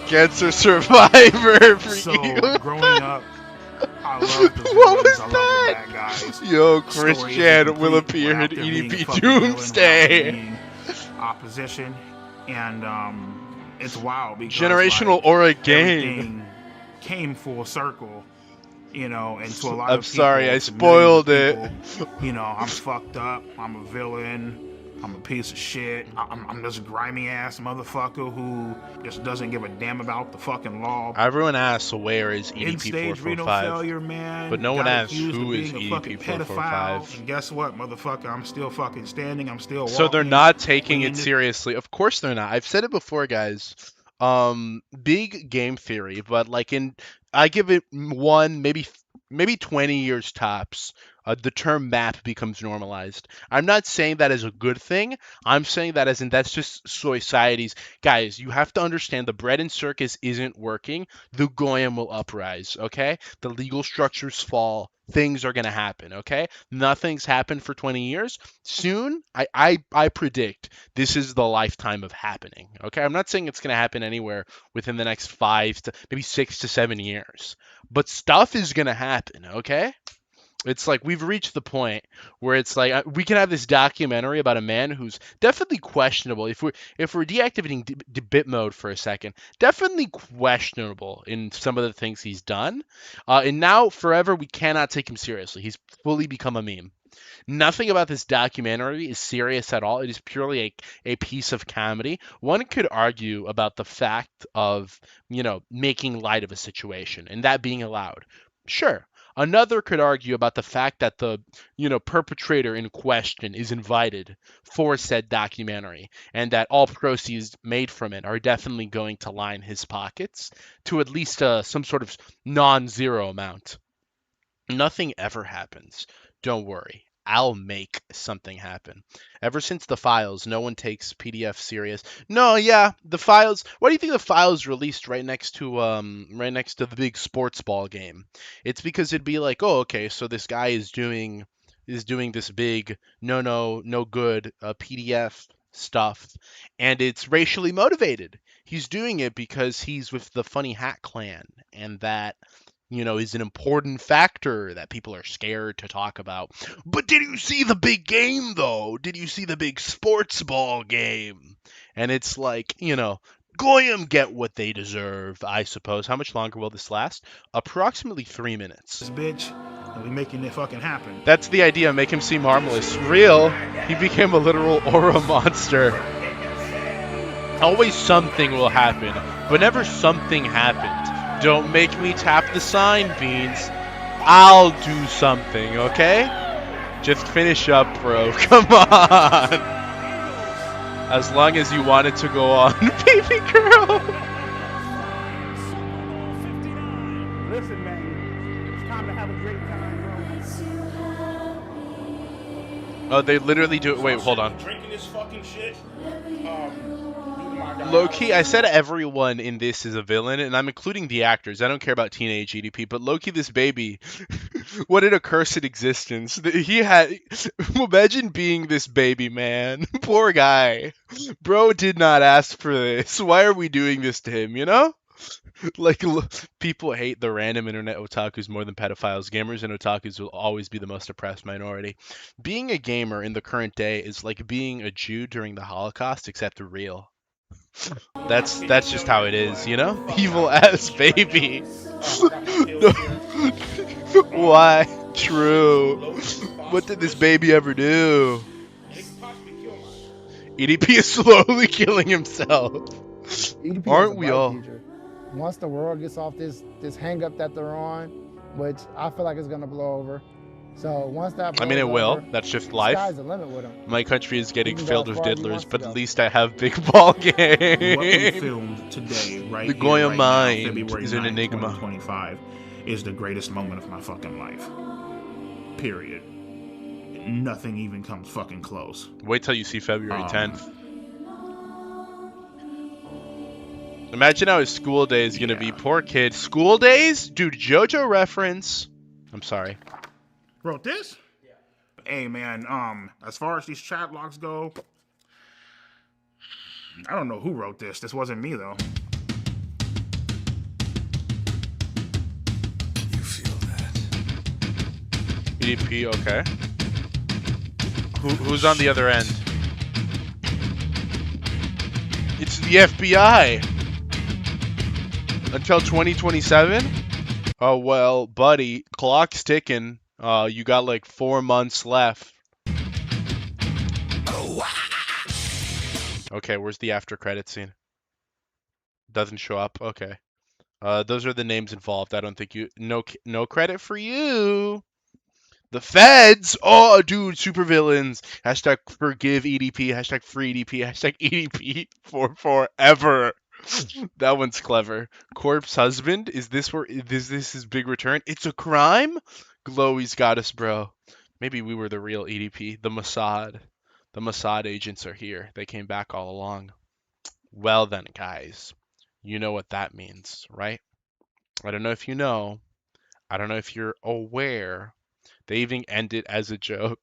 S1: Cancer survivor for
S2: So,
S1: you.
S2: growing up, I loved the
S1: What was
S2: villains, I loved
S1: that?
S2: the bad guys.
S1: Yo,
S2: The
S1: Chris
S2: story
S1: Chan
S2: isn't
S1: will
S2: complete
S1: appear in
S2: without there being a
S1: EDP
S2: fucking villain,
S1: Doomsday.
S2: without there being opposition, and it's wild because
S1: Generational
S2: like,
S1: aura gang.
S2: everything came full circle, you know, and to a lot
S1: I'm
S2: of people,
S1: sorry, I
S2: to millions
S1: spoiled
S2: of
S1: it.
S2: people, you know, I'm fucked up. I'm a villain. I'm a piece of shit. I'm this grimy ass motherfucker who just doesn't give a damn about the fucking law.
S1: Everyone asks where is EDP
S2: In-stage renal
S1: 445,
S2: failure, man.
S1: but no one
S2: Got
S1: asks
S2: accused
S1: who
S2: of
S1: is
S2: being a fucking
S1: EDP
S2: pedophile.
S1: 445.
S2: And guess what, motherfucker? I'm still fucking standing. I'm still walking.
S1: So they're not taking
S2: We
S1: it
S2: ended-
S1: seriously. Of course they're not. I've said it before, guys. Big game theory, but I give it 1, maybe 20 years tops. The term map becomes normalized. I'm not saying that as a good thing. I'm saying that as in that's just society's. Guys, you have to understand the bread and circus isn't working. The goyim will uprise, okay? The legal structures fall. Things are going to happen, okay? Nothing's happened for 20 years. Soon, I predict this is the lifetime of happening, okay? I'm not saying it's going to happen anywhere within the next 5 to maybe 6 to 7 years. But stuff is going to happen, okay? It's like we've reached the point where it's like we can have this documentary about a man who's definitely questionable. If we're deactivating bit mode for a second, definitely questionable in some of the things he's done. And now forever we cannot take him seriously. He's fully become a meme. Nothing about this documentary is serious at all. It is purely a piece of comedy. One could argue about the fact of, making light of a situation and that being allowed. Sure. Another could argue about the fact that the, perpetrator in question is invited for said documentary and that all proceeds made from it are definitely going to line his pockets to at least some sort of non-zero amount. Nothing ever happens. Don't worry. I'll make something happen. Ever since the files, no one takes PDF serious. No, yeah, the files. Why do you think the files released right next to the big sports ball game? It's because it'd be like, oh, okay, so this guy is doing this big no good PDF stuff, and it's racially motivated. He's doing it because he's with the Funny Hat Clan, and that. is an important factor that people are scared to talk about. But did you see the big game, though? Did you see the big sports ball game? And it's like, Goyim get what they deserve, I suppose. How much longer will this last? Approximately 3 minutes.
S2: This bitch, and we making it fucking happen.
S1: That's the idea. Make him seem harmless. Real, he became a literal aura monster. Always something will happen. Whenever something happens, don't make me tap the sign, Beans. I'll do something, okay? Just finish up, bro. Come on. As long as you want it to go on, baby girl.
S2: Listen, man, it's time to have a great time, bro.
S1: Oh, they literally do it. Wait, hold on.
S18: Drinking this fucking shit.
S1: Low-key, I said everyone in this is a villain, and I'm including the actors. I don't care about teenage EDP, but low-key, this baby, what an accursed existence. He had... Imagine being this baby, man. Poor guy. Bro did not ask for this. Why are we doing this to him, Like, people hate the random internet otakus more than pedophiles. Gamers and otakus will always be the most oppressed minority. Being a gamer in the current day is like being a Jew during the Holocaust, except real. That's just how it is, Evil ass baby. Why? True. What did this baby ever do? EDP is slowly killing himself.
S6: EDP
S1: Aren't we all?
S6: Once the world gets off this hang up that they're on, which I feel like is gonna blow over. So once that
S1: I mean, it will. That's just life.
S6: Sky's the limit with them.
S1: My country is getting filled with diddlers, but at least I have big ball game.
S2: What we filmed today, right
S1: the
S2: here,
S1: Goya
S2: right
S1: mind
S2: now, February
S1: is an
S2: 9th,
S1: enigma.
S2: 2025, is the greatest moment of my fucking life. Period. Nothing even comes fucking close.
S1: Wait till you see February 10th. Imagine how his school day is gonna be. Poor kid. School days? Dude, JoJo reference. I'm sorry.
S2: Wrote this? Yeah. Hey man, as far as these chat logs go, I don't know who wrote this. This wasn't me though.
S7: You feel that?
S1: EDP, okay. Who's on the other end? It's the FBI. Until 2027? Oh well, buddy, clock's ticking. You got like 4 months left. Okay, where's the after credit scene? Doesn't show up. Okay. Those are the names involved. I don't think you... No credit for you. The feds! Oh, dude, supervillains. Hashtag forgive EDP. Hashtag free EDP. Hashtag EDP for forever. That one's clever. Corpse husband? Is this his big return? It's a crime? Glowy's got us, bro. Maybe we were the real EDP. The Mossad. The Mossad agents are here. They came back all along. Well then, guys. You know what that means, right? I don't know if you know. I don't know if you're aware. They even end it as a joke.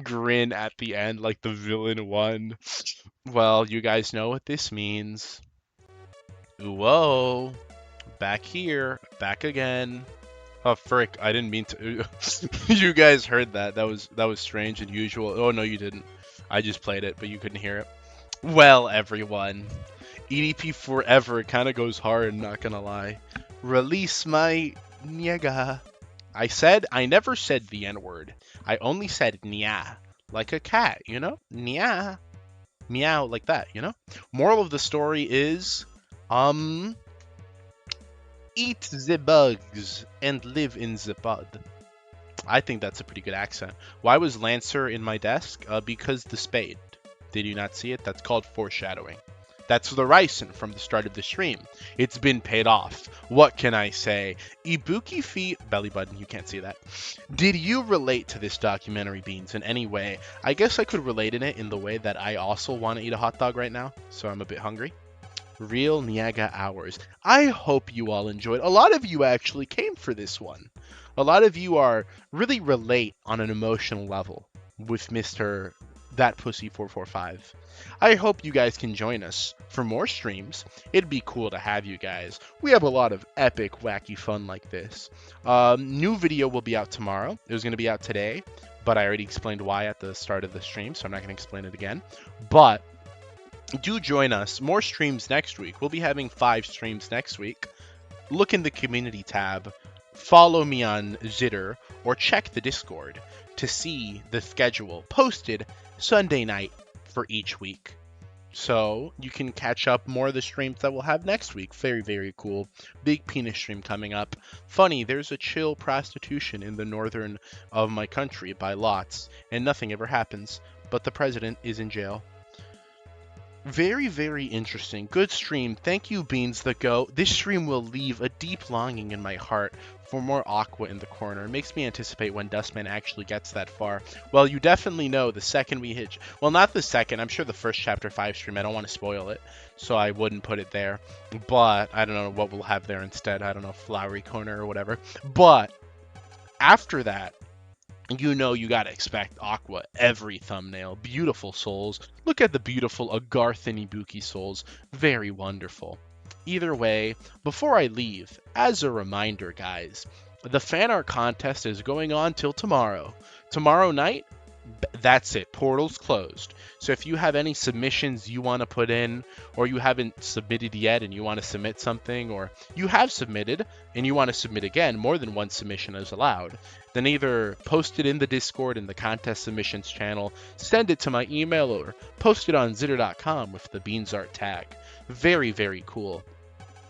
S1: Grin at the end like the villain won. Well, you guys know what this means. Whoa. Back here. Back again. Oh, frick. I didn't mean to. You guys heard that. That was strange and usual. Oh, no, you didn't. I just played it, but you couldn't hear it. Well, everyone. EDP forever kind of goes hard, not gonna lie. Release my nyaga. I never said the N-word. I only said nya. Like a cat, Nya. Meow, like that, Moral of the story is, eat the bugs and live in the pod. I think that's a pretty good accent. Why was Lancer in my desk? Because the spade. Did you not see it? That's called foreshadowing. That's the ricin from the start of the stream. It's been paid off. What can I say? Ibuki feet, belly button, you can't see that. Did you relate to this documentary, Beans, in any way? I guess I could relate in it in the way that I also want to eat a hot dog right now, so I'm a bit hungry. Real Nyaga hours. I hope you all enjoyed. A lot of you actually came for this one. A lot of you really relate on an emotional level with Mr. that pussy 445. I hope you guys can join us for more streams. It'd be cool to have you guys. We have a lot of epic, wacky fun like this. New video will be out tomorrow. It was going to be out today, but I already explained why at the start of the stream, so I'm not going to explain it again. But do join us. More streams next week. We'll be having 5 streams next week. Look in the community tab, follow me on Diddler, or check the Discord to see the schedule posted Sunday night for each week. So you can catch up more of the streams that we'll have next week. Very, very cool. Big penis stream coming up. Funny, there's a chill prostitution in the northern of my country by lots, and nothing ever happens, but the president is in jail. Very, very interesting. Good stream. Thank you, Beans the Goat. This stream will leave a deep longing in my heart for more Aqua in the corner. It makes me anticipate when Dustman actually gets that far. Well, you definitely know the second we hit... Well, not the second. I'm sure the first Chapter 5 stream. I don't want to spoil it, so I wouldn't put it there. But I don't know what we'll have there instead. I don't know, Flowery Corner or whatever. But after that, you know you gotta expect Aqua every thumbnail. Beautiful souls. Look at the beautiful Agarth and Ibuki souls. Very wonderful. Either way, before I leave, as a reminder, guys, the fan art contest is going on till tomorrow. Tomorrow night, that's it. Portal's closed. So if you have any submissions you want to put in, or you haven't submitted yet and you want to submit something, or you have submitted and you want to submit again, more than one submission is allowed, then either post it in the Discord in the contest submissions channel, send it to my email, or post it on Diddler.com with the Beans Art tag. Very, very cool.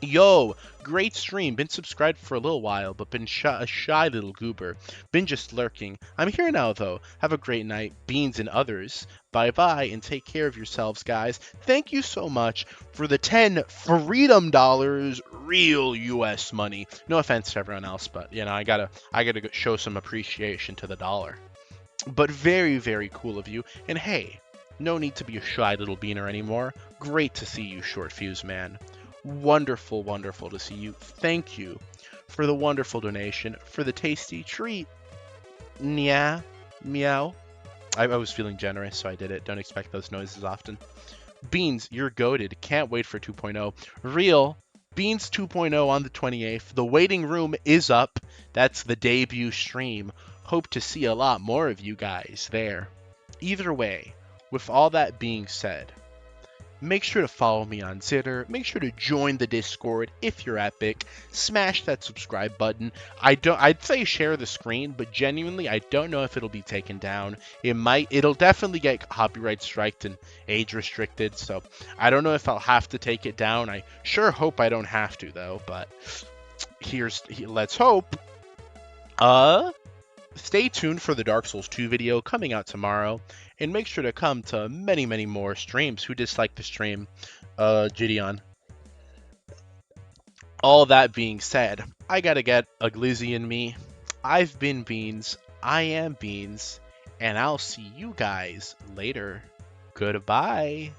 S1: Yo, great stream. Been subscribed for a little while, but been a shy little goober. Been just lurking. I'm here now, though. Have a great night, Beans and others. Bye-bye, and take care of yourselves, guys. Thank you so much for the 10 freedom dollars, real U.S. money. No offense to everyone else, but, you know, I gotta show some appreciation to the dollar. But very, very cool of you. And hey, no need to be a shy little beaner anymore. Great to see you, Short Fuse Man. Wonderful, wonderful to see you. Thank you for the wonderful donation, for the tasty treat. Nya, meow. I was feeling generous, so I did it. Don't expect those noises often. Beans, you're goated. Can't wait for 2.0. Real, Beans 2.0 on the 28th. The waiting room is up. That's the debut stream. Hope to see a lot more of you guys there. Either way, with all that being said, make sure to follow me on Diddler. Make sure to join the Discord if you're epic. Smash that subscribe button. I'd say share the screen, but genuinely, I don't know if it'll be taken down. It'll definitely get copyright striked and age restricted, so I don't know if I'll have to take it down. I sure hope I don't have to, though, but let's hope. Stay tuned for the Dark Souls 2 video coming out tomorrow, and make sure to come to many, many more streams. Who disliked the stream? Gideon. All that being said, I gotta get a glizzy in me. I've been Beans, I am Beans, and I'll see you guys later. Goodbye.